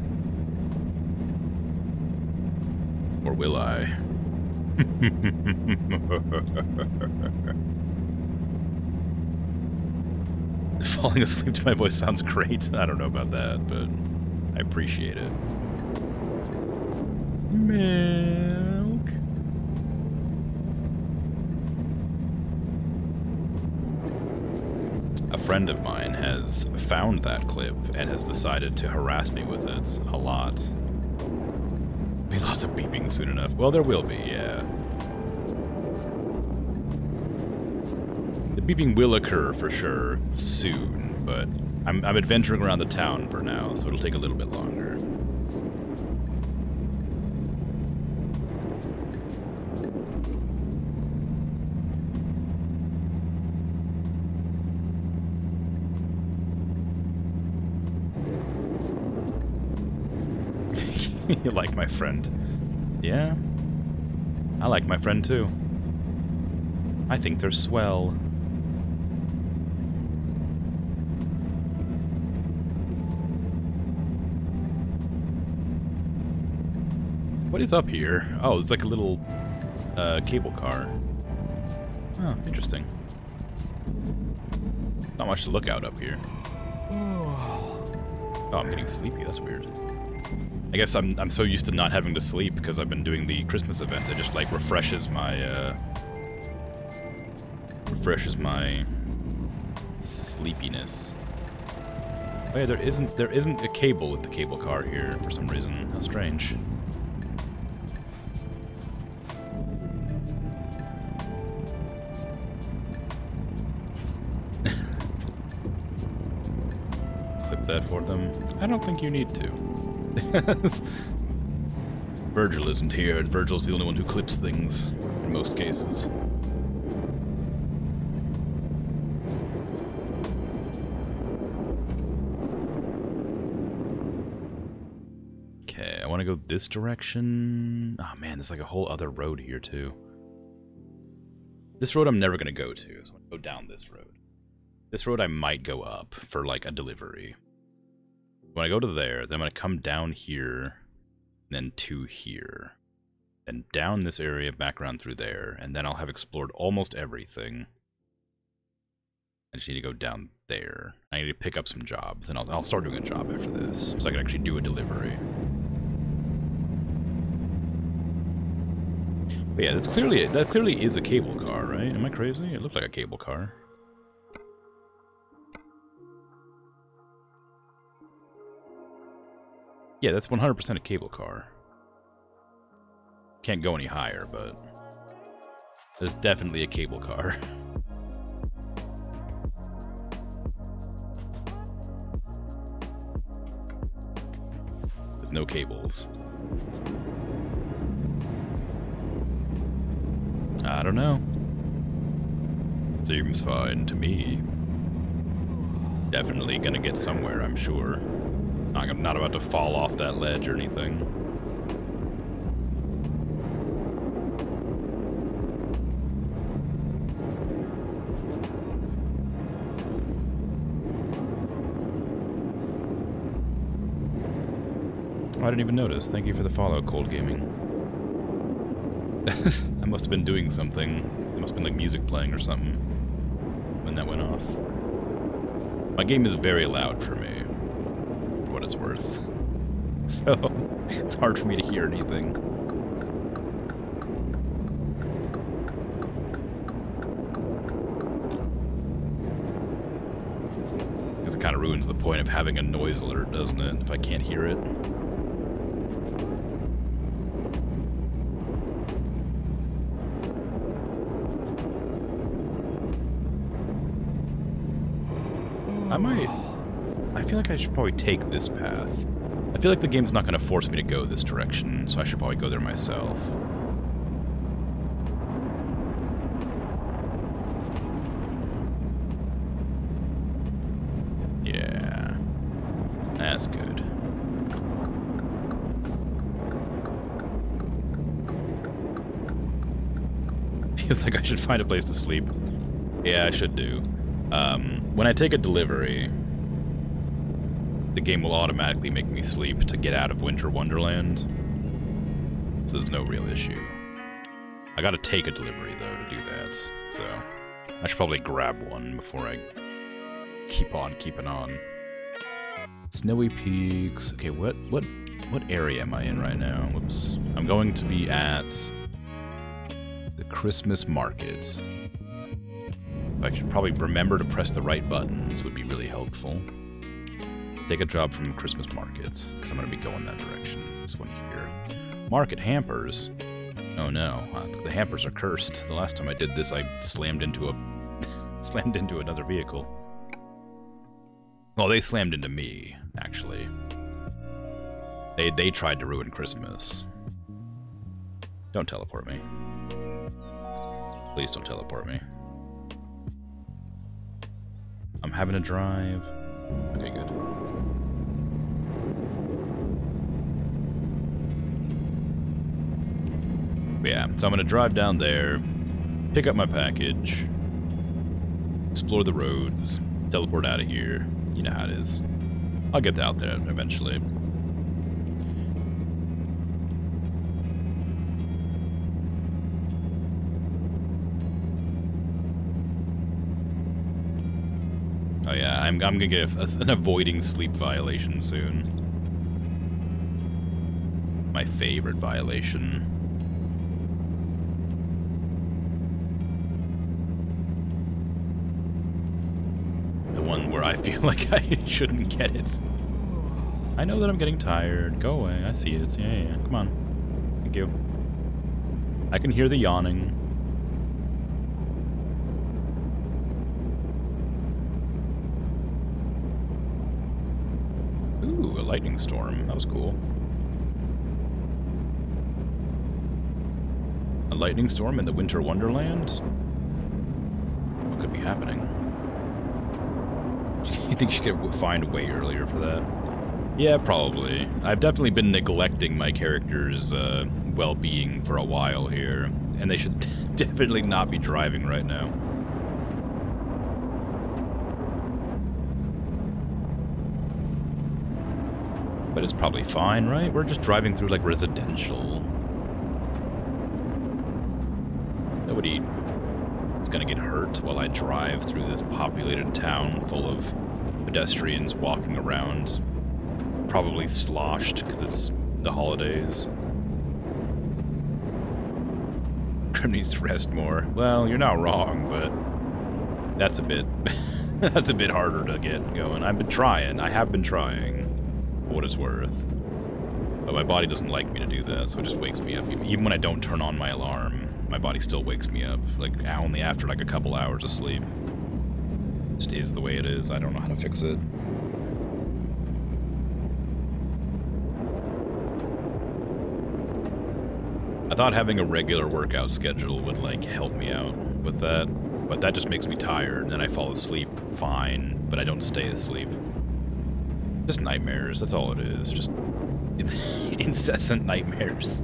Or will I? Falling asleep to my voice sounds great. I don't know about that, but I appreciate it. Milk. A friend of mine has found that clip and has decided to harass me with it a lot. There'll be lots of beeping soon enough. Well, there will be, yeah. The beeping will occur for sure soon, but I'm adventuring around the town for now, so it'll take a little bit longer. You like my friend? Yeah, I like my friend too. I think they're swell. What is up here? Oh, it's like a little cable car. Oh, interesting. Not much to look out up here. Oh, I'm getting sleepy. That's weird. I guess I'm so used to not having to sleep because I've been doing the Christmas event that just like refreshes my sleepiness. Oh yeah, there isn't a cable with the cable car here for some reason. How strange. Clip that for them. I don't think you need to. Virgil isn't here. Virgil's the only one who clips things, in most cases. Okay, I want to go this direction. Oh man, there's like a whole other road here too. This road I'm never going to go to, so I'm going to go down this road. This road I might go up for like a delivery. When I go to there, then I'm going to come down here, and then to here. Then down this area, back around through there, and then I'll have explored almost everything. I just need to go down there. I need to pick up some jobs, and I'll start doing a job after this, so I can actually do a delivery. But yeah, that clearly is a cable car, right? Am I crazy? It looked like a cable car. Yeah, that's 100% a cable car. Can't go any higher, but there's definitely a cable car. With no cables. I don't know. Seems fine to me. Definitely gonna get somewhere, I'm sure. I'm not about to fall off that ledge or anything. Oh, I didn't even notice. Thank you for the follow, Cold Gaming. I must have been doing something. There must have been like music playing or something when that went off. My game is very loud for me. What it's worth. So, it's hard for me to hear anything. Because it kind of ruins the point of having a noise alert, doesn't it? If I can't hear it. I feel like I should probably take this path. I feel like the game's not going to force me to go this direction, so I should probably go there myself. Yeah. That's good. Feels like I should find a place to sleep. Yeah, I should do. When I take a delivery, the game will automatically make me sleep to get out of Winter Wonderland. So there's no real issue. I gotta take a delivery, though, to do that. So I should probably grab one before I keep on keeping on. Snowy Peaks. Okay, what area am I in right now? Whoops. I'm going to be at the Christmas market. I should probably remember to press the right buttons would be really helpful. Take a job from Christmas market, because I'm going to be going that direction. This one here. Market hampers. Oh no, the hampers are cursed. The last time I did this, I slammed into another vehicle. Well, they slammed into me, actually. They tried to ruin Christmas. Don't teleport me. Please don't teleport me. I'm having a drive. Okay, good. Yeah, so I'm gonna drive down there, pick up my package, explore the roads, teleport out of here. You know how it is. I'll get out there eventually. Oh yeah, I'm gonna get an avoiding sleep violation soon. My favorite violation. The one where I feel like I shouldn't get it. I know that I'm getting tired. Go away. I see it. Yeah. Come on. Thank you. I can hear the yawning. Ooh, a lightning storm. That was cool. A lightning storm in the Winter Wonderland? What could be happening? You think she could find way earlier for that? Yeah, probably. I've definitely been neglecting my character's well-being for a while here, and they should definitely not be driving right now. But it's probably fine, right? We're just driving through, like, residential. Nobody is gonna get hurt while I drive through this populated town full of pedestrians walking around, probably sloshed because it's the holidays. Grim needs to rest more. Well, you're not wrong, but that's a bit that's a bit harder to get going. I've been trying. I have been trying, for what it's worth. But my body doesn't like me to do that, so it just wakes me up. Even when I don't turn on my alarm, my body still wakes me up, like only after like a couple hours of sleep. It just is the way it is. I don't know how to fix it. I thought having a regular workout schedule would like help me out with that, but that just makes me tired and I fall asleep fine, but I don't stay asleep. Just nightmares, that's all it is. Just incessant nightmares.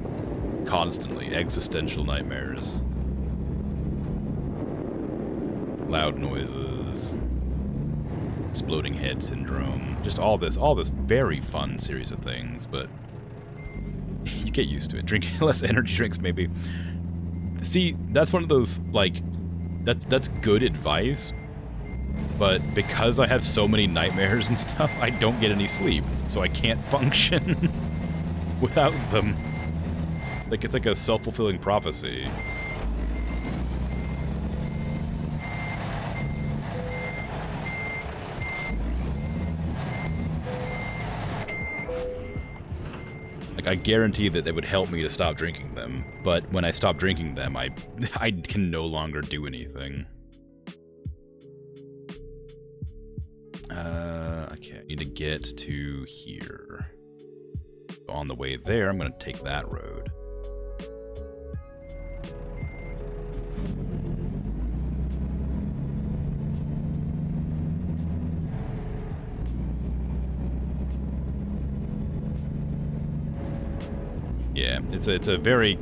Constantly. Existential nightmares. Loud noises. Exploding head syndrome. Just all this very fun series of things, but you get used to it. Drinking less energy drinks, maybe. See, that's one of those, like, that's good advice, but because I have so many nightmares and stuff, I don't get any sleep, so I can't function without them. Like, it's like a self-fulfilling prophecy. Like, I guarantee that they would help me to stop drinking them, but when I stop drinking them, I can no longer do anything. Okay, I need to get to here. So on the way there, I'm going to take that road. Yeah, it's a very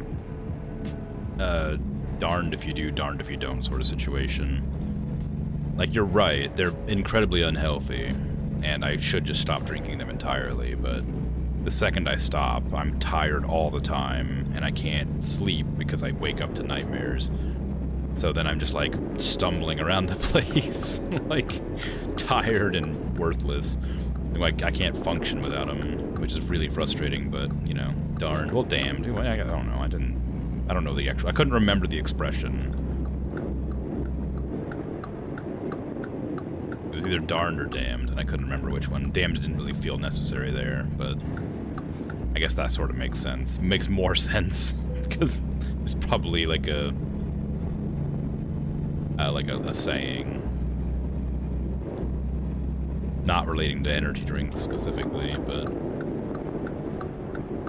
darned if you do, darned if you don't sort of situation. Like, you're right, they're incredibly unhealthy, and I should just stop drinking them entirely, but the second I stop, I'm tired all the time, and I can't sleep because I wake up to nightmares. So then I'm just, like, stumbling around the place, like, tired and worthless. Like, I can't function without them, which is really frustrating, but, you know, darned. Well, damned. I don't know. I don't know the actual... I couldn't remember the expression. It was either darned or damned, and I couldn't remember which one. Damned didn't really feel necessary there, but I guess that sort of makes sense. Makes more sense, because it's probably like a saying. Not relating to energy drinks specifically, but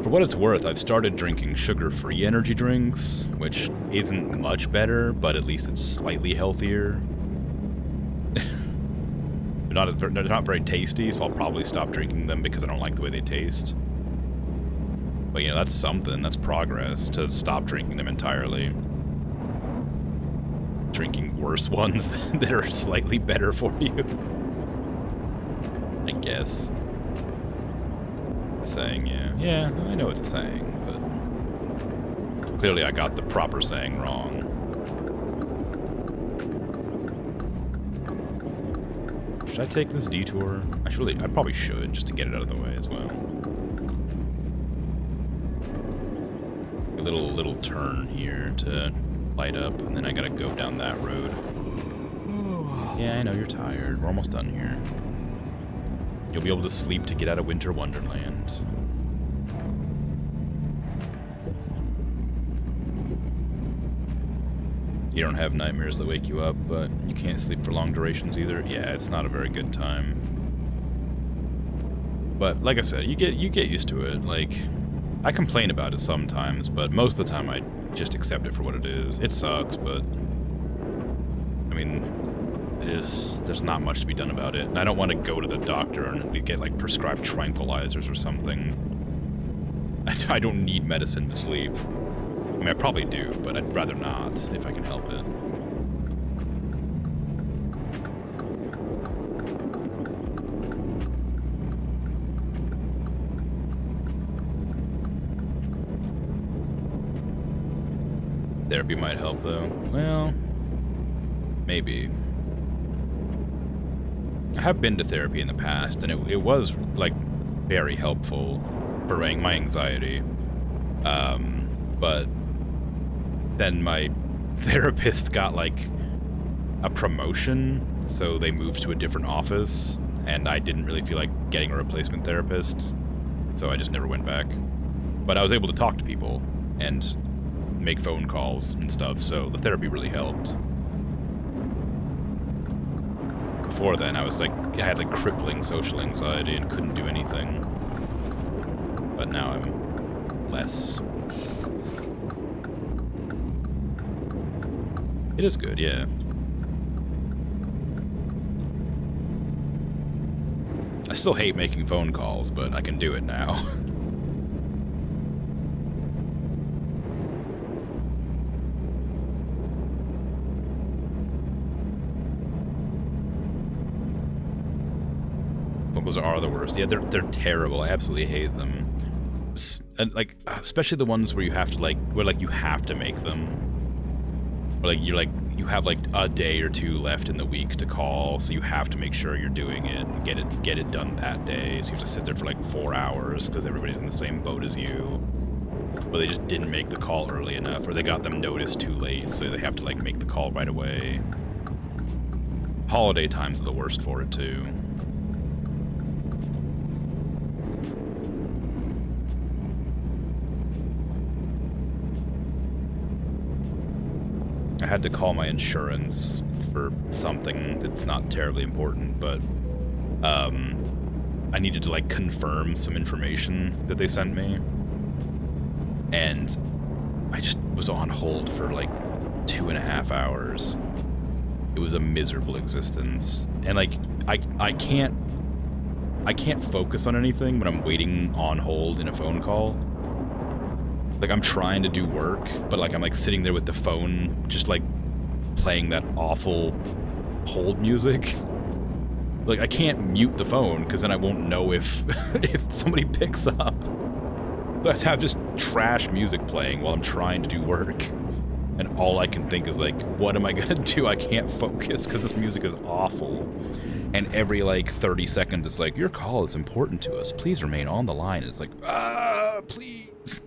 for what it's worth, I've started drinking sugar-free energy drinks, which isn't much better, but at least it's slightly healthier. They're not very tasty, so I'll probably stop drinking them because I don't like the way they taste. But, you know, that's something. That's progress to stop drinking them entirely. Drinking worse ones that are slightly better for you. I guess. Saying, yeah. Yeah, I know it's a saying, but clearly I got the proper saying wrong. Should I take this detour? I probably should, just to get it out of the way as well. A little turn here to light up, and then I gotta go down that road. Yeah, I know you're tired. We're almost done here. You'll be able to sleep to get out of Winter Wonderland. You don't have nightmares that wake you up, but you can't sleep for long durations either. Yeah, it's not a very good time. But like I said, you get used to it. Like, I complain about it sometimes, but most of the time I just accept it for what it is. It sucks, but I mean, there's not much to be done about it. And I don't want to go to the doctor and get like prescribed tranquilizers or something. I don't need medicine to sleep. I mean, I probably do, but I'd rather not, if I can help it. Therapy might help, though. Well, maybe. I have been to therapy in the past, and it was, like, very helpful for my anxiety. But then my therapist got, like, a promotion, so they moved to a different office, and I didn't really feel like getting a replacement therapist, so I just never went back. But I was able to talk to people and make phone calls and stuff, so the therapy really helped. Before then, I had like crippling social anxiety and couldn't do anything. But now I'm less. It is good, yeah. I still hate making phone calls, but I can do it now. Those are the worst. Yeah, they're terrible. I absolutely hate them. And like, especially the ones where you have to where you have to make them. Or you have like a day or two left in the week to call, so you have to make sure you're doing it and get it done that day. So you have to sit there for like 4 hours because everybody's in the same boat as you. Or they just didn't make the call early enough, or they got them noticed too late, so they have to like make the call right away. Holiday times are the worst for it too. I had to call my insurance for something that's not terribly important, but I needed to like confirm some information that they sent me, and I just was on hold for like 2.5 hours. It was a miserable existence, and like I can't focus on anything when I'm waiting on hold in a phone call. Like, I'm trying to do work, but, like, I'm, like, sitting there with the phone, just, like, playing that awful hold music. Like, I can't mute the phone, because then I won't know if if somebody picks up. So I have to have just trash music playing while I'm trying to do work. And all I can think is, like, what am I gonna do? I can't focus, because this music is awful. And every, like, 30 seconds, it's like, your call is important to us. Please remain on the line. And it's like, please.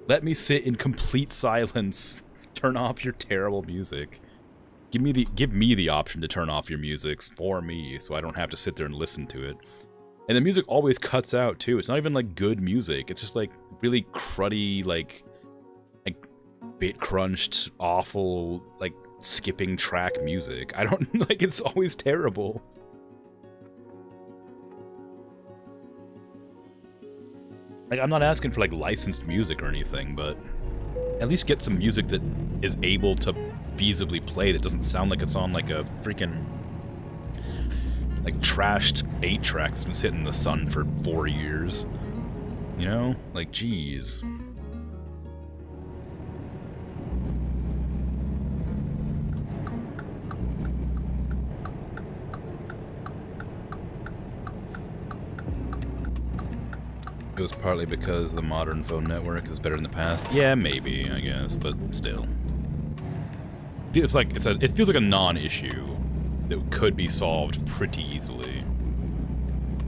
Let me sit in complete silence. Turn off your terrible music. Give me the option to turn off your music for me, so I don't have to sit there and listen to it. And the music always cuts out too. It's not even like good music. It's just like really cruddy, like bit crunched, awful, like skipping track music. I don't like. It's always terrible. Like, I'm not asking for, like, licensed music or anything, but at least get some music that is able to feasibly play that doesn't sound like it's on, like, a freaking, like, trashed 8-track that's been sitting in the sun for 4 years. You know? Like, jeez. It was partly because the modern phone network is better than the past. Yeah, maybe, I guess, but still. It feels like a non-issue that could be solved pretty easily.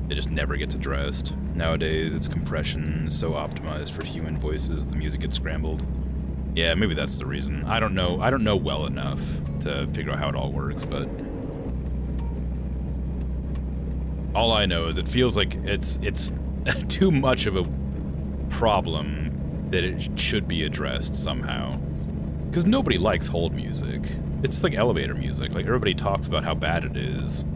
It just never gets addressed. Nowadays, its compression is so optimized for human voices, the music gets scrambled. Yeah, maybe that's the reason. I don't know. I don't know well enough to figure out how it all works, but all I know is it feels like it's too much of a problem that it should be addressed somehow. Because nobody likes hold music. It's just like elevator music. Like, everybody talks about how bad it is.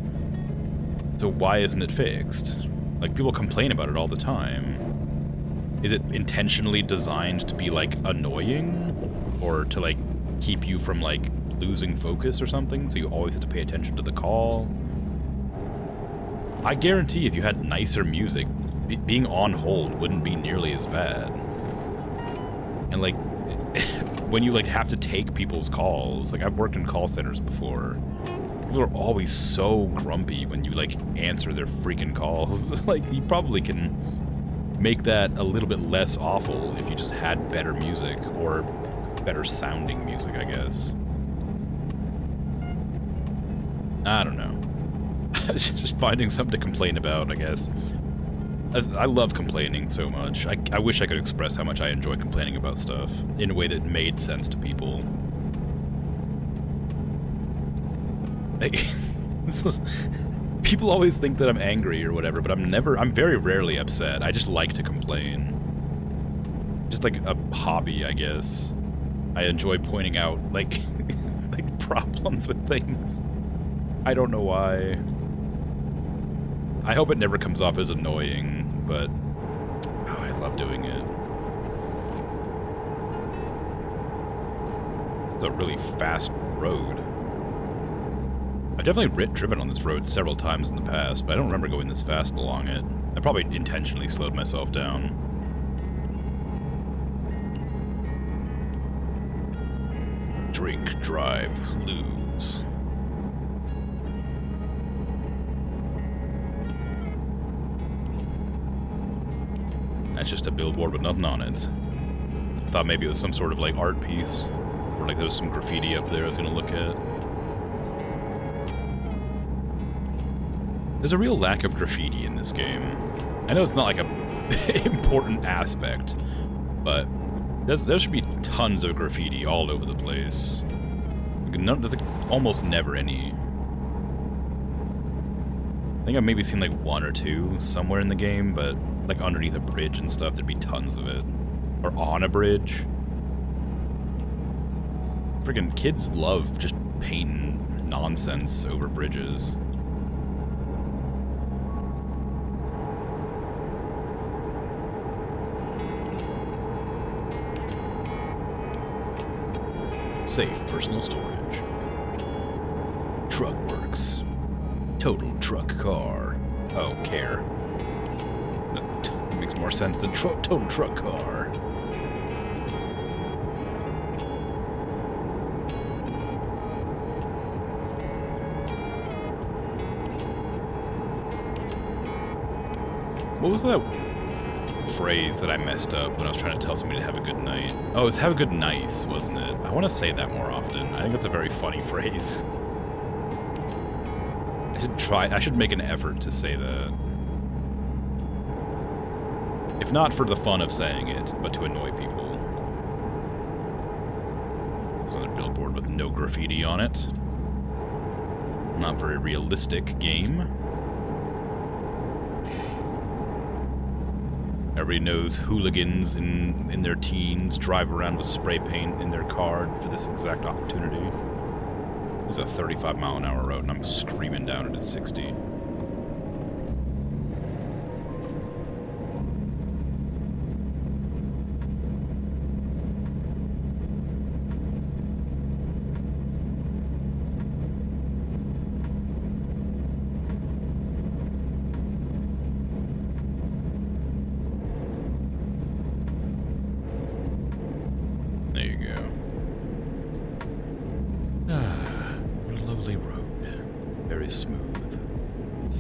So why isn't it fixed? Like, people complain about it all the time. Is it intentionally designed to be, like, annoying? Or to, like, keep you from, like, losing focus or something? So you always have to pay attention to the call? I guarantee if you had nicer music, being on hold wouldn't be nearly as bad. And, like, when you, like, have to take people's calls, like, I've worked in call centers before, people are always so grumpy when you, like, answer their freaking calls. Like, you probably can make that a little bit less awful if you just had better music, or better sounding music, I guess. I don't know. Just finding something to complain about, I guess. I love complaining so much. I wish I could express how much I enjoy complaining about stuff in a way that made sense to people. People always think that I'm angry or whatever, but I'm very rarely upset. I just like to complain. Just like a hobby, I guess. I enjoy pointing out, like, like problems with things. I don't know why. I hope it never comes off as annoying, but oh, I love doing it. It's a really fast road. I've definitely driven on this road several times in the past, but I don't remember going this fast along it. I probably intentionally slowed myself down. Drink, drive, lose. That's just a billboard with nothing on it. I thought maybe it was some sort of, like, art piece, or like there was some graffiti up there I was gonna look at. There's a real lack of graffiti in this game. I know it's not like a important aspect, but there should be tons of graffiti all over the place. There's like almost never any. I think I've maybe seen like one or two somewhere in the game, but like underneath a bridge and stuff, there'd be tons of it. Or on a bridge. Friggin' kids love just painting nonsense over bridges. Safe personal storage. Truck works. Total truck car. Oh, care. That makes more sense than total truck car. What was that phrase that I messed up when I was trying to tell somebody to have a good night? Oh, it was have a good nice, wasn't it? I want to say that more often. I think that's a very funny phrase. I should make an effort to say that. If not for the fun of saying it, but to annoy people. It's another billboard with no graffiti on it. Not very realistic game. Everybody knows hooligans in their teens drive around with spray paint in their car for this exact opportunity. It's a 35-mile-an-hour road, and I'm screaming down it at 60.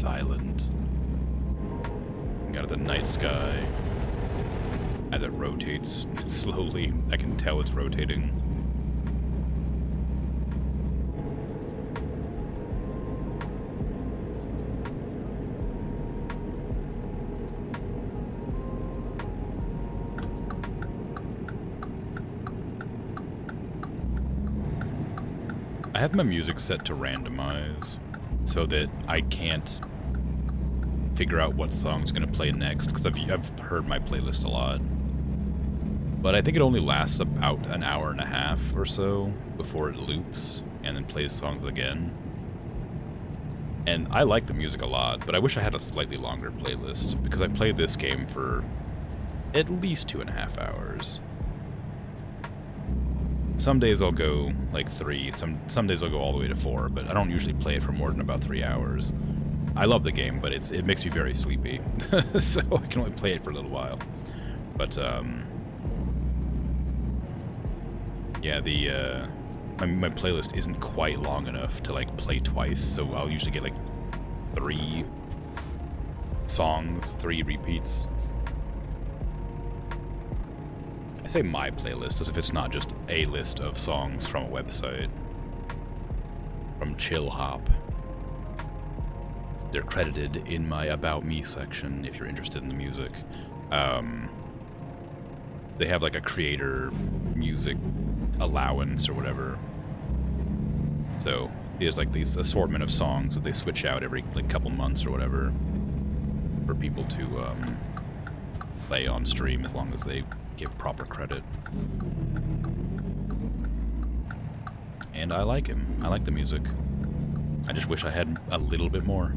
silent. Out of the night sky. As it rotates slowly. I can tell it's rotating. I have my music set to randomize so that I can't figure out what song's going to play next, because I've heard my playlist a lot. But I think it only lasts about an hour and a half or so before it loops and then plays songs again. And I like the music a lot, but I wish I had a slightly longer playlist, because I played this game for at least 2.5 hours. Some days I'll go like 3, some days I'll go all the way to 4, but I don't usually play it for more than about 3 hours. I love the game, but it makes me very sleepy, so I can only play it for a little while. But yeah, my playlist isn't quite long enough to like play twice, so I'll usually get like 3 songs, 3 repeats. I say my playlist as if it's not just a list of songs from a website, from Chill Hop. They're credited in my About Me section if you're interested in the music. They have like a creator music allowance or whatever. So there's like these assortment of songs that they switch out every like couple months or whatever for people to play on stream as long as they give proper credit. And I like him. I like the music. I just wish I had a little bit more.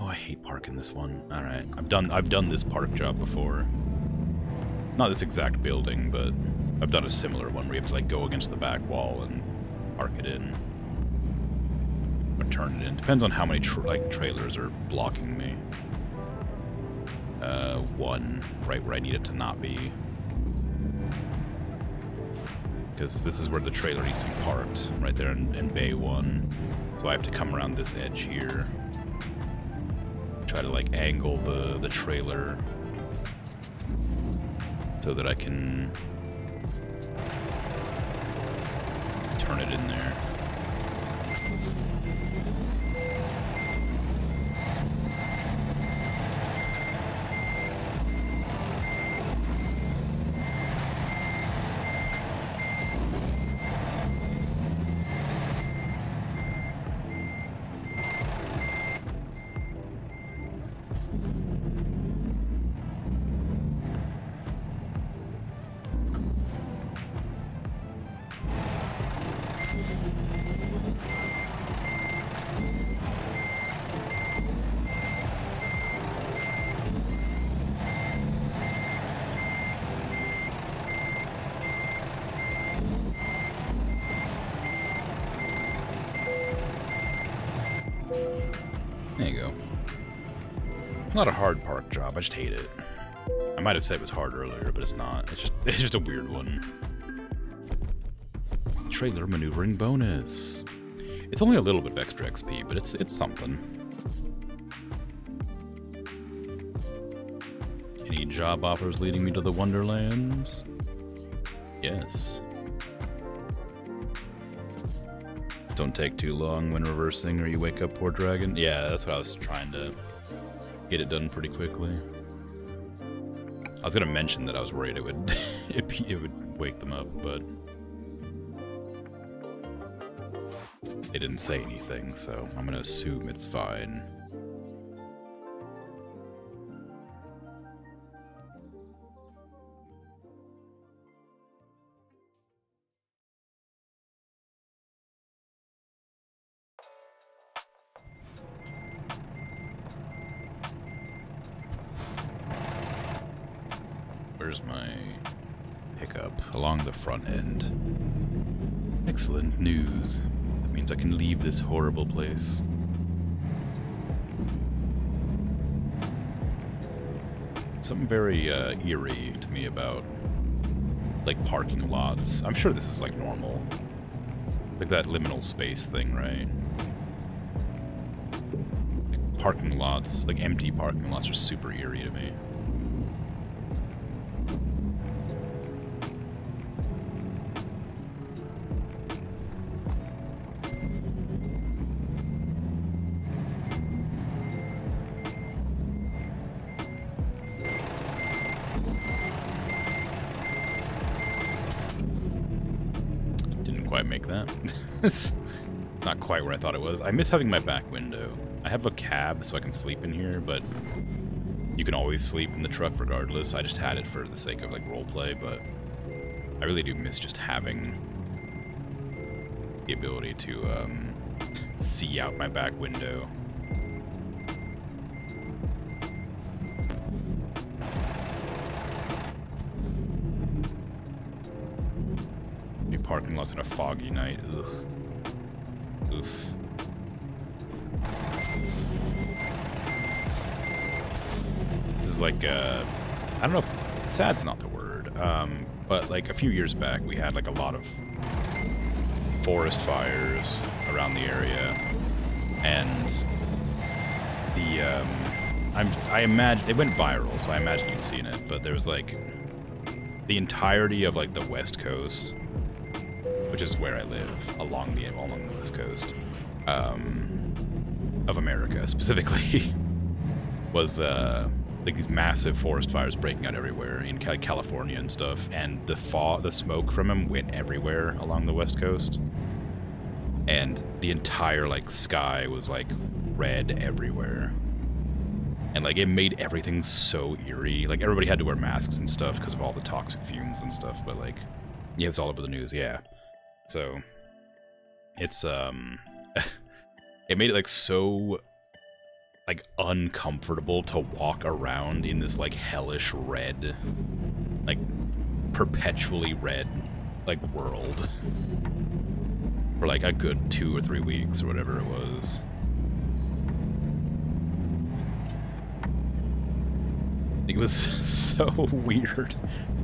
Oh, I hate parking this one. Alright. I've done this park job before. Not this exact building, but I've done a similar one where you have to like go against the back wall and park it in. Or turn it in. Depends on how many trailers are blocking me. One right where I need it to not be. Because this is where the trailer needs to be parked, right there in Bay 1. So I have to come around this edge here. Try to like angle the trailer so that I can turn it in there. There you go. It's not a hard park job, I just hate it. I might have said it was hard earlier, but it's not. It's just a weird one. Trailer maneuvering bonus. It's only a little bit of extra XP, but it's something. Any job offers leading me to the Wonderlands? Yes. Don't take too long when reversing or you wake up poor dragon. Yeah, that's what I was trying to get it done pretty quickly. I was gonna mention that I was worried it would it would wake them up, but it didn't say anything, so I'm gonna assume it's fine. Where's my pickup? Along the front end. Excellent news. That means I can leave this horrible place. Something very eerie to me about like parking lots. I'm sure this is like normal, Like that liminal space thing, right? Parking lots, like empty parking lots, are super eerie to me. Didn't quite make that. It's not quite where I thought it was. I miss having my back window. I have a cab so I can sleep in here, but you can always sleep in the truck regardless. I just had it for the sake of like roleplay, but I really do miss just having the ability to see out my back window. New parking lots on a foggy night. Ugh. Oof. This is like, I don't know, sad's not the word, but like a few years back we had like a lot of forest fires around the area, and the, I imagine, it went viral, so I imagine you'd seen it, but there was like the entirety of like the West Coast, which is where I live, along the West Coast, of America specifically, was like these massive forest fires breaking out everywhere in California and stuff, and the smoke from them went everywhere along the West Coast, and the entire like sky was like red everywhere, and like it made everything so eerie. Like everybody had to wear masks and stuff because of all the toxic fumes and stuff, but like, yeah, it's all over the news, yeah. So it's it made it like so like uncomfortable to walk around in this like hellish red, like perpetually red, like world for like a good 2 or 3 weeks or whatever it was. It was so weird,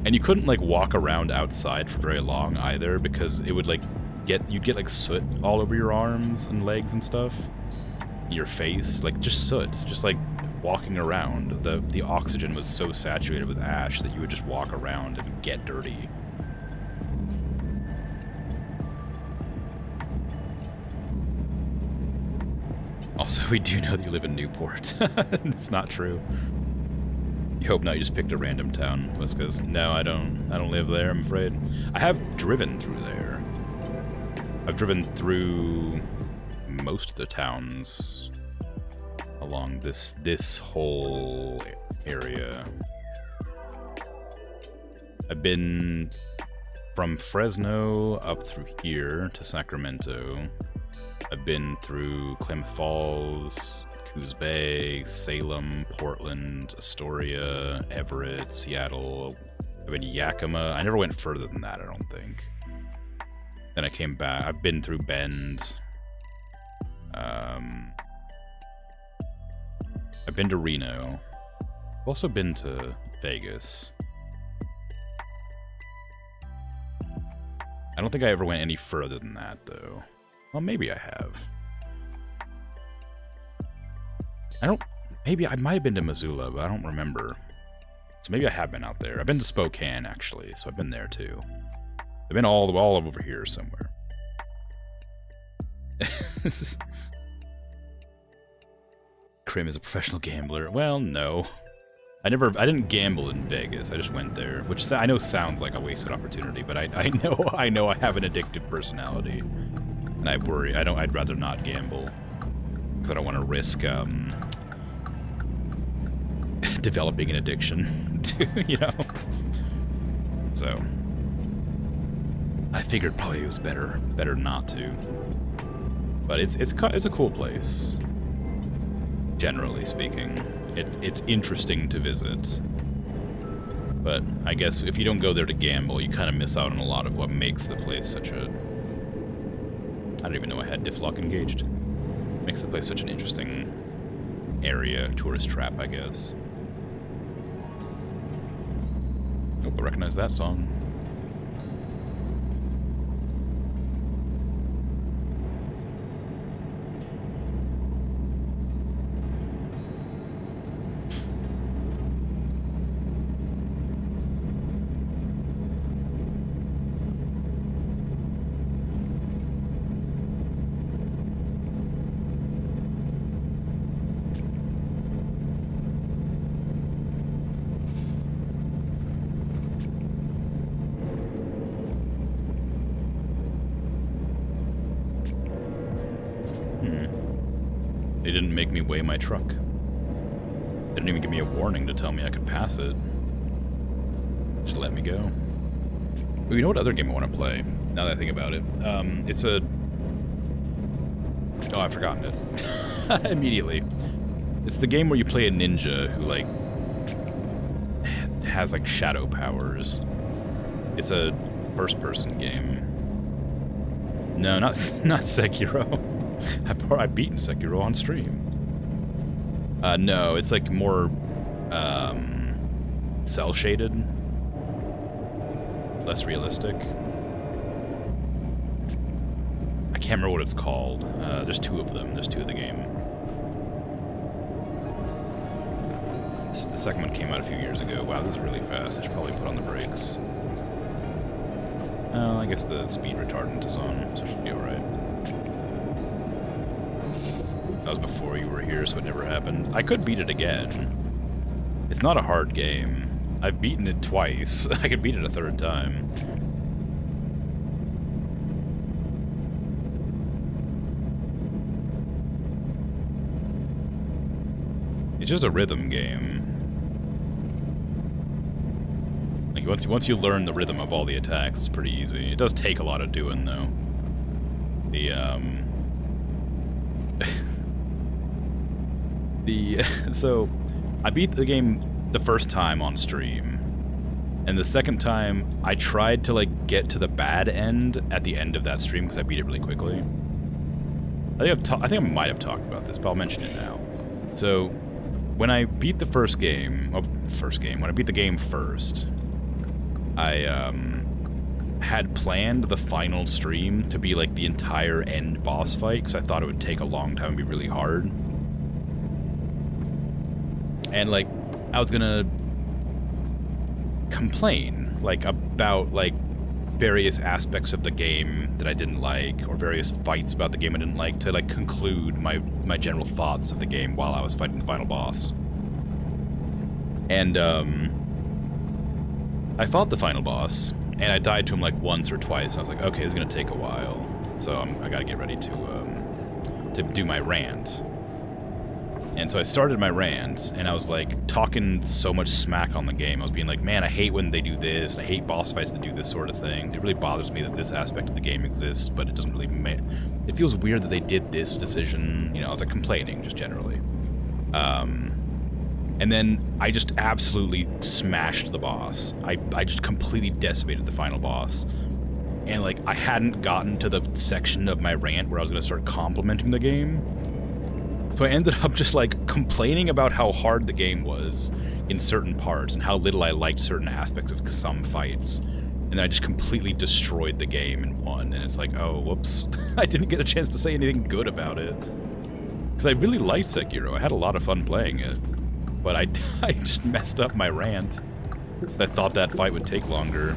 and you couldn't like walk around outside for very long either, because it would like you'd get like soot all over your arms and legs and stuff, your face, like just soot, just like walking around. The oxygen was so saturated with ash that you would just walk around and get dirty. Also, we do know that you live in Newport. It's not true. You hope not, you just picked a random town. Because no, I don't live there, I'm afraid. I have driven through there. I've driven through most of the towns along this whole area. I've been from Fresno up through here to Sacramento. I've been through Klamath Falls, Coos Bay, Salem, Portland, Astoria, Everett, Seattle. I've been to Yakima. I never went further than that, I don't think. Then I came back. I've been through Bend. I've been to Reno. I've also been to Vegas. I don't think I ever went any further than that, though. Well, maybe I have. Maybe I might have been to Missoula, but I don't remember. So maybe I have been out there. I've been to Spokane, actually, so I've been there, too. I've been all over here somewhere. Krim is a professional gambler. Well, no. I didn't gamble in Vegas. I just went there, which I know sounds like a wasted opportunity, but I know I have an addictive personality, and I worry. I'd rather not gamble because I don't want to risk developing an addiction to, you know. So I figured probably it was better not to. But it's a cool place. Generally speaking, it's interesting to visit. But I guess if you don't go there to gamble, you kind of miss out on a lot of what makes the place such a... I don't even know I had diff lock engaged. Makes the place such an interesting area, tourist trap, I guess. Hope I recognize that song. They didn't make me weigh my truck. They didn't even give me a warning to tell me I could pass it. Just let me go. Well, you know what other game I want to play, now that I think about it? It's a... Oh, I've forgotten it. Immediately. It's the game where you play a ninja who, like, has, like, shadow powers. It's a first-person game. No, not Sekiro. I've beaten Sekiro on stream. No, it's, like, more, cel-shaded. Less realistic. I can't remember what it's called. There's two of them. There's two of the game. The second one came out a few years ago. Wow, this is really fast. I should probably put on the brakes. I guess the speed retardant is on, so it should be alright. That was before you were here, so it never happened. I could beat it again. It's not a hard game. I've beaten it twice. I could beat it a third time. It's just a rhythm game. Like once you learn the rhythm of all the attacks, it's pretty easy. It does take a lot of doing though. So I beat the game the first time on stream, and the second time I tried to like get to the bad end at the end of that stream because I beat it really quickly. I think I might have talked about this, but I'll mention it now. So when I beat the when I beat the game first, I had planned the final stream to be like the entire end boss fight because I thought it would take a long time and be really hard. And like I was gonna complain like about like various aspects of the game that I didn't like, or various fights about the game I didn't like, to like conclude my general thoughts of the game while I was fighting the final boss. And I fought the final boss, and I died to him like once or twice. And I was like, okay, this is gonna take a while, so I gotta get ready to do my rant. And so I started my rant, and I was like talking so much smack on the game. I was being like, man, I hate when they do this, and I hate boss fights that do this sort of thing. It really bothers me that this aspect of the game exists, but it doesn't really it feels weird that they did this decision. You know, I was like complaining just generally. And then I just absolutely smashed the boss. I just completely decimated the final boss. And like I hadn't gotten to the section of my rant where I was going to start complimenting the game. So I ended up just like complaining about how hard the game was in certain parts and how little I liked certain aspects of some fights. And then I just completely destroyed the game and won. And it's like, oh, whoops. I didn't get a chance to say anything good about it. Because I really liked Sekiro. I had a lot of fun playing it. But I just messed up my rant. I thought that fight would take longer.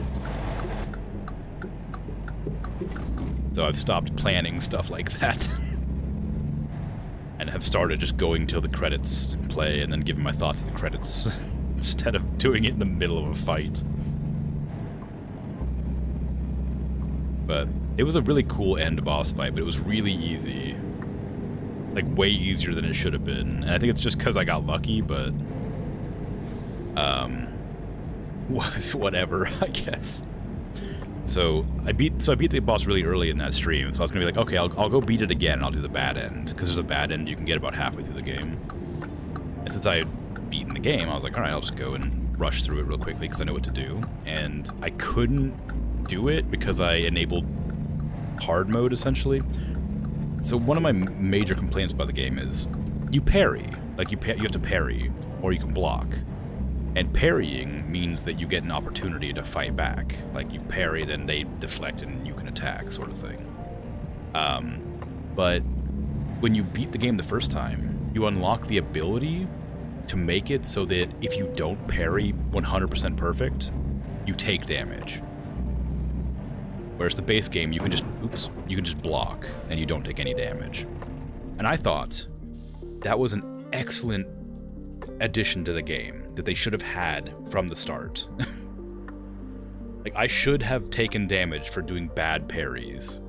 So I've stopped planning stuff like that. And have started just going till the credits play and then giving my thoughts to the credits instead of doing it in the middle of a fight. But it was a really cool end boss fight, but it was really easy. Like, way easier than it should have been. And I think it's just because I got lucky, but... was whatever, I guess. So I beat the boss really early in that stream, so I was gonna be like, okay, I'll go beat it again and I'll do the bad end, because there's a bad end you can get about halfway through the game. And since I had beaten the game, I was like, alright, I'll just go and rush through it real quickly because I know what to do. And I couldn't do it because I enabled hard mode, essentially. So one of my major complaints about the game is you parry. Like, you have to parry, or you can block. And parrying means that you get an opportunity to fight back. Like, you parry, then they deflect, and you can attack, sort of thing. But when you beat the game the first time, you unlock the ability to make it so that if you don't parry 100% perfect, you take damage. Whereas the base game, you can just block, and you don't take any damage. And I thought that was an excellent addition to the game that they should have had from the start. Like, I should have taken damage for doing bad parries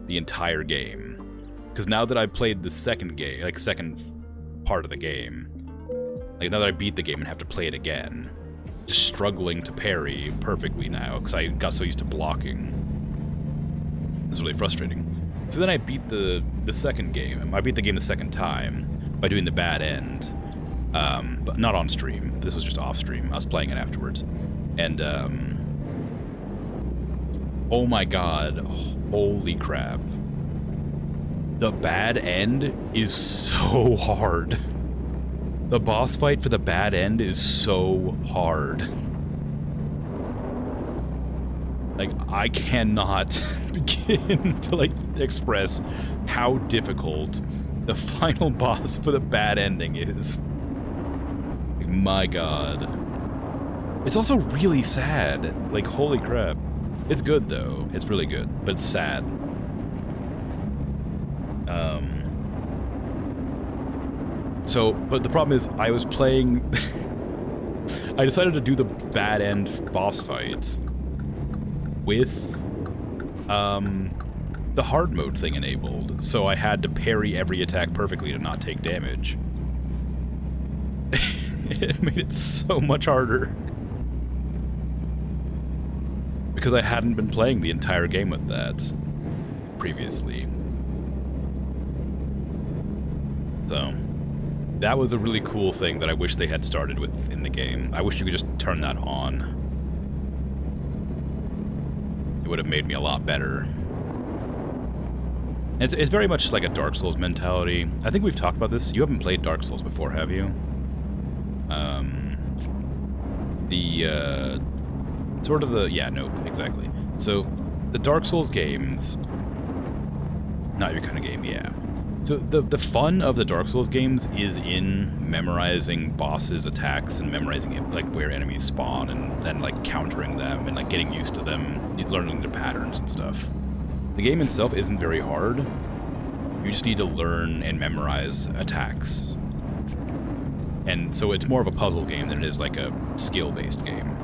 the entire game. Because now that I played the second game, like second part of the game, like now that I beat the game and have to play it again, just struggling to parry perfectly now because I got so used to blocking. It's really frustrating. So then I beat the second game. I beat the game the second time by doing the bad end, but not on stream. This was just off stream. I was playing it afterwards, and oh my god, holy crap! The bad end is so hard. The boss fight for the bad end is so hard. Like, I cannot begin to, like, express how difficult the final boss for the bad ending is. Like, my god. It's also really sad. Like, holy crap. It's good, though. It's really good, but it's sad. So, but the problem is, I was playing... I decided to do the bad end boss fight with the hard mode thing enabled, so I had to parry every attack perfectly to not take damage. It made it so much harder. Because I hadn't been playing the entire game with that previously. So, that was a really cool thing that I wish they had started with in the game. I wish you could just turn that on. It would have made me a lot better. It's very much like a Dark Souls mentality. I think we've talked about this. You haven't played Dark Souls before, have you? Yeah, nope, exactly. So, the Dark Souls games... Not your kind of game, yeah. So the fun of the Dark Souls games is in memorizing bosses' attacks and memorizing like where enemies spawn and then like countering them and like getting used to them, learning their patterns and stuff. The game itself isn't very hard. You just need to learn and memorize attacks. And so it's more of a puzzle game than it is like a skill-based game.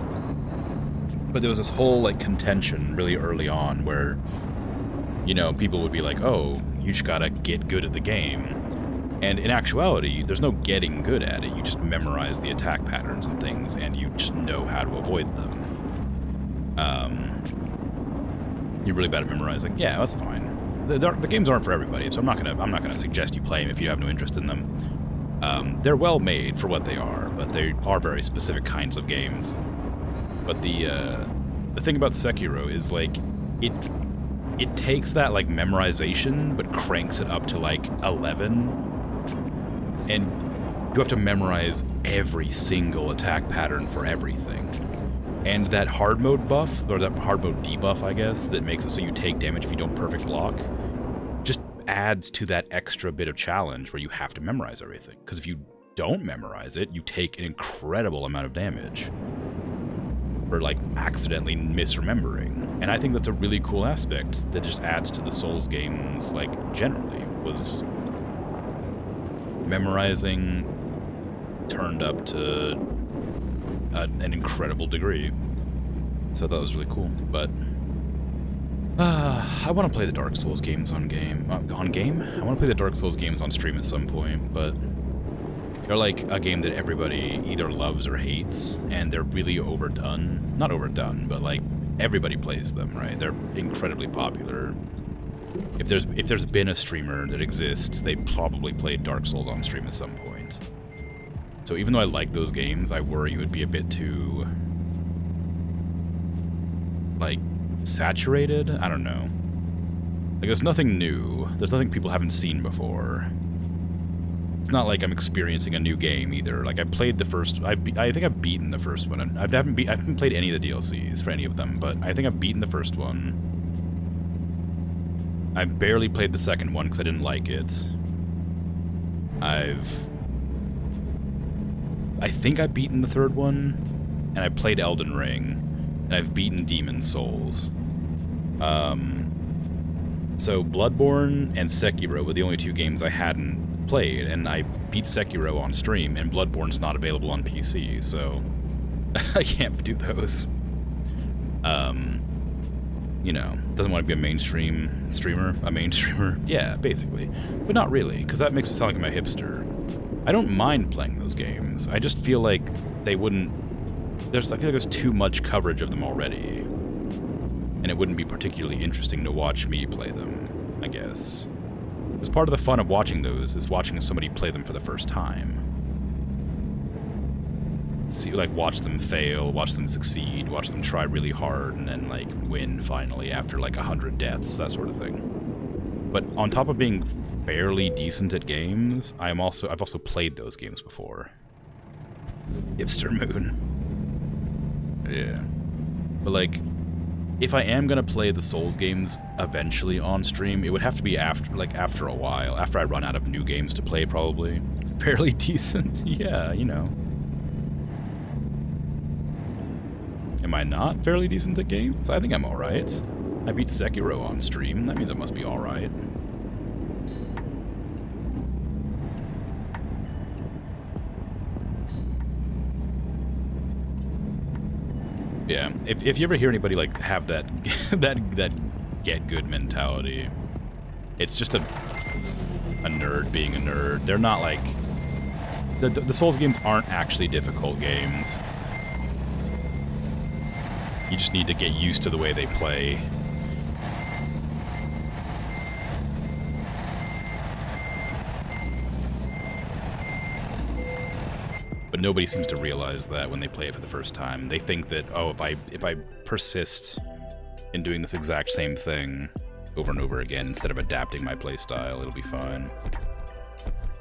But there was this whole like contention really early on where, you know, people would be like, oh, you just gotta get good at the game. And in actuality, there's no getting good at it. You just memorize the attack patterns and things, and you just know how to avoid them. You're really bad at memorizing. Yeah, that's fine. The games aren't for everybody, so I'm not gonna suggest you play them if you have no interest in them. They're well made for what they are, but they are very specific kinds of games. But the thing about Sekiro is like it takes that, like, memorization, but cranks it up to, like, 11. And you have to memorize every single attack pattern for everything. And that hard mode buff, or that hard mode debuff, I guess, that makes it so you take damage if you don't perfect block, just adds to that extra bit of challenge where you have to memorize everything. Because if you don't memorize it, you take an incredible amount of damage for, like, accidentally misremembering. And I think that's a really cool aspect that just adds to the Souls games, like, generally, was memorizing turned up to an incredible degree. So that was really cool, but I want to play the Dark Souls games on game. I want to play the Dark Souls games on stream at some point, but they're like a game that everybody either loves or hates, and they're really overdone. Not overdone, but like everybody plays them, right? They're incredibly popular. If there's been a streamer that exists, they probably played Dark Souls on stream at some point. So even though I like those games, I worry it would be a bit too, like, saturated? I don't know. Like, there's nothing new. There's nothing people haven't seen before. It's not like I'm experiencing a new game either. Like, I played the first... I think I've beaten the first one. I haven't played any of the DLCs for any of them, but I think I've beaten the first one. I barely played the second one because I didn't like it. I think I've beaten the third one, and I played Elden Ring, and I've beaten Demon Souls. So Bloodborne and Sekiro were the only two games I hadn't played, and I beat Sekiro on stream, and Bloodborne's not available on PC, so I can't do those. you know, doesn't want to be a mainstream streamer. Yeah, basically. But not really, because that makes me sound like I'm a hipster. I don't mind playing those games. I just feel like they wouldn't... I feel like there's too much coverage of them already. And it wouldn't be particularly interesting to watch me play them, I guess. Because part of the fun of watching those is watching somebody play them for the first time. See, like, watch them fail, watch them succeed, watch them try really hard, and then, like, win finally after, like, 100 deaths, that sort of thing. But on top of being fairly decent at games, I've also played those games before. Hipster Moon. Yeah. But, like, if I am gonna play the Souls games eventually on stream, it would have to be after a while, after I run out of new games to play, probably. Fairly decent, yeah, you know. Am I not fairly decent at games? I think I'm alright. I beat Sekiro on stream, that means I must be alright. Yeah, if you ever hear anybody like have that that get good mentality, it's just a nerd being a nerd. They're not like the Souls games aren't actually difficult games. You just need to get used to the way they play. But nobody seems to realize that when they play it for the first time. They think that, oh, if I persist in doing this exact same thing over and over again instead of adapting my playstyle, it'll be fine.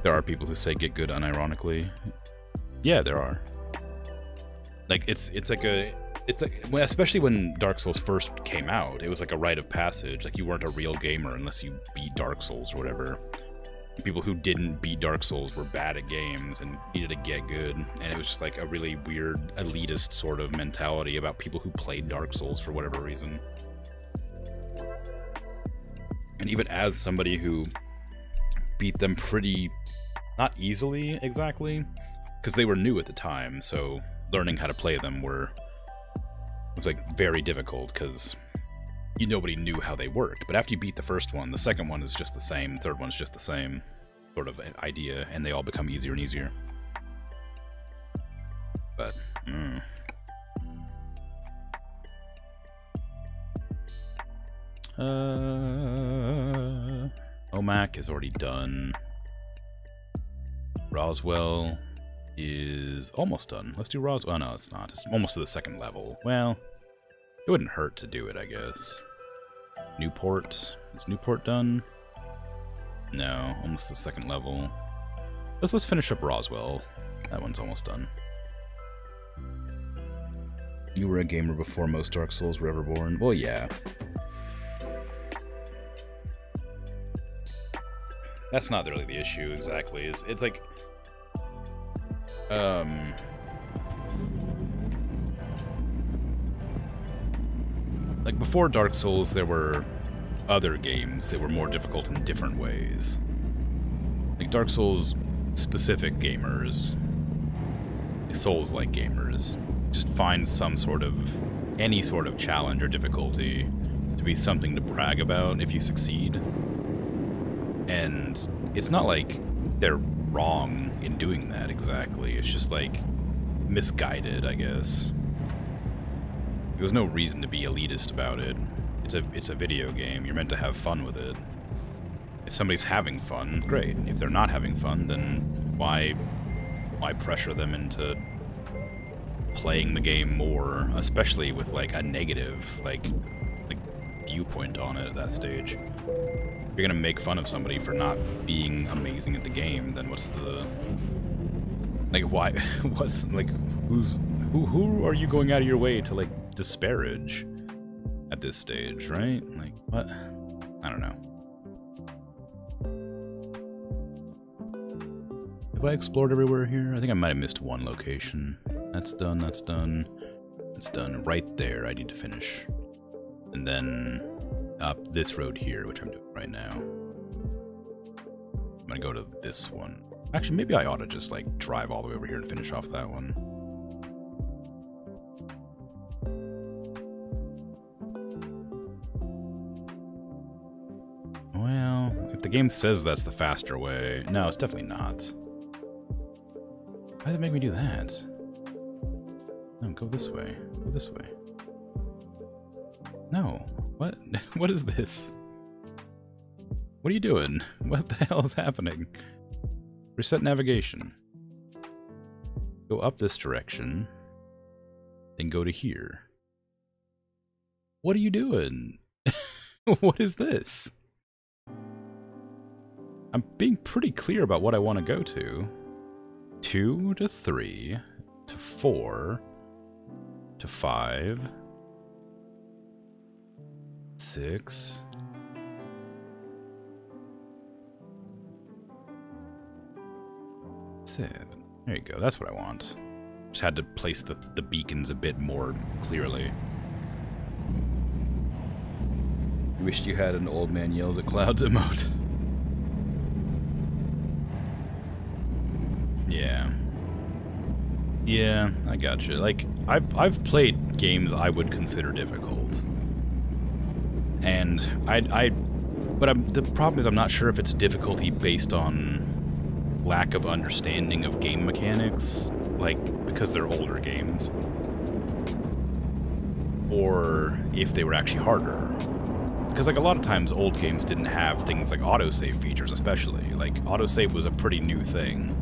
There are people who say get good unironically. Yeah, there are. Like it's like well, especially when Dark Souls first came out, it was like a rite of passage. Like you weren't a real gamer unless you beat Dark Souls or whatever. People who didn't beat Dark Souls were bad at games and needed to get good, and it was just like a really weird elitist sort of mentality about people who played Dark Souls for whatever reason. And even as somebody who beat them pretty, not easily exactly, because they were new at the time, so learning how to play them was like very difficult because nobody knew how they worked. But after you beat the first one, the second one is just the same, the third one's just the same sort of idea, and they all become easier and easier. But, OMAC is already done. Roswell is almost done. Let's do Roswell. Oh, no, it's not. It's almost to the second level. Well, it wouldn't hurt to do it, I guess. Newport. Is Newport done? No, almost the second level. Let's finish up Roswell. That one's almost done. You were a gamer before most Dark Souls were ever born? Well, yeah. That's not really the issue, exactly. It's like... Like, before Dark Souls, there were other games that were more difficult in different ways. Like, Dark Souls-specific gamers, Souls-like gamers, just find some sort of, any sort of challenge or difficulty to be something to brag about if you succeed. And it's not like they're wrong in doing that exactly, it's just like misguided, I guess. There's no reason to be elitist about it. It's a video game. You're meant to have fun with it. If somebody's having fun, great. If they're not having fun, then why pressure them into playing the game more, especially with like a negative like viewpoint on it at that stage. If you're gonna make fun of somebody for not being amazing at the game, then what's the why what's like who are you going out of your way to like disparage at this stage, right? Like, what? I don't know. Have I explored everywhere here? I think I might have missed one location. That's done, that's done. That's done. Right there, I need to finish. And then up this road here, which I'm doing right now. I'm gonna go to this one. Actually, maybe I ought to just, like, drive all the way over here and finish off that one. The game says that's the faster way. No, it's definitely not. Why did it make me do that? No, go this way. Go this way. No. What? What is this? What are you doing? What the hell is happening? Reset navigation. Go up this direction. Then go to here. What are you doing? What is this? I'm being pretty clear about what I want to go to. 2 to 3 to 4 to 5 6 7. There you go. That's what I want. Just had to place the beacons a bit more clearly. You wished you had an old man yells at clouds emote. Yeah. Yeah, I gotcha. Like, I've played games I would consider difficult. And the problem is I'm not sure if it's difficulty based on lack of understanding of game mechanics, like, because they're older games, or if they were actually harder. Because, like, a lot of times old games didn't have things like autosave features, especially. Like, autosave was a pretty new thing.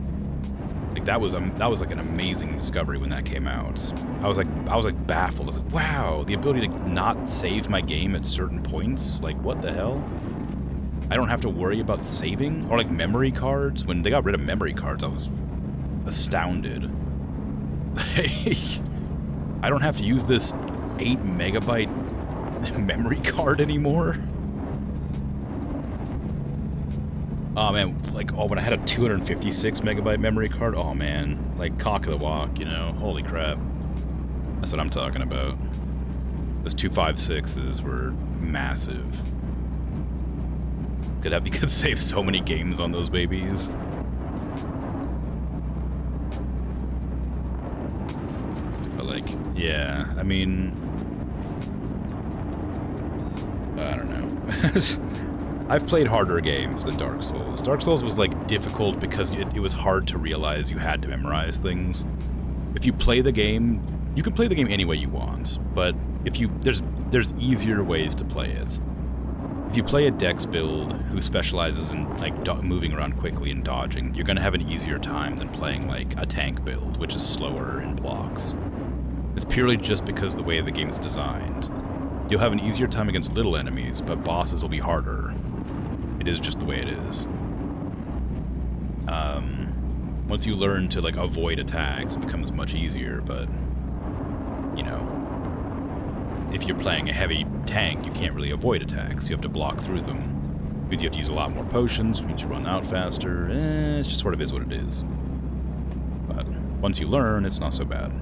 Like, that was like an amazing discovery when that came out. I was like baffled. I was like, wow, the ability to not save my game at certain points? Like, what the hell? I don't have to worry about saving? Or like memory cards? When they got rid of memory cards, I was astounded. I don't have to use this 8 megabyte memory card anymore? Oh man, like, oh, when I had a 256 megabyte memory card, oh man, like cock of the walk, you know, holy crap. That's what I'm talking about. Those 256s were massive. You could save so many games on those babies. But like, yeah, I mean, I don't know. I've played harder games than Dark Souls. Dark Souls was like difficult because it was hard to realize you had to memorize things. If you play the game, you can play the game any way you want, but if you there's easier ways to play it. If you play a dex build who specializes in like moving around quickly and dodging, you're gonna have an easier time than playing like a tank build, which is slower in blocks. It's purely just because the way the game's designed. You'll have an easier time against little enemies, but bosses will be harder. It is just the way it is. Once you learn to like avoid attacks, it becomes much easier, but you know, if you're playing a heavy tank, you can't really avoid attacks. You have to block through them. Means you have to use a lot more potions, means you run out faster. It just sort of is what it is. But once you learn, it's not so bad.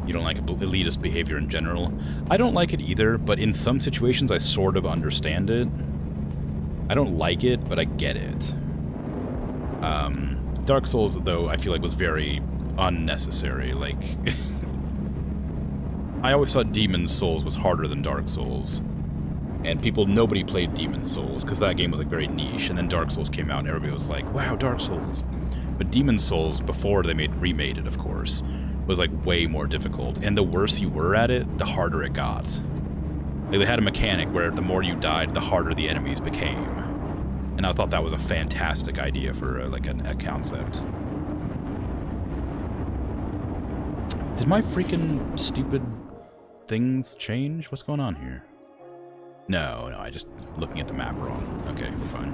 You don't like elitist behavior in general? I don't like it either, but in some situations I sort of understand it. I don't like it, but I get it. Dark Souls, though, I feel like was very unnecessary. Like, I always thought Demon's Souls was harder than Dark Souls. And nobody played Demon's Souls, because that game was like very niche, and then Dark Souls came out and everybody was like, wow, Dark Souls. But Demon's Souls, before they remade it, of course, was like way more difficult, and the worse you were at it, the harder it got. Like, they had a mechanic where the more you died, the harder the enemies became. And I thought that was a fantastic idea for like a concept. Did my freaking stupid things change? What's going on here? No, I just looking at the map wrong. Okay, we're fine.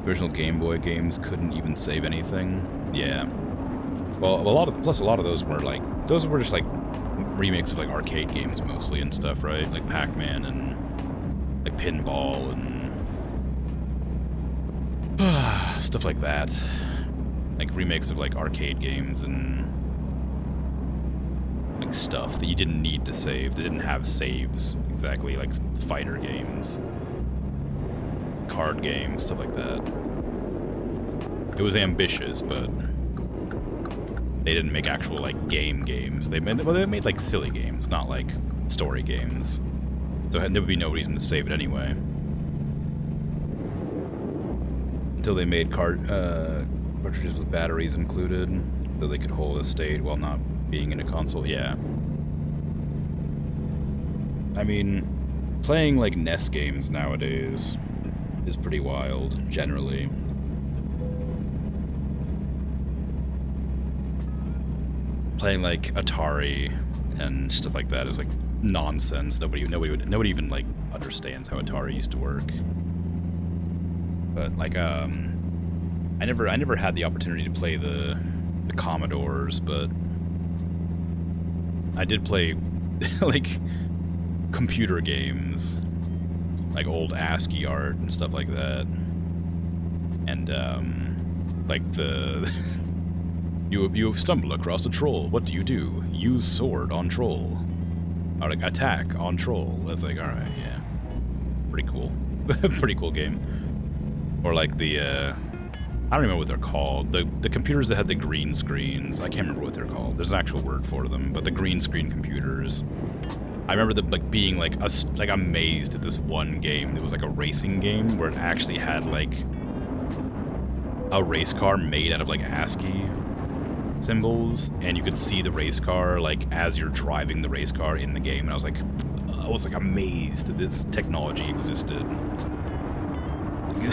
Original Game Boy games couldn't even save anything. Yeah. Well, a lot of those were just like remakes of like arcade games mostly and stuff, right? Like Pac-Man and like Pinball and stuff like that. Like remakes of like arcade games and like stuff that you didn't need to save. They didn't have saves exactly, like fighter games, card games, stuff like that. It was ambitious, but they didn't make actual like games. They made like silly games, not like story games. So there would be no reason to save it anyway. Until they made cartridges with batteries included, so they could hold a state while not being in a console. Yeah. I mean, playing like NES games nowadays is pretty wild, generally. Playing like Atari and stuff like that is like nonsense. Nobody even like understands how Atari used to work. But like I never had the opportunity to play the Commodores, but I did play like computer games, like old ASCII art and stuff like that. And like the you stumble across a troll. What do? Use sword on troll. Or like attack on troll. That's like, all right, yeah, pretty cool. Pretty cool game. Or like the I don't remember what they're called. The computers that had the green screens. I can't remember what they're called. There's an actual word for them, but the green screen computers. I remember them like being like amazed at this one game that was like a racing game where it actually had like a race car made out of like ASCII symbols, and you could see the race car like as you're driving the race car in the game, and I was like amazed that this technology existed.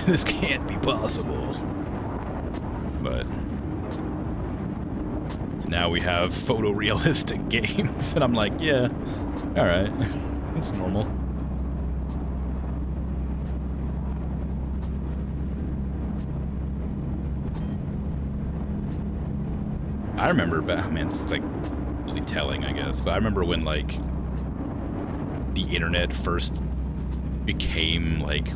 This can't be possible. But now we have photorealistic games, and I'm like, yeah, alright, that's normal. I remember, man, it's like really telling, I guess, but I remember when like the internet first became like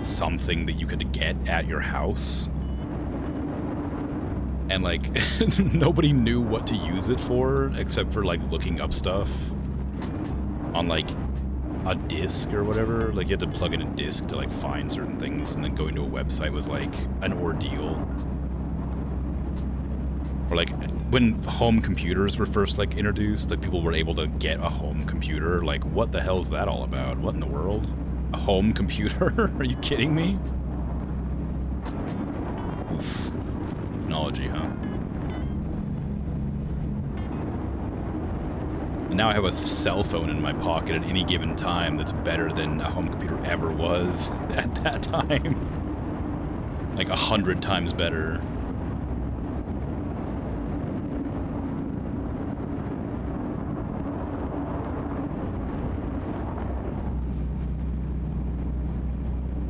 something that you could get at your house, and like nobody knew what to use it for except for like looking up stuff on like a disc or whatever. Like you had to plug in a disc to like find certain things, and then going to a website was like an ordeal. Or like when home computers were first like introduced, like people were able to get a home computer. Like what the hell is that all about? What in the world? A home computer? Are you kidding me? Oof. Technology, huh? And now I have a cell phone in my pocket at any given time that's better than a home computer ever was at that time. Like 100 times better.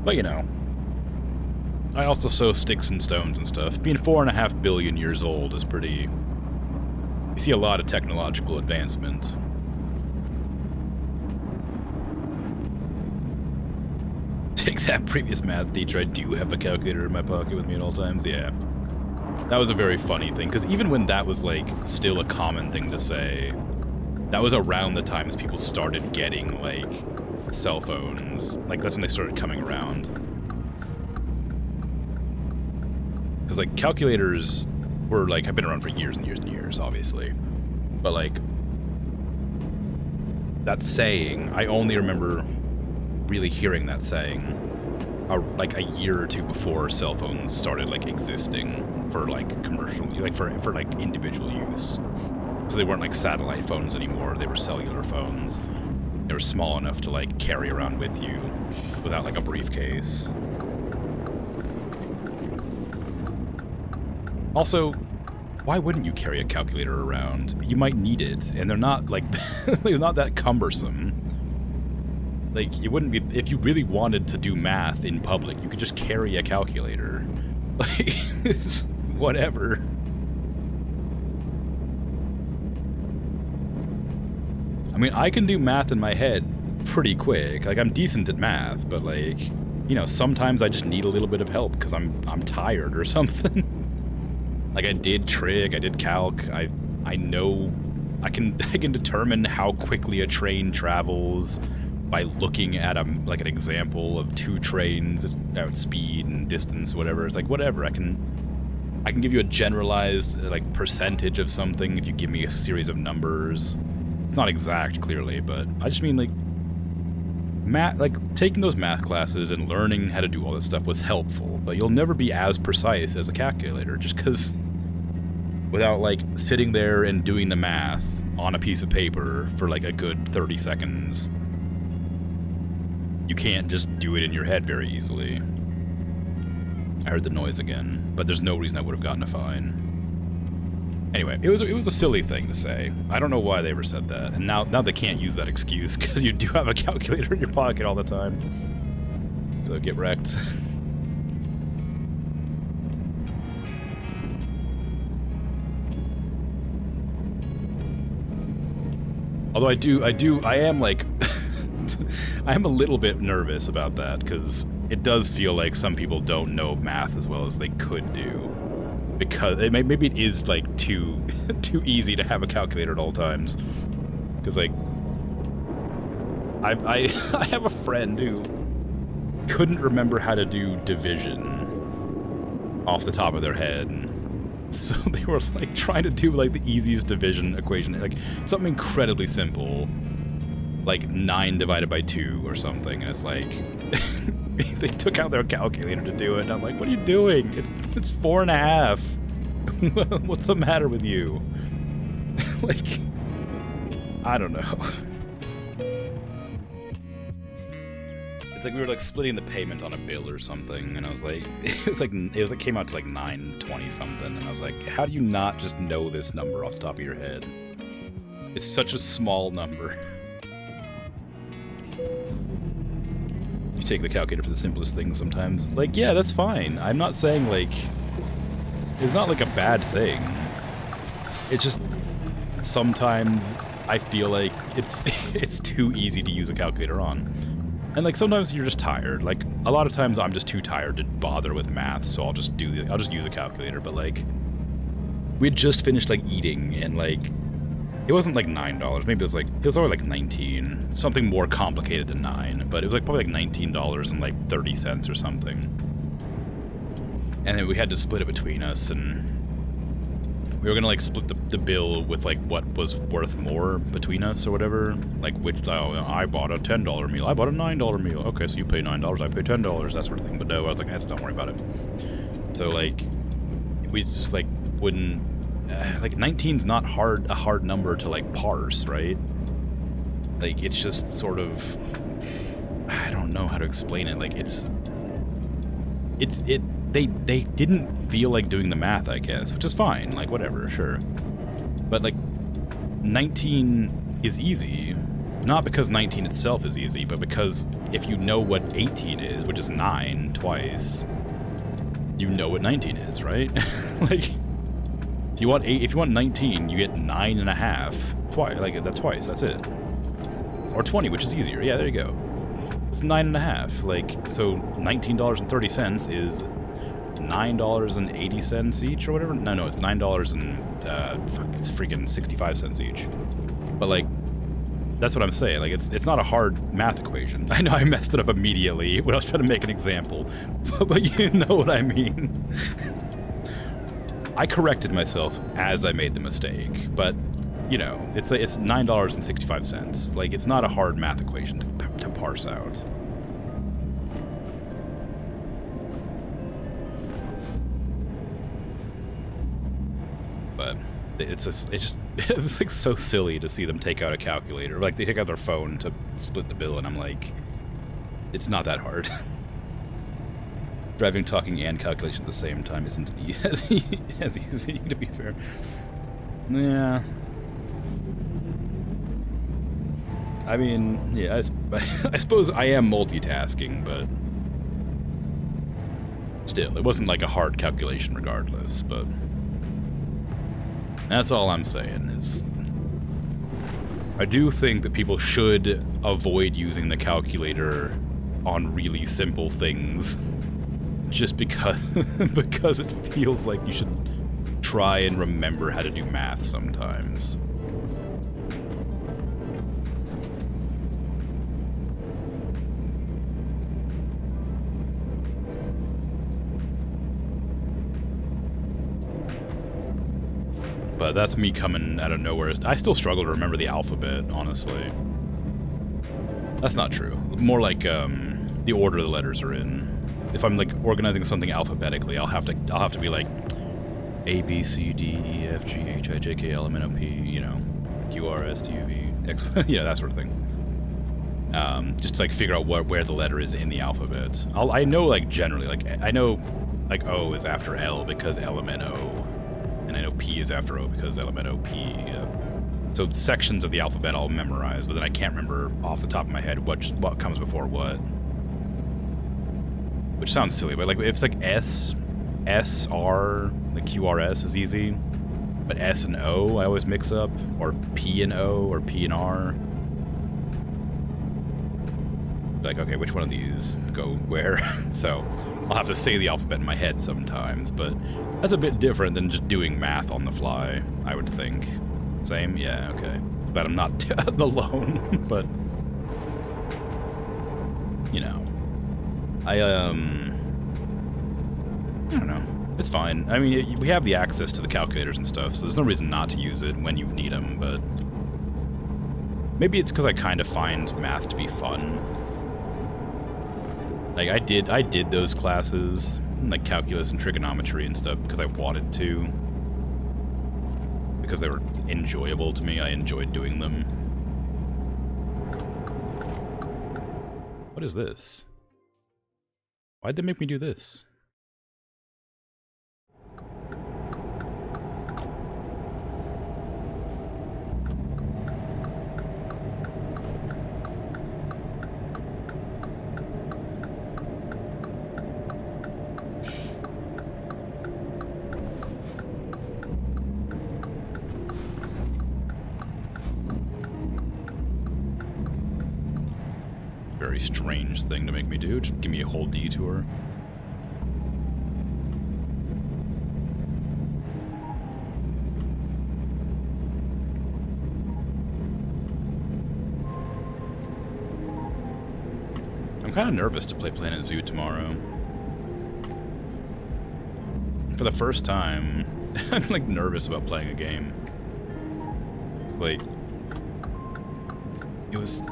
But you know, I also sow sticks and stones and stuff. Being 4.5 billion years old is pretty... You see a lot of technological advancement. Take that, previous math teacher. I do have a calculator in my pocket with me at all times. Yeah. That was a very funny thing, because even when that was, like, still a common thing to say, that was around the times people started getting, like, cell phones. Like, that's when they started coming around. Because, like, calculators were, like, have been around for years and years and years, obviously. But, like, that saying, I only remember really hearing that saying, like, a year or two before cell phones started, like, existing for, like, commercial, like, for like, individual use. So they weren't, like, satellite phones anymore. They were cellular phones. They were small enough to, like, carry around with you without, like, a briefcase. Also, why wouldn't you carry a calculator around? You might need it, and they're not, like, they're not that cumbersome. Like, it wouldn't be... If you really wanted to do math in public, you could just carry a calculator. Like, it's whatever. I mean, I can do math in my head pretty quick. Like, I'm decent at math, but, like, you know, sometimes I just need a little bit of help because I'm tired or something. Like, I did trig, I did calc, I know... I can determine how quickly a train travels by looking at like an example of two trains at speed and distance, whatever. It's like, whatever, I can give you a generalized, like, percentage of something if you give me a series of numbers. It's not exact, clearly, but I just mean, like, math, like taking those math classes and learning how to do all this stuff was helpful, but you'll never be as precise as a calculator just because without like sitting there and doing the math on a piece of paper for like a good 30 seconds, you can't just do it in your head very easily. I heard the noise again, but there's no reason I would have gotten a fine. Anyway, it was a silly thing to say. I don't know why they ever said that, and now they can't use that excuse because you do have a calculator in your pocket all the time. So get wrecked. Although I am like, I am a little bit nervous about that because it does feel like some people don't know math as well as they could do. Because maybe it is like too easy to have a calculator at all times. Because like I have a friend who couldn't remember how to do division off the top of their head. So they were like trying to do like the easiest division equation, like something incredibly simple, like 9 divided by 2 or something, and it's like they took out their calculator to do it, and I'm like, what are you doing? It's 4.5. What's the matter with you? Like, I don't know. It's like we were like splitting the payment on a bill or something, and I was like, it came out to like $9.20 something, and I was like, how do you not just know this number off the top of your head? It's such a small number. You take the calculator for the simplest things sometimes. Like, yeah, that's fine. I'm not saying like it's not like a bad thing. It's just sometimes I feel like it's too easy to use a calculator on. And like sometimes you're just tired. Like a lot of times I'm just too tired to bother with math, so I'll just use a calculator. But like we had just finished like eating, and like it wasn't like $9. Maybe it was only like 19, something more complicated than 9. But it was like probably like $19 and like 30 cents or something. And then we had to split it between us, and we were gonna like split the bill with like what was worth more between us or whatever. Like which, I bought a $10 meal, I bought a $9 meal. Okay, so you pay $9, I pay $10, that sort of thing. But no, I was like, don't worry about it. So like, we just like wouldn't. Like 19's not a hard number to like parse, right? Like it's just sort of, I don't know how to explain it. Like they didn't feel like doing the math, I guess, which is fine, like whatever, sure. But like 19 is easy, not because 19 itself is easy, but because if you know what 18 is, which is 9 twice, you know what 19 is, right? Like if you want 19, you get 9.5 twice, like that's twice, that's it. Or 20, which is easier. Yeah, there you go. It's 9.5. Like, so $19.30 is $9.80 each or whatever. No, it's $9 and it's freaking 65 cents each. But like, that's what I'm saying. Like, it's not a hard math equation. I know I messed it up immediately when I was trying to make an example, but you know what I mean. I corrected myself as I made the mistake, but you know, it's $9.65. Like, it's not a hard math equation to parse out. But it was like so silly to see them take out a calculator. Like, they take out their phone to split the bill, and I'm like, it's not that hard. Driving, talking, and calculation at the same time isn't as easy, to be fair. Yeah. I mean, yeah, I suppose I am multitasking, but still, it wasn't like a hard calculation regardless, but that's all I'm saying is I do think that people should avoid using the calculator on really simple things just because it feels like you should try and remember how to do math sometimes. But that's me coming out of nowhere. I still struggle to remember the alphabet, honestly. That's not true. more like the order the letters are in. If I'm like organizing something alphabetically, I'll have to be like A B C D E F G H I J K L M N O P, you know, Q R S T U V X, you know, that sort of thing. Just to like figure out where the letter is in the alphabet. I know like generally, like I know like O is after L because L M N O, and I know P is after O because L M N O P. So sections of the alphabet I'll memorize, but then I can't remember off the top of my head what comes before what. Which sounds silly, but like if it's like S, R, like QRS is easy, but S and O I always mix up, or P and O, or P and R. Like, okay, which one of these go where? So I'll have to say the alphabet in my head sometimes, but that's a bit different than just doing math on the fly, I would think. Same? Yeah, okay. Glad I'm not alone, but, you know. I don't know. It's fine. I mean, we have the access to the calculators and stuff, so there's no reason not to use it when you need them, but maybe it's because I kind of find math to be fun. Like, I did those classes, like calculus and trigonometry and stuff, because I wanted to. Because they were enjoyable to me. I enjoyed doing them. What is this? Why'd they make me do this? Very strange thing to make me do. Just give me a whole detour. I'm kind of nervous to play Planet Zoo tomorrow. For the first time, I'm like nervous about playing a game. It's like, it was,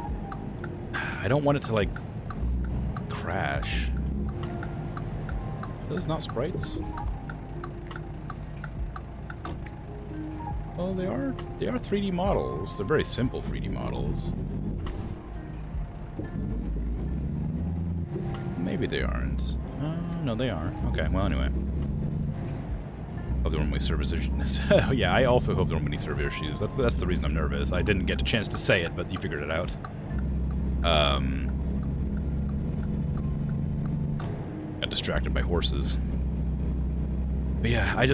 I don't want it to like crash. Those not sprites? Well, they are 3D models. They're very simple 3D models. Maybe they aren't. No, they are. Okay, well, anyway. Hope there weren't any service issues. Yeah, I also hope there weren't any server issues. That's the reason I'm nervous. I didn't get a chance to say it, but you figured it out. Got distracted by horses. But yeah,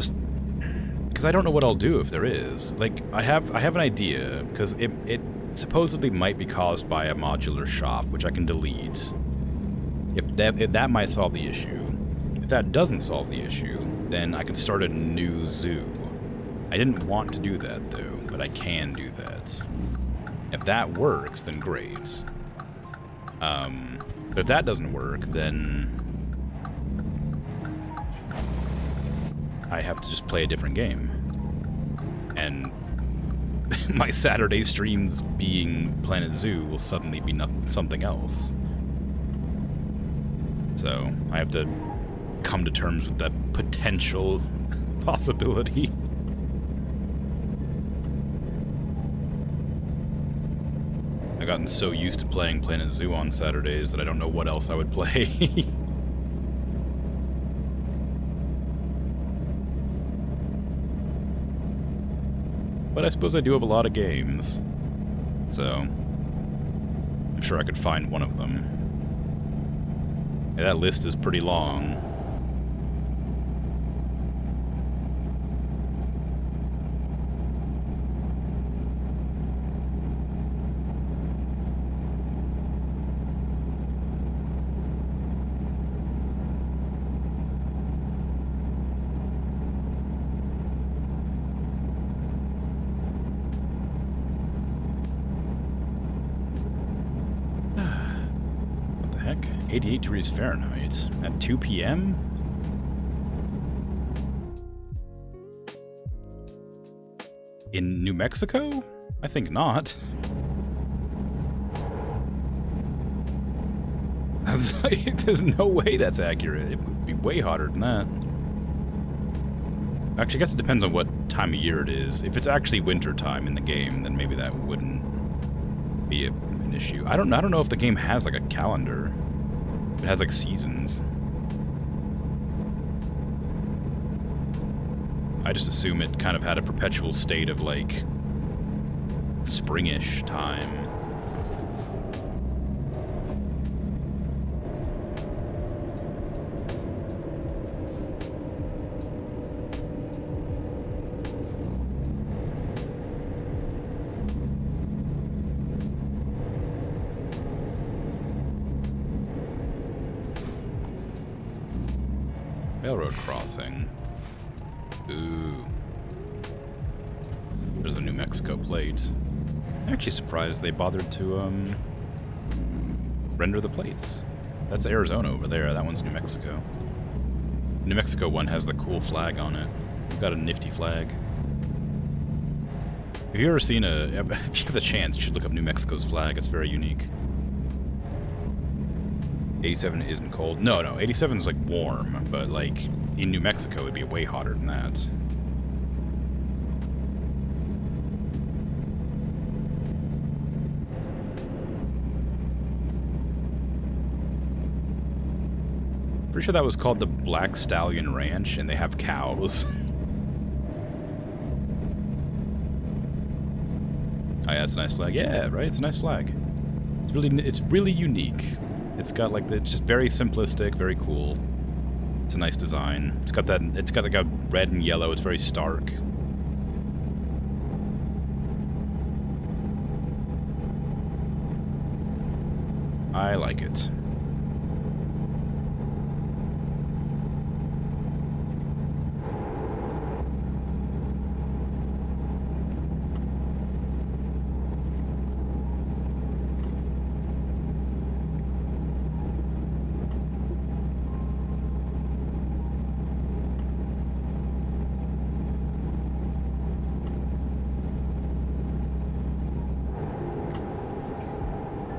because I don't know what I'll do if there is. Like, I have an idea, because it supposedly might be caused by a modular shop, which I can delete. If that might solve the issue. If that doesn't solve the issue, then I can start a new zoo. I didn't want to do that, though, but I can do that. If that works, then great. But if that doesn't work, then I have to just play a different game. And my Saturday streams being Planet Zoo will suddenly be something else. So I have to come to terms with that potential possibility. I've gotten so used to playing Planet Zoo on Saturdays that I don't know what else I would play. But I suppose I do have a lot of games, so I'm sure I could find one of them. Yeah, that list is pretty long. What the heck? 88 degrees Fahrenheit at 2 p.m.? In New Mexico? I think not. There's no way that's accurate. It would be way hotter than that. Actually, I guess it depends on what time of year it is. If it's actually winter time in the game, then maybe that wouldn't be an issue. I don't know if the game has like a calendar. It has like seasons. I just assume it kind of had a perpetual state of like springish time. Railroad crossing. Ooh. There's a New Mexico plate. I'm actually surprised they bothered to render the plates. That's Arizona over there. That one's New Mexico. The New Mexico one has the cool flag on it. Got a nifty flag. If you've ever seen if you have the chance, you should look up New Mexico's flag. It's very unique. 87 isn't cold. No, 87 is like warm, but like in New Mexico it'd be way hotter than that. Pretty sure that was called the Black Stallion Ranch, and they have cows. Oh yeah, it's a nice flag. Yeah, right. It's a nice flag. It's really unique. It's got like it's just very simplistic, very cool. It's a nice design. It's got like a red and yellow. It's very stark. I like it.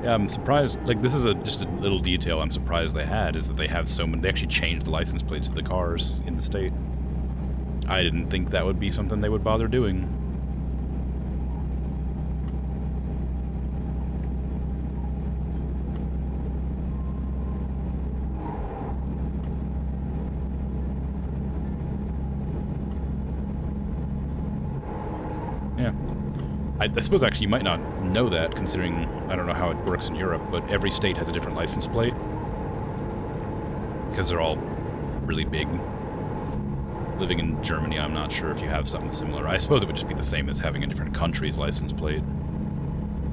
Yeah, I'm surprised, like, this is just a little detail I'm surprised they had, is that they have so many, they actually changed the license plates of the cars in the state. I didn't think that would be something they would bother doing. Yeah. I suppose actually you might not know that, considering I don't know how it works in Europe, but every state has a different license plate. Because they're all really big. Living in Germany, I'm not sure if you have something similar. I suppose it would just be the same as having a different country's license plate.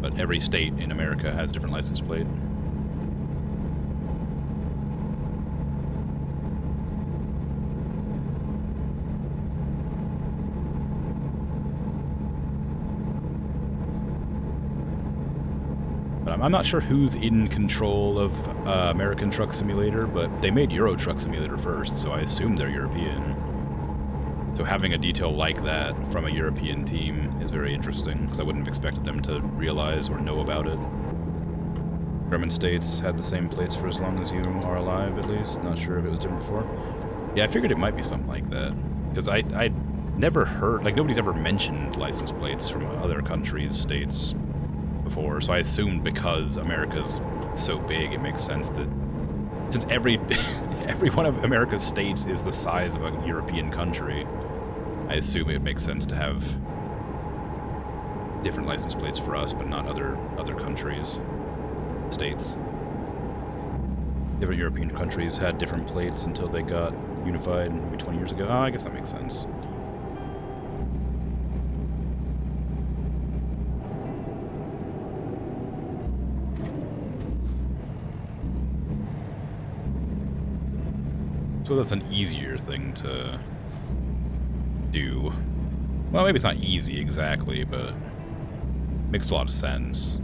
But every state in America has a different license plate. I'm not sure who's in control of American Truck Simulator, but they made Euro Truck Simulator first, so I assume they're European. So having a detail like that from a European team is very interesting, because I wouldn't have expected them to realize or know about it. German states had the same plates for as long as you are alive, at least. Not sure if it was different before. Yeah, I figured it might be something like that, because I never heard, like, nobody's ever mentioned license plates from other countries' states before, so I assumed because America's so big, it makes sense that since every one of America's states is the size of a European country, I assume it makes sense to have different license plates for us, but not other countries, states. Different European countries had different plates until they got unified maybe 20 years ago. Oh, I guess that makes sense. So that's an easier thing to do. Well, maybe it's not easy exactly, but makes a lot of sense.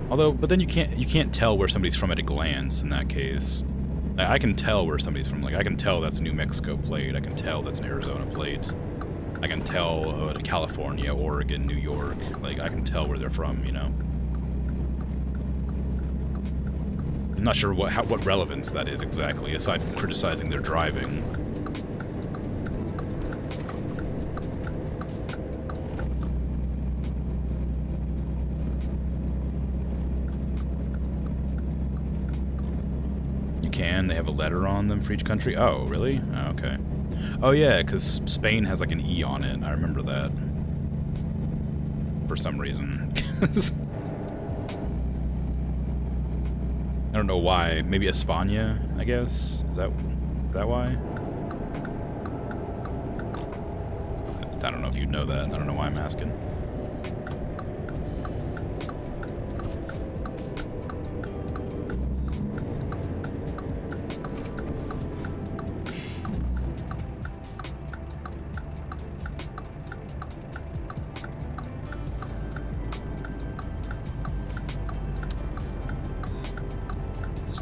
Although, but then you can't tell where somebody's from at a glance in that case. I can tell where somebody's from. Like, I can tell that's a New Mexico plate. I can tell that's an Arizona plate. I can tell California, Oregon, New York. Like, I can tell where they're from, you know? I'm not sure what relevance that is exactly, aside from criticizing their driving. They have a letter on them for each country. Oh, really? Oh, okay. Oh, yeah, because Spain has like an E on it. I remember that. For some reason. I don't know why. Maybe España, I guess? Is that why? I don't know if you'd know that. I don't know why I'm asking.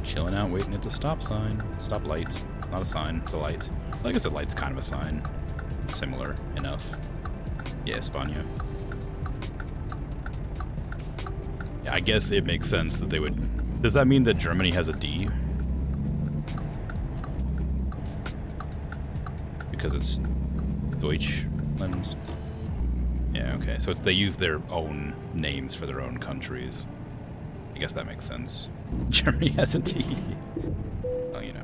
Chilling out, waiting at the stop sign. Stop light. It's not a sign, it's a light. I guess a light's kind of a sign. It's similar enough. Yeah, España. Yeah, I guess it makes sense that they would... Does that mean that Germany has a D? Because it's Deutschland? Yeah, okay. So it's, they use their own names for their own countries. I guess that makes sense. Germany has a T. Well, you know.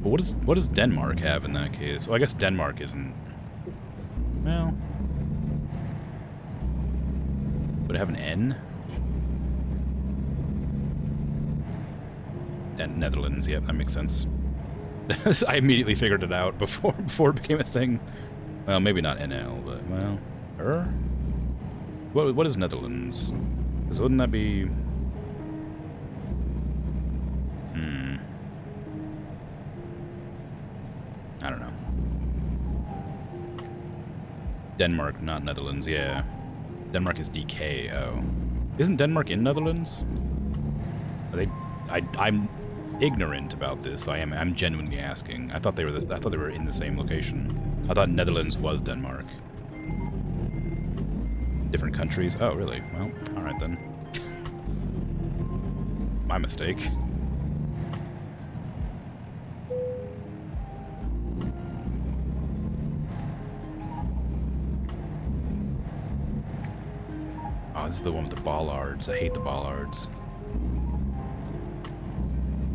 But what does Denmark have in that case? Well, I guess Denmark isn't... Well... Would it have an N? And Netherlands, yeah, that makes sense. I immediately figured it out before it became a thing. Well, maybe not NL, but, well... What is Netherlands? Because wouldn't that be... I don't know. Denmark, not Netherlands, yeah. Denmark is DK, oh. Isn't Denmark in Netherlands? Are they... I'm ignorant about this, so I'm genuinely asking. I thought they were in the same location. I thought Netherlands was Denmark. Different countries? Oh, really? Well, alright then. My mistake. Oh, this is the one with the bollards. I hate the bollards.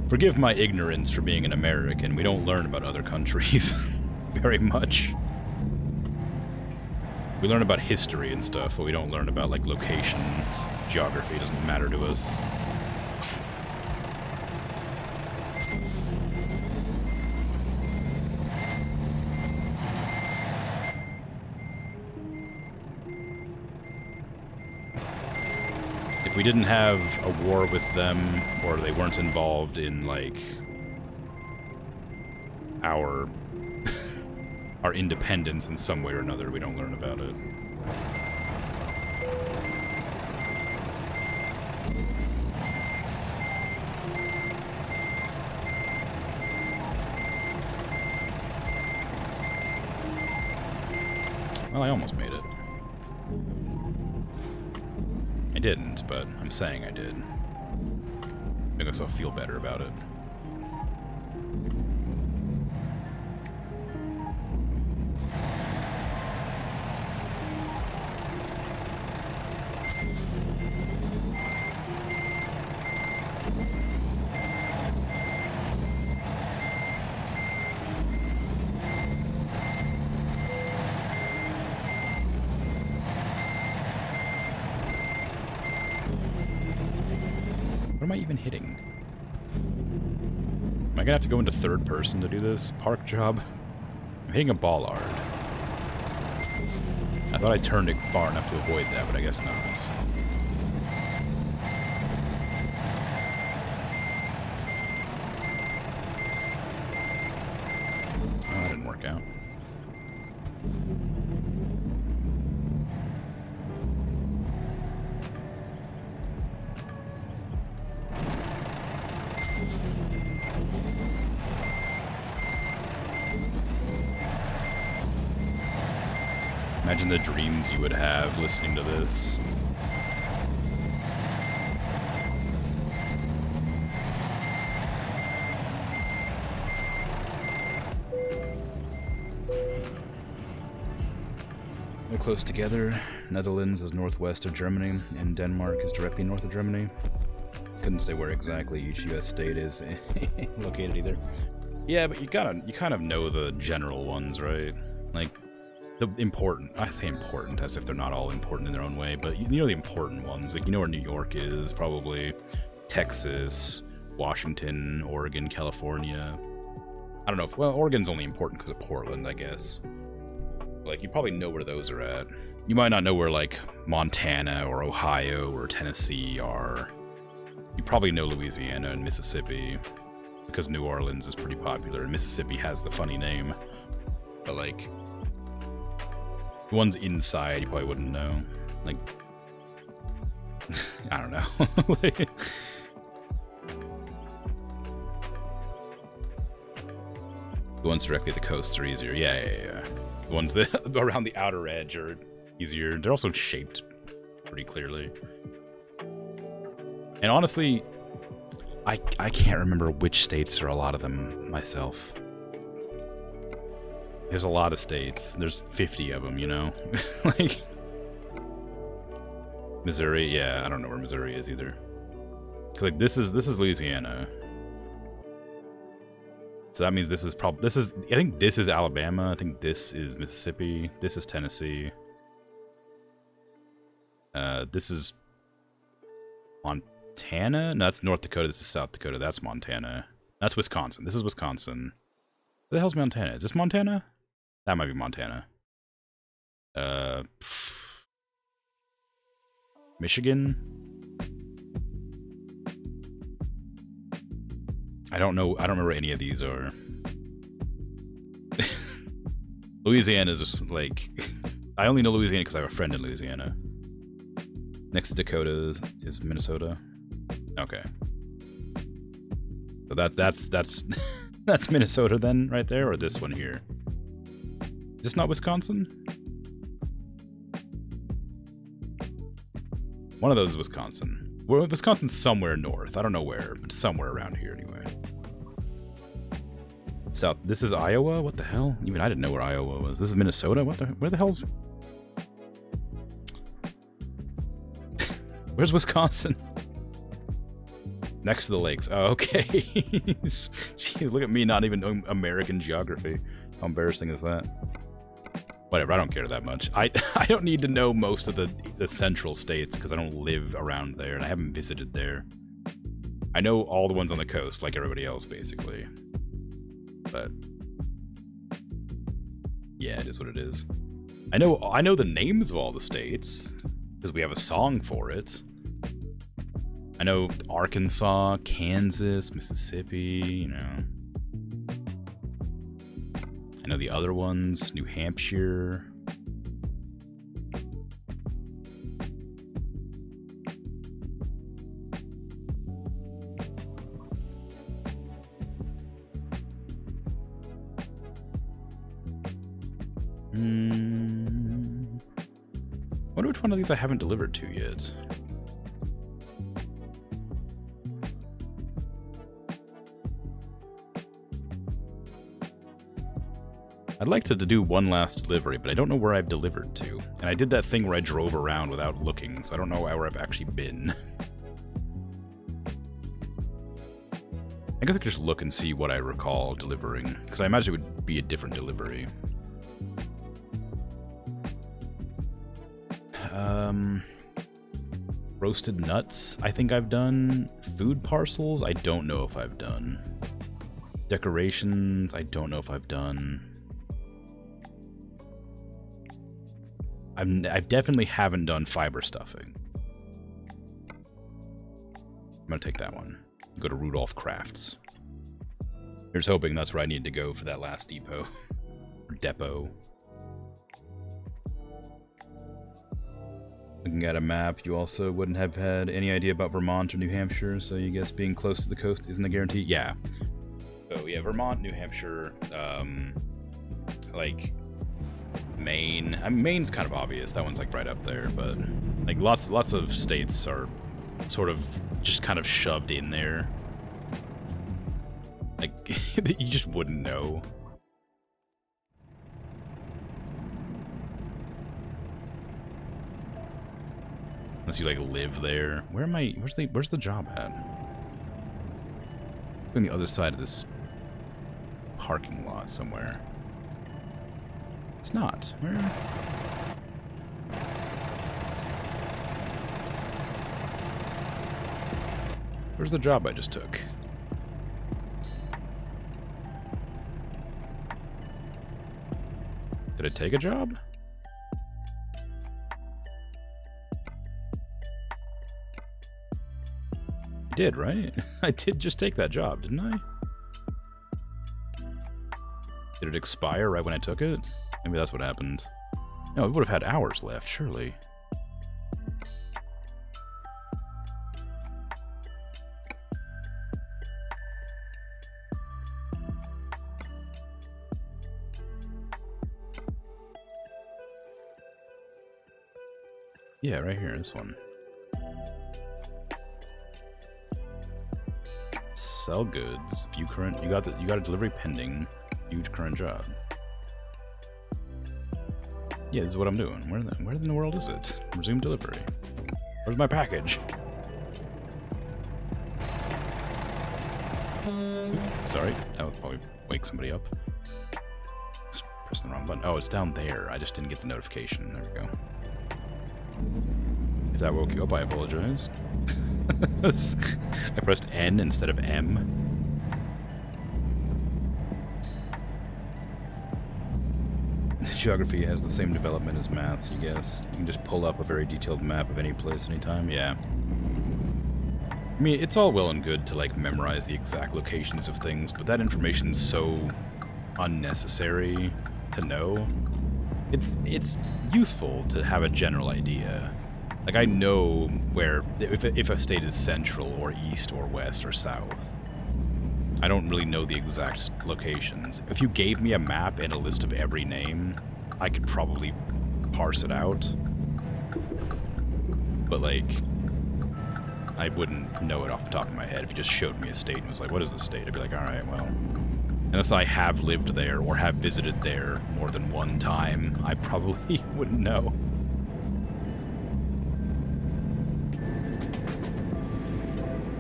Forgive my ignorance for being an American. We don't learn about other countries very much. We learn about history and stuff, but we don't learn about, like, locations. Geography doesn't matter to us. If we didn't have a war with them, or they weren't involved in, like, our independence in some way or another, we don't learn about it. Well, I almost made it. I didn't, but I'm saying I did. Make myself feel better about it. What am I even hitting? Am I gonna have to go into third person to do this park job? I'm hitting a bollard. I thought I turned it far enough to avoid that, but I guess not. Oh, that didn't work out. Imagine the dreams you would have listening to this. close together. Netherlands is northwest of Germany, and Denmark is directly north of Germany. Couldn't say where exactly each U.S. state is located either. Yeah, but you kind of know the general ones, right? Like the important. I say important as if they're not all important in their own way, but you know the important ones. Like you know where New York is, probably Texas, Washington, Oregon, California. I don't know if, well, Oregon's only important because of Portland, I guess. Like, you probably know where those are at. You might not know where, like, Montana or Ohio or Tennessee are. You probably know Louisiana and Mississippi, because New Orleans is pretty popular, and Mississippi has the funny name. But, like, the ones inside you probably wouldn't know. Like, I don't know. Like, the ones directly at the coast are easier. Yeah. The ones that around the outer edge are easier. They're also shaped pretty clearly. And honestly, I can't remember which states are a lot of them myself. There's a lot of states. There's 50 of them, you know? Like, Missouri, yeah, I don't know where Missouri is either. 'Cause, like, this is Louisiana. So that means this is I think this is Alabama, I think this is Mississippi, this is Tennessee. This is Montana? No, that's North Dakota, this is South Dakota, that's Montana. That's Wisconsin, this is Wisconsin. Where the hell's Montana? Is this Montana? That might be Montana. Michigan? I don't know. I don't remember any of these are. Louisiana is just like... I only know Louisiana because I have a friend in Louisiana. Next to Dakota is Minnesota. Okay. So that's that's Minnesota then, right there, or this one here? Is this not Wisconsin? One of those is Wisconsin. Well, Wisconsin's somewhere north. I don't know where, but somewhere around here anyway. South. This is Iowa? What the hell? Even I didn't know where Iowa was. This is Minnesota? What the? Where the hell's... Where's Wisconsin? Next to the lakes. Oh, okay. Jeez, look at me not even knowing American geography. How embarrassing is that? Whatever, I don't care that much. I don't need to know most of the central states because I don't live around there and I haven't visited there. I know all the ones on the coast, like everybody else, basically. But yeah, it is what it is. I know the names of all the states because we have a song for it. I know Arkansas, Kansas, Mississippi, you know. I know the other ones, New Hampshire. Wonder which one of these I haven't delivered to yet. I'd like to do one last delivery, but I don't know where I've delivered to. And I did that thing where I drove around without looking, so I don't know where I've actually been. I guess I could just look and see what I recall delivering, because I imagine it would be a different delivery. Roasted nuts, I think I've done. Food parcels, I don't know if I've done. Decorations, I don't know if I've done. I definitely haven't done fiber stuffing. I'm gonna take that one. Go to Rudolph Crafts. Here's hoping that's where I need to go for that last depot. Or depot. Looking at a map, you also wouldn't have had any idea about Vermont or New Hampshire, so you guess being close to the coast isn't a guarantee? Yeah. So yeah, Vermont, New Hampshire, like Maine. I mean, Maine's kind of obvious. That one's like right up there, but like lots of states are sort of just kind of shoved in there. Like you just wouldn't know. Unless you, like, live there. Where am I? Where's the job at? On the other side of this parking lot somewhere. It's not. Where? Where's the job I just took? Did I take a job? I did, right? I did just take that job, didn't I? Did it expire right when I took it? Maybe that's what happened. No, it would have had hours left, surely. Yeah, right here, this one. Sell goods. View current. You got a delivery pending. View current job. Yeah, this is what I'm doing. Where in the world is it? Resume delivery. Where's my package? Oops, sorry, that would probably wake somebody up. Just pressing the wrong button. Oh, it's down there. I just didn't get the notification. There we go. If that woke you up, I apologize. I pressed N instead of M. Geography has the same development as maths, you guess. You can just pull up a very detailed map of any place, anytime. Yeah. I mean, it's all well and good to, like, memorize the exact locations of things, but that information's so unnecessary to know. It's useful to have a general idea. Like, I know where, if a state is central or east or west or south. I don't really know the exact locations. If you gave me a map and a list of every name, I could probably parse it out. But, like, I wouldn't know it off the top of my head. If you just showed me a state and was like, what is the state? I'd be like, alright, well, unless I have lived there or have visited there more than one time, I probably wouldn't know.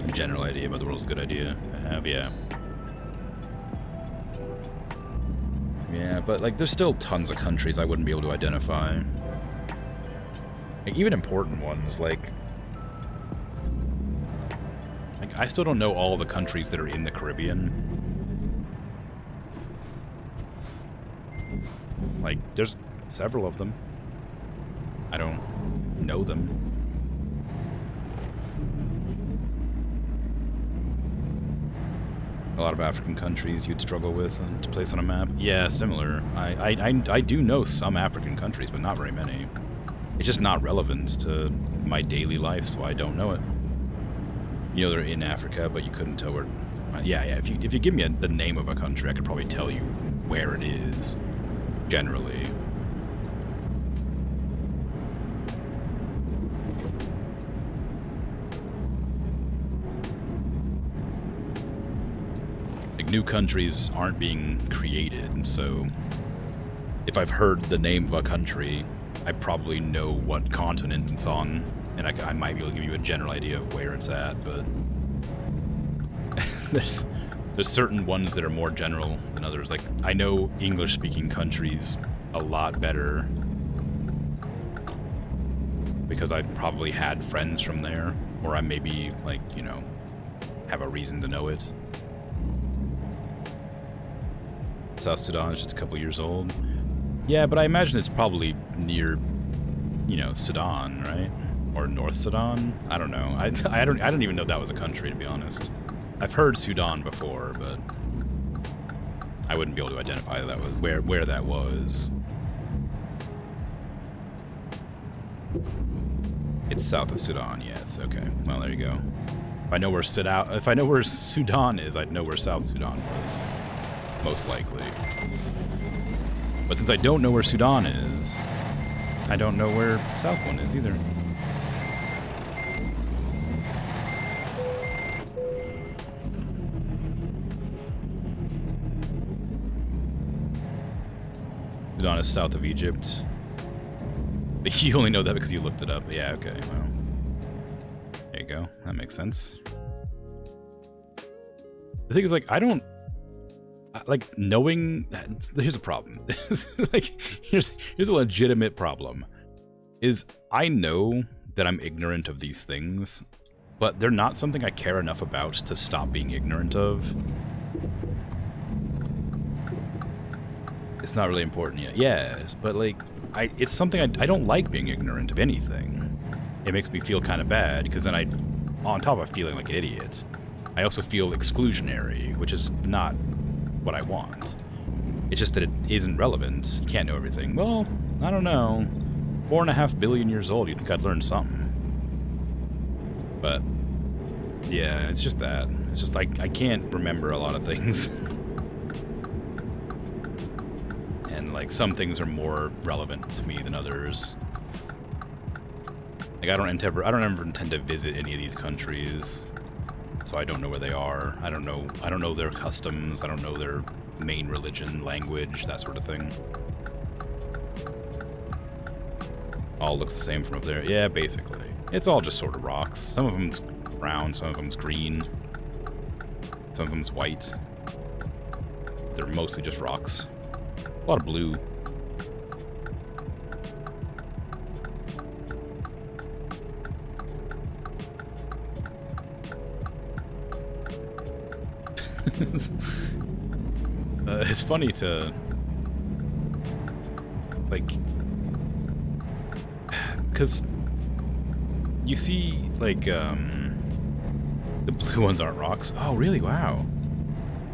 A general idea about the world's a good idea. I have, yeah. Yeah, but, like, there's still tons of countries I wouldn't be able to identify. Like, even important ones, like, I still don't know all the countries that are in the Caribbean. Like, there's several of them. I don't know them. A lot of African countries you'd struggle with to place on a map. Yeah, similar. I do know some African countries, but not very many. It's just not relevant to my daily life, so I don't know it. You know they're in Africa, but you couldn't tell where... Yeah. If you give me the name of a country, I could probably tell you where it is, generally. Like, new countries aren't being created, so if I've heard the name of a country, I probably know what continent it's on. And I might be able to give you a general idea of where it's at, but there's certain ones that are more general than others. Like, I know English-speaking countries a lot better because I probably had friends from there, or I maybe, like, you know, have a reason to know it. South Sudan is just a couple years old. Yeah, but I imagine it's probably near, you know, Sudan, right? Or North Sudan? I don't know. I don't even know that was a country, to be honest. I've heard Sudan before, but I wouldn't be able to identify that was where that was. It's south of Sudan, yes. Okay. Well, there you go. If I know where Sudan is, I'd know where South Sudan was. Most likely. But since I don't know where Sudan is, I don't know where South one is either. Sudan is south of Egypt. You only know that because you looked it up. Yeah, okay, well. There you go. That makes sense. The thing is, like, I don't... Like, knowing... Here's a problem. Like, here's a legitimate problem. Is I know that I'm ignorant of these things, but they're not something I care enough about to stop being ignorant of. It's not really important yet. Yes, but, like, it's something I don't like being ignorant of anything. It makes me feel kind of bad, because then on top of feeling like an idiot, I also feel exclusionary, which is not what I want. It's just that it isn't relevant. You can't know everything. Well, I don't know. 4.5 billion years old, you'd think I'd learn something. But, yeah, it's just that. It's just I can't remember a lot of things. And, like, some things are more relevant to me than others. Like, I don't ever intend to visit any of these countries, so I don't know where they are. I don't know their customs. I don't know their main religion, language, that sort of thing. All looks the same from up there. Yeah, basically. It's all just sort of rocks. Some of them's brown, some of them's green, some of them's white. They're mostly just rocks. A lot of blue. It's funny to, like, because you see, like, the blue ones aren't rocks. Oh, really? Wow.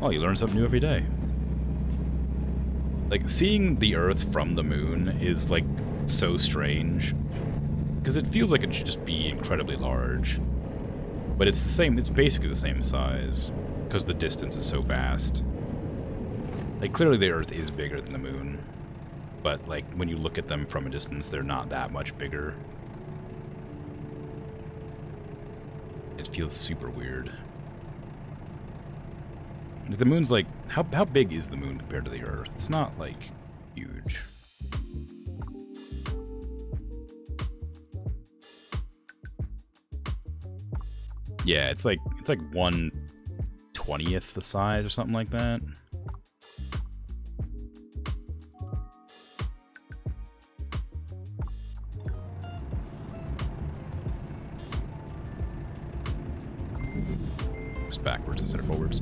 Oh, you learn something new every day. Like, seeing the Earth from the moon is, like, so strange, because it feels like it should just be incredibly large. But it's the same, it's basically the same size, because the distance is so vast. Like, clearly the Earth is bigger than the moon, but, like, when you look at them from a distance, they're not that much bigger. It feels super weird. The moon's, like, how big is the moon compared to the Earth? It's not, like, huge. Yeah, it's like 1/20th the size or something like that. Just backwards instead of forwards.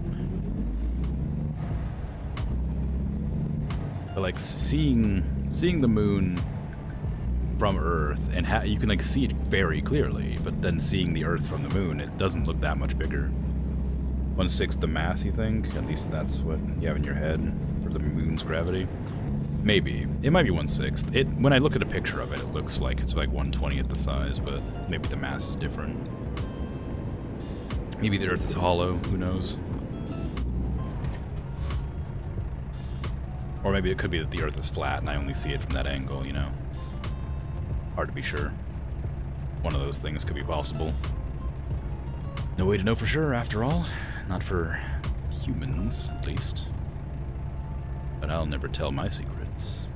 But, like, seeing the moon from Earth, and you can, like, see it very clearly, but then seeing the Earth from the moon, it doesn't look that much bigger. 1/6 the mass, you think? At least that's what you have in your head for the moon's gravity. Maybe. It might be 1/6. When I look at a picture of it, it looks like it's like 1/20th the size, but maybe the mass is different. Maybe the Earth is hollow, who knows? Or maybe it could be that the Earth is flat and I only see it from that angle, you know? Hard to be sure. One of those things could be possible. No way to know for sure, after all. Not for humans, at least. But I'll never tell my secrets.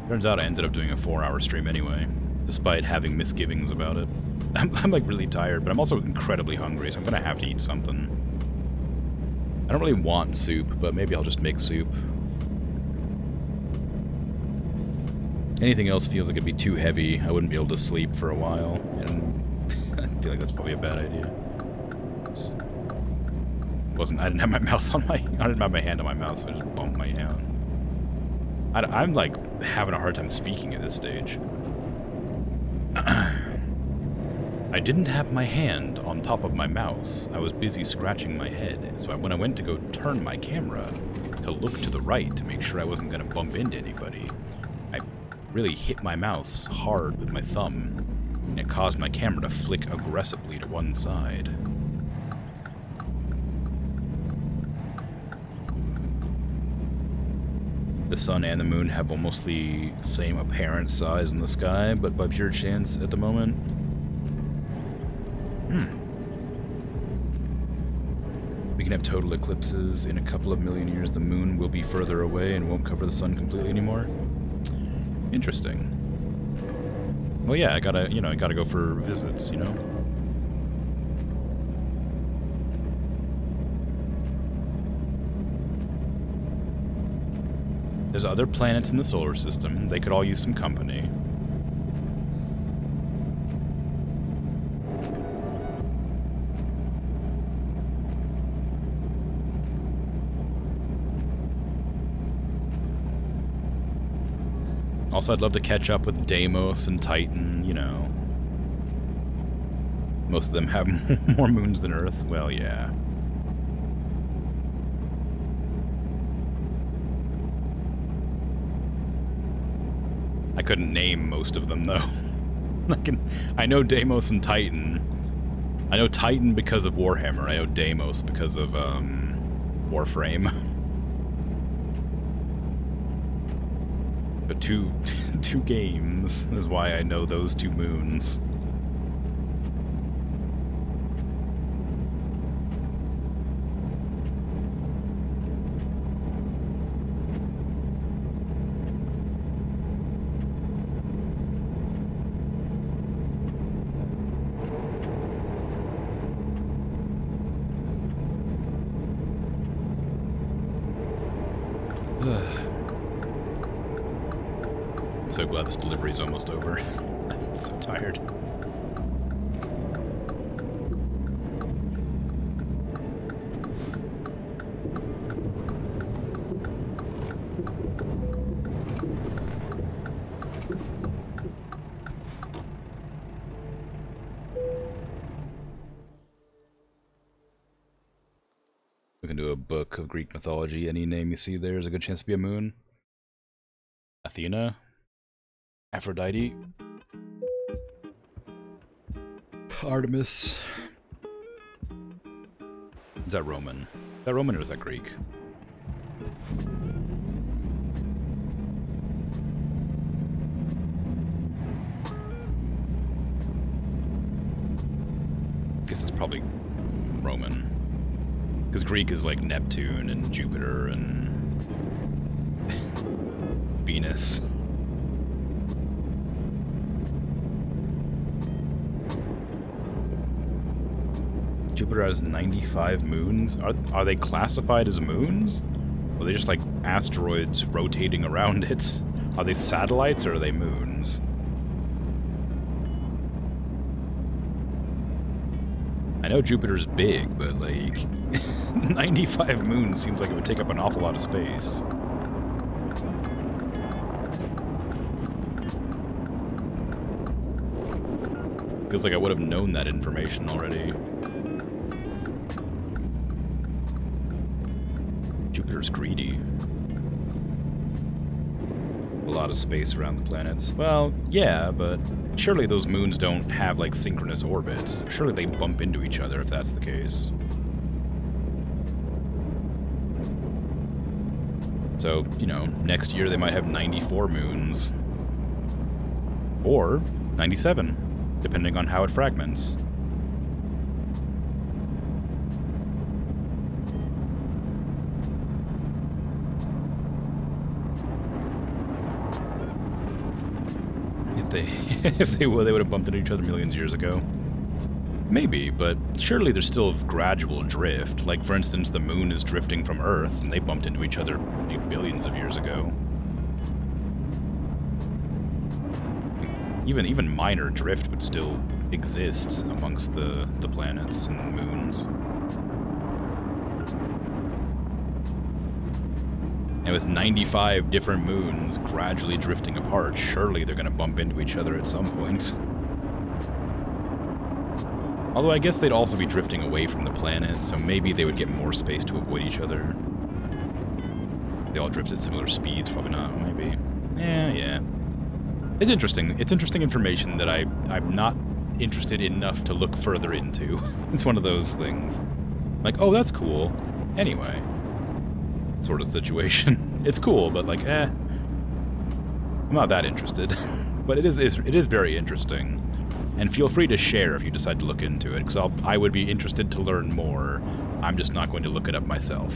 Turns out I ended up doing a 4-hour stream anyway, despite having misgivings about it. I'm like really tired, but I'm also incredibly hungry, so I'm gonna have to eat something. I don't really want soup, but maybe I'll just make soup. Anything else feels like it'd be too heavy. I wouldn't be able to sleep for a while, and I feel like that's probably a bad idea. I didn't have my mouse on I didn't have my hand on my mouse, so I just bumped my hand. I'm, like, having a hard time speaking at this stage. I didn't have my hand on top of my mouse. I was busy scratching my head, so when I went to go turn my camera to look to the right to make sure I wasn't going to bump into anybody, I really hit my mouse hard with my thumb, and it caused my camera to flick aggressively to one side. The sun and the moon have almost the same apparent size in the sky, but by pure chance at the moment. We can have total eclipses. In a couple of million years, the moon will be further away and won't cover the sun completely anymore. Interesting. Well, yeah, I gotta go for visits, you know? There's other planets in the solar system. They could all use some company. Also, I'd love to catch up with Deimos and Titan, you know. Most of them have more moons than Earth. Well, yeah. I couldn't name most of them, though. I know Deimos and Titan. I know Titan because of Warhammer. I know Deimos because of, Warframe. But two games is why I know those two moons. So glad this delivery is almost over. I'm so tired. We can do a book of Greek mythology. Any name you see there is a good chance to be a moon. Athena. Aphrodite. Artemis. Is that Roman? Is that Roman or is that Greek? I guess it's probably Roman. Because Greek is like Neptune and Jupiter and Venus. Jupiter has 95 moons. Are they classified as moons? Or are they just like asteroids rotating around it? Are they satellites or are they moons? I know Jupiter's big, but like 95 moons seems like it would take up an awful lot of space. Feels like I would have known that information already. Jupiter's greedy. A lot of space around the planets. Well, yeah, but surely those moons don't have, like, synchronous orbits. Surely they bump into each other if that's the case. So, you know, next year they might have 94 moons. Or 97, depending on how it fragments. If they would have bumped into each other millions of years ago. Maybe, but surely there's still gradual drift. Like, for instance, the moon is drifting from Earth, and they bumped into each other billions of years ago. Even minor drift would still exist amongst the planets and moons. And with 95 different moons gradually drifting apart, surely they're going to bump into each other at some point. Although I guess they'd also be drifting away from the planet, so maybe they would get more space to avoid each other. They all drift at similar speeds, probably not, maybe. Yeah. It's interesting. It's interesting information that I'm not interested enough to look further into. It's one of those things. Like, oh, that's cool. Anyway. Sort of situation. It's cool, but like, I'm not that interested. But it is very interesting. And feel free to share if you decide to look into it, because I would be interested to learn more. I'm just not going to look it up myself.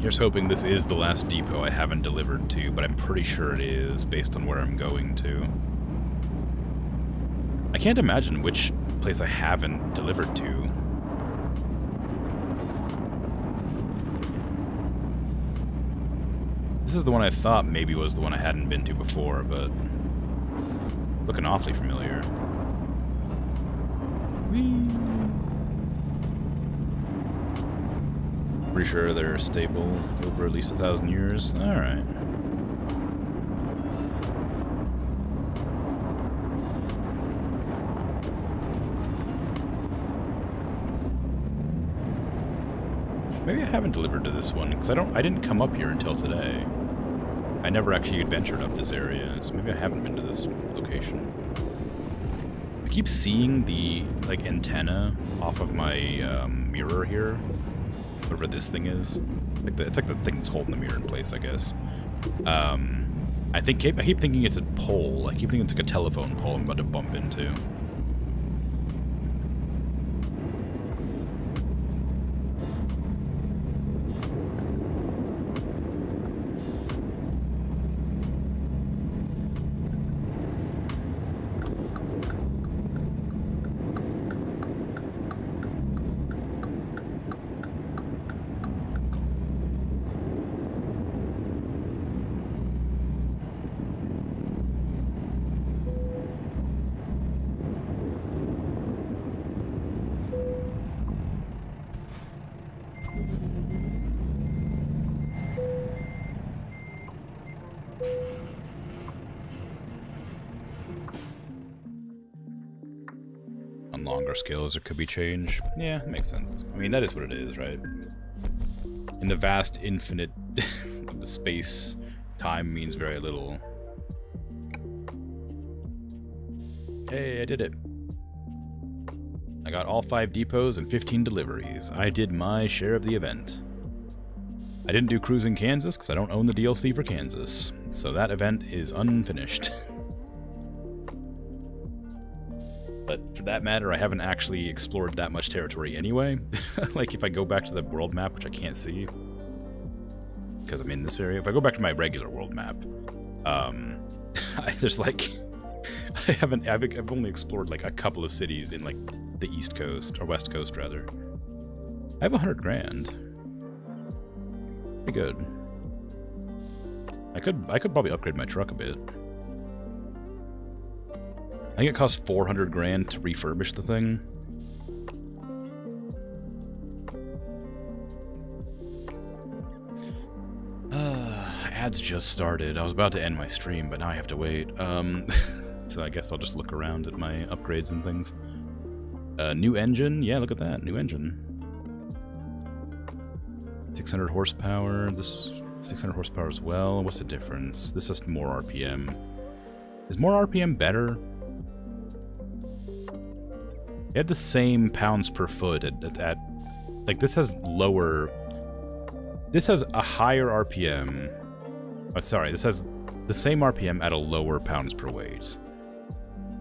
Here's hoping this is the last depot I haven't delivered to, but I'm pretty sure it is, based on where I'm going to. I can't imagine which place I haven't delivered to. This is the one I thought maybe was the one I hadn't been to before, but looking awfully familiar. Whee! Pretty sure they're stable over at least 1,000 years. Alright. Maybe I haven't delivered to this one, because I didn't come up here until today. I never actually adventured up this area, so maybe I haven't been to this location. I keep seeing the, like, antenna off of my mirror here. Whatever this thing is. It's like the thing that's holding the mirror in place, I guess. I keep thinking it's a pole. I keep thinking it's like a telephone pole I'm about to bump into. On longer scales, there could be change. Yeah, that makes sense. I mean, that is what it is, right? In the vast infinite of the space, time means very little. Hey, I did it. I got all 5 depots and 15 deliveries. I did my share of the event. I didn't do Cruising Kansas because I don't own the DLC for Kansas, so that event is unfinished. But for that matter, I haven't actually explored that much territory anyway. Like, if I go back to the world map, which I can't see, because I'm in this area. If I go back to my regular world map, there's like... I've only explored like a couple of cities in like the East Coast, or West Coast rather. I have 100 grand. Pretty good. I could probably upgrade my truck a bit. I think it costs 400 grand to refurbish the thing. Ads just started. I was about to end my stream, but now I have to wait. So I guess I'll just look around at my upgrades and things. New engine? Yeah, look at that. New engine. 600 horsepower. This 600 horsepower as well. What's the difference? This has more RPM. Is more RPM better? They had the same pounds per foot at like, this has lower... This has a higher RPM. Oh, sorry, this has the same RPM at a lower pounds per weight.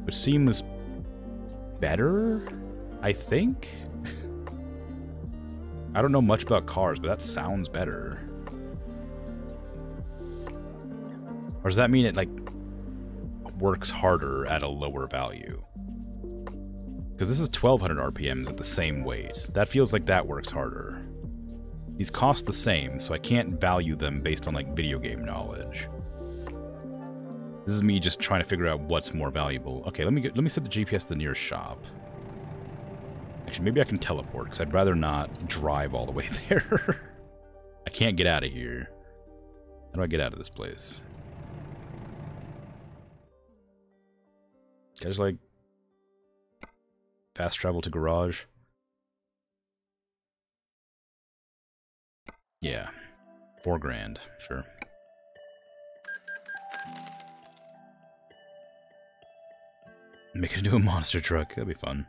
Which seems better, I think? I don't know much about cars, but that sounds better. Or does that mean it, like, works harder at a lower value? Because this is 1200 RPMs at the same weight. That feels like that works harder. These cost the same, so I can't value them based on, like, video game knowledge. This is me just trying to figure out what's more valuable. Okay, let me set the GPS to the nearest shop. Actually, maybe I can teleport, because I'd rather not drive all the way there. I can't get out of here. How do I get out of this place? Can I just, like, fast travel to garage? Yeah. 4 grand, sure. Make it into a monster truck. That'd be fun.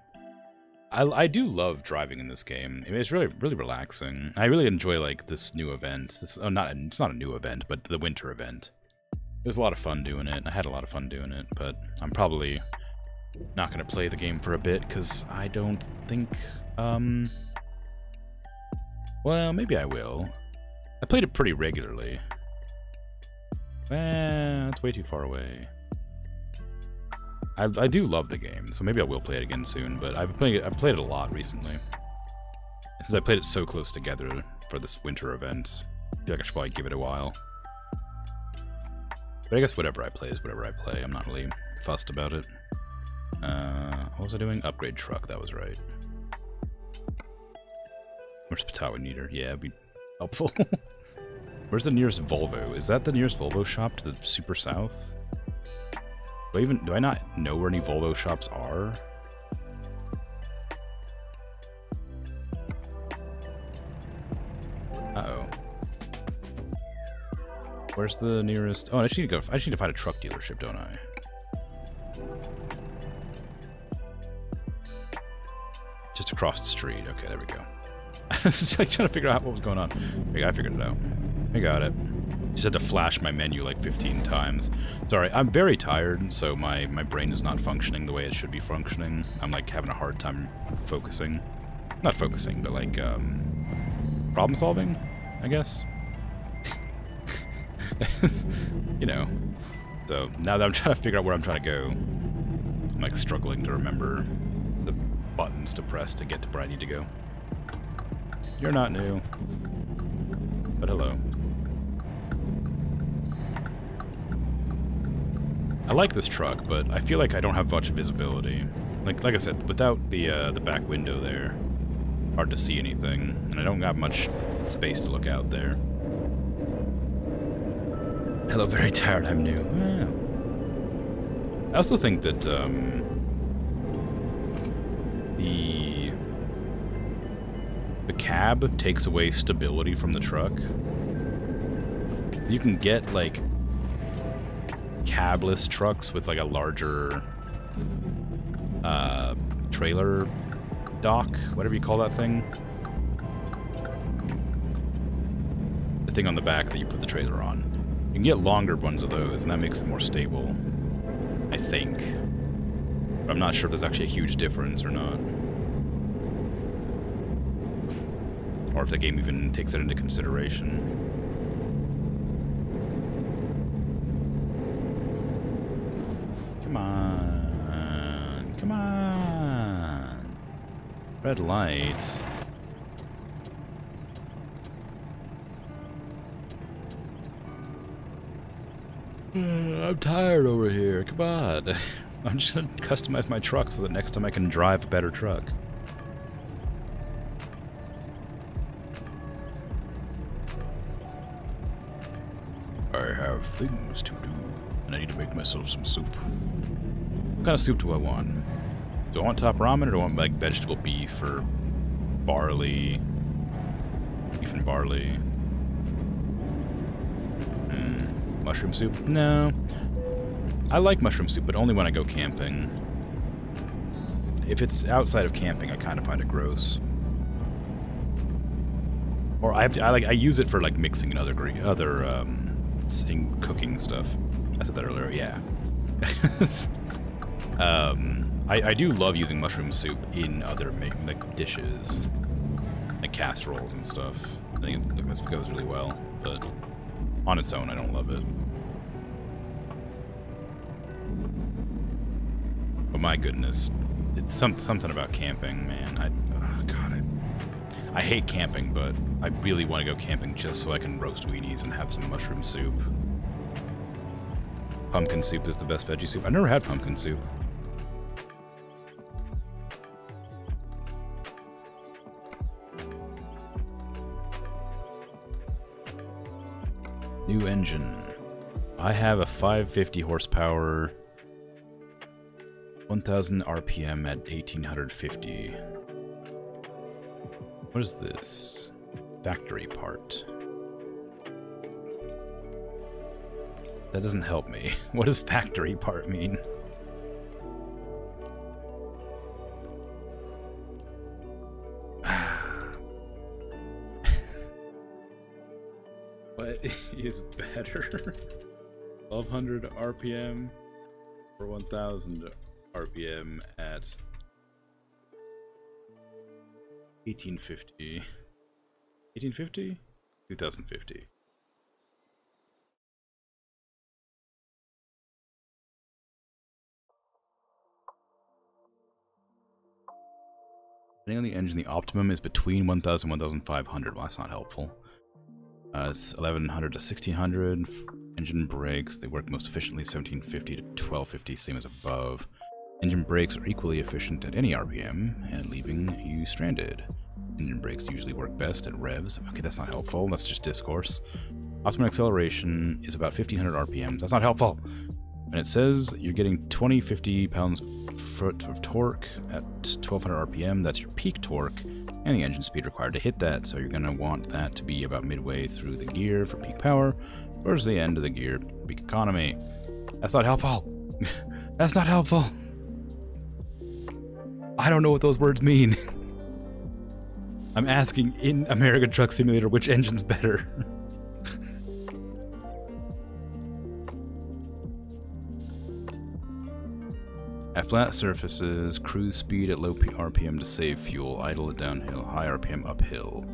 I do love driving in this game. I mean, it's really relaxing. I really enjoy like this new event. It's not a new event, but the winter event. It was a lot of fun doing it. I had a lot of fun doing it, but I'm probably not gonna play the game for a bit because I don't think. Well, maybe I will. I played it pretty regularly. It's way too far away. I do love the game, so maybe I will play it again soon, but I've played it a lot recently. Since I played it so close together for this winter event, I feel like I should probably give it a while. But I guess whatever I play is whatever I play. I'm not really fussed about it. What was I doing? Upgrade truck, that was right. Where's Patawa Neater? Yeah, it'd be helpful. Where's the nearest Volvo? Is that the nearest Volvo shop to the super south? Do I not know where any Volvo shops are? Uh-oh. Where's the nearest? Oh, I just need to find a truck dealership, don't I? Just across the street. Okay, there we go. I was like trying to figure out what was going on. I figured it out. I got it. Just had to flash my menu like 15 times. Sorry, I'm very tired, so my brain is not functioning the way it should be functioning. I'm like having a hard time focusing. Not focusing, but like problem solving, I guess. You know. So now that I'm trying to figure out where I'm trying to go, I'm like struggling to remember the buttons to press to get to where I need to go. You're not new. But hello. I like this truck, but I feel like I don't have much visibility. Like I said, without the back window there, hard to see anything, and I don't have much space to look out there. Hello, very tired. I'm new. I also think that the cab takes away stability from the truck. You can get like cabless trucks with like a larger trailer dock, whatever you call that thing. The thing on the back that you put the trailer on. You can get longer ones of those, and that makes it more stable, I think. But I'm not sure if there's actually a huge difference or not. Or if the game even takes it into consideration. Come on. Come on. Red lights. I'm tired over here. Come on. I'm just gonna customize my truck so that next time I can drive a better truck. I have things to do, and I need to make myself some soup. What kind of soup do I want? Do I want top ramen, or do I want like vegetable beef or barley? Beef and barley. Mushroom soup? No. I like mushroom soup, but only when I go camping. If it's outside of camping, I kind of find it gross. Or I use it for like mixing and other in cooking stuff. I said that earlier. Yeah. I do love using mushroom soup in other like dishes, like casseroles and stuff. I think this goes really well, but on its own, I don't love it. But my goodness, it's something about camping, man. Oh God, I hate camping, but I really want to go camping just so I can roast weenies and have some mushroom soup. Pumpkin soup is the best veggie soup. I've never had pumpkin soup. New engine. I have a 550 horsepower, 1000 RPM at 1850. What is this? Factory part. That doesn't help me. What does factory part mean? What is better? 1200 RPM or 1000 RPM at 1850? 1850? 2050. Depending on the engine, the optimum is between 1000 and 1500. Well, that's not helpful. It's 1100 to 1600. Engine brakes, they work most efficiently 1750 to 1250, same as above. Engine brakes are equally efficient at any RPM and leaving you stranded. Engine brakes usually work best at revs. Okay, that's not helpful. That's just discourse. Optimum acceleration is about 1500 RPMs. That's not helpful. And it says you're getting 50 pounds-foot of torque at 1200 RPM. That's your peak torque and the engine speed required to hit that. So you're going to want that to be about midway through the gear for peak power, towards the end of the gear, peak economy. That's not helpful. That's not helpful. I don't know what those words mean. I'm asking in American Truck Simulator which engine's better. At flat surfaces, cruise speed at low RPM to save fuel, idle at downhill, high RPM uphill.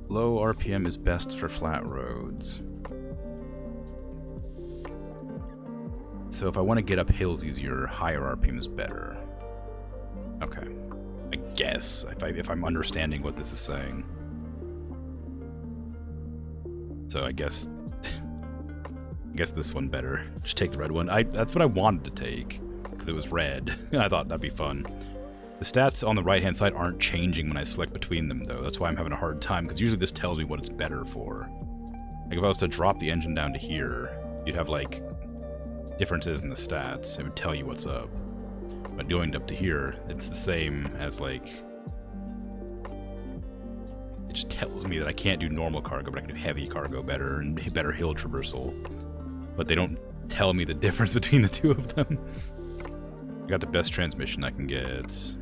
Low RPM is best for flat roads. So if I want to get up hills easier, higher RPM is better. Okay. I guess, if I'm understanding what this is saying. So I guess this one better. Just take the red one. That's what I wanted to take, because it was red. I thought that'd be fun. The stats on the right-hand side aren't changing when I select between them, though. That's why I'm having a hard time, because usually this tells me what it's better for. Like, if I was to drop the engine down to here, you'd have, like, differences in the stats. It would tell you what's up. But going up to here, it's the same as, like... It just tells me that I can't do normal cargo, but I can do heavy cargo better, and better hill traversal. But they don't tell me the difference between the two of them. I got the best transmission I can get.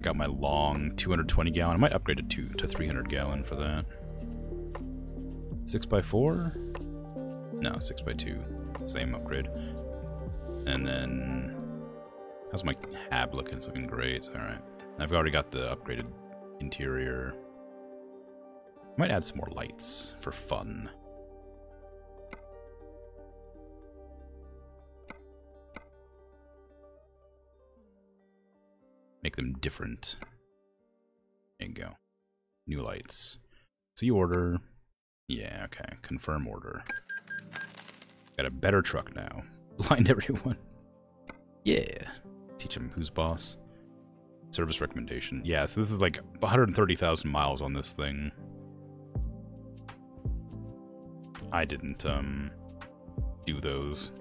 Got my long 220 gallon. I might upgrade it to 300 gallon for that. 6x4? No, 6x2. Same upgrade. And then... How's my hab looking? It's looking great. Alright. I've already got the upgraded interior. Might add some more lights for fun. Make them different. There you go. New lights. See order. Yeah, okay. Confirm order. Got a better truck now. Blind everyone. Yeah. Teach them who's boss. Service recommendation. Yeah, so this is like 130,000 miles on this thing. I didn't, do those.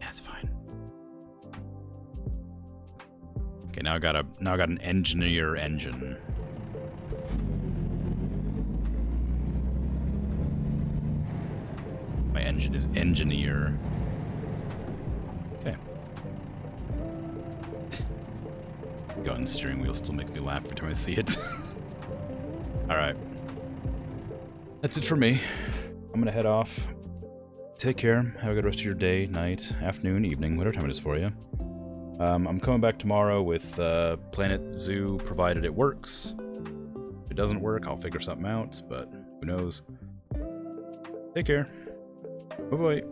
That's fine. Okay, now I got an engineer engine. My engine is engineer. Okay. Gun steering wheel still makes me laugh every time I see it. Alright. That's it for me. I'm gonna head off. Take care. Have a good rest of your day, night, afternoon, evening, whatever time it is for you. I'm coming back tomorrow with Planet Zoo, provided it works. If it doesn't work, I'll figure something out, but who knows. Take care. Bye-bye.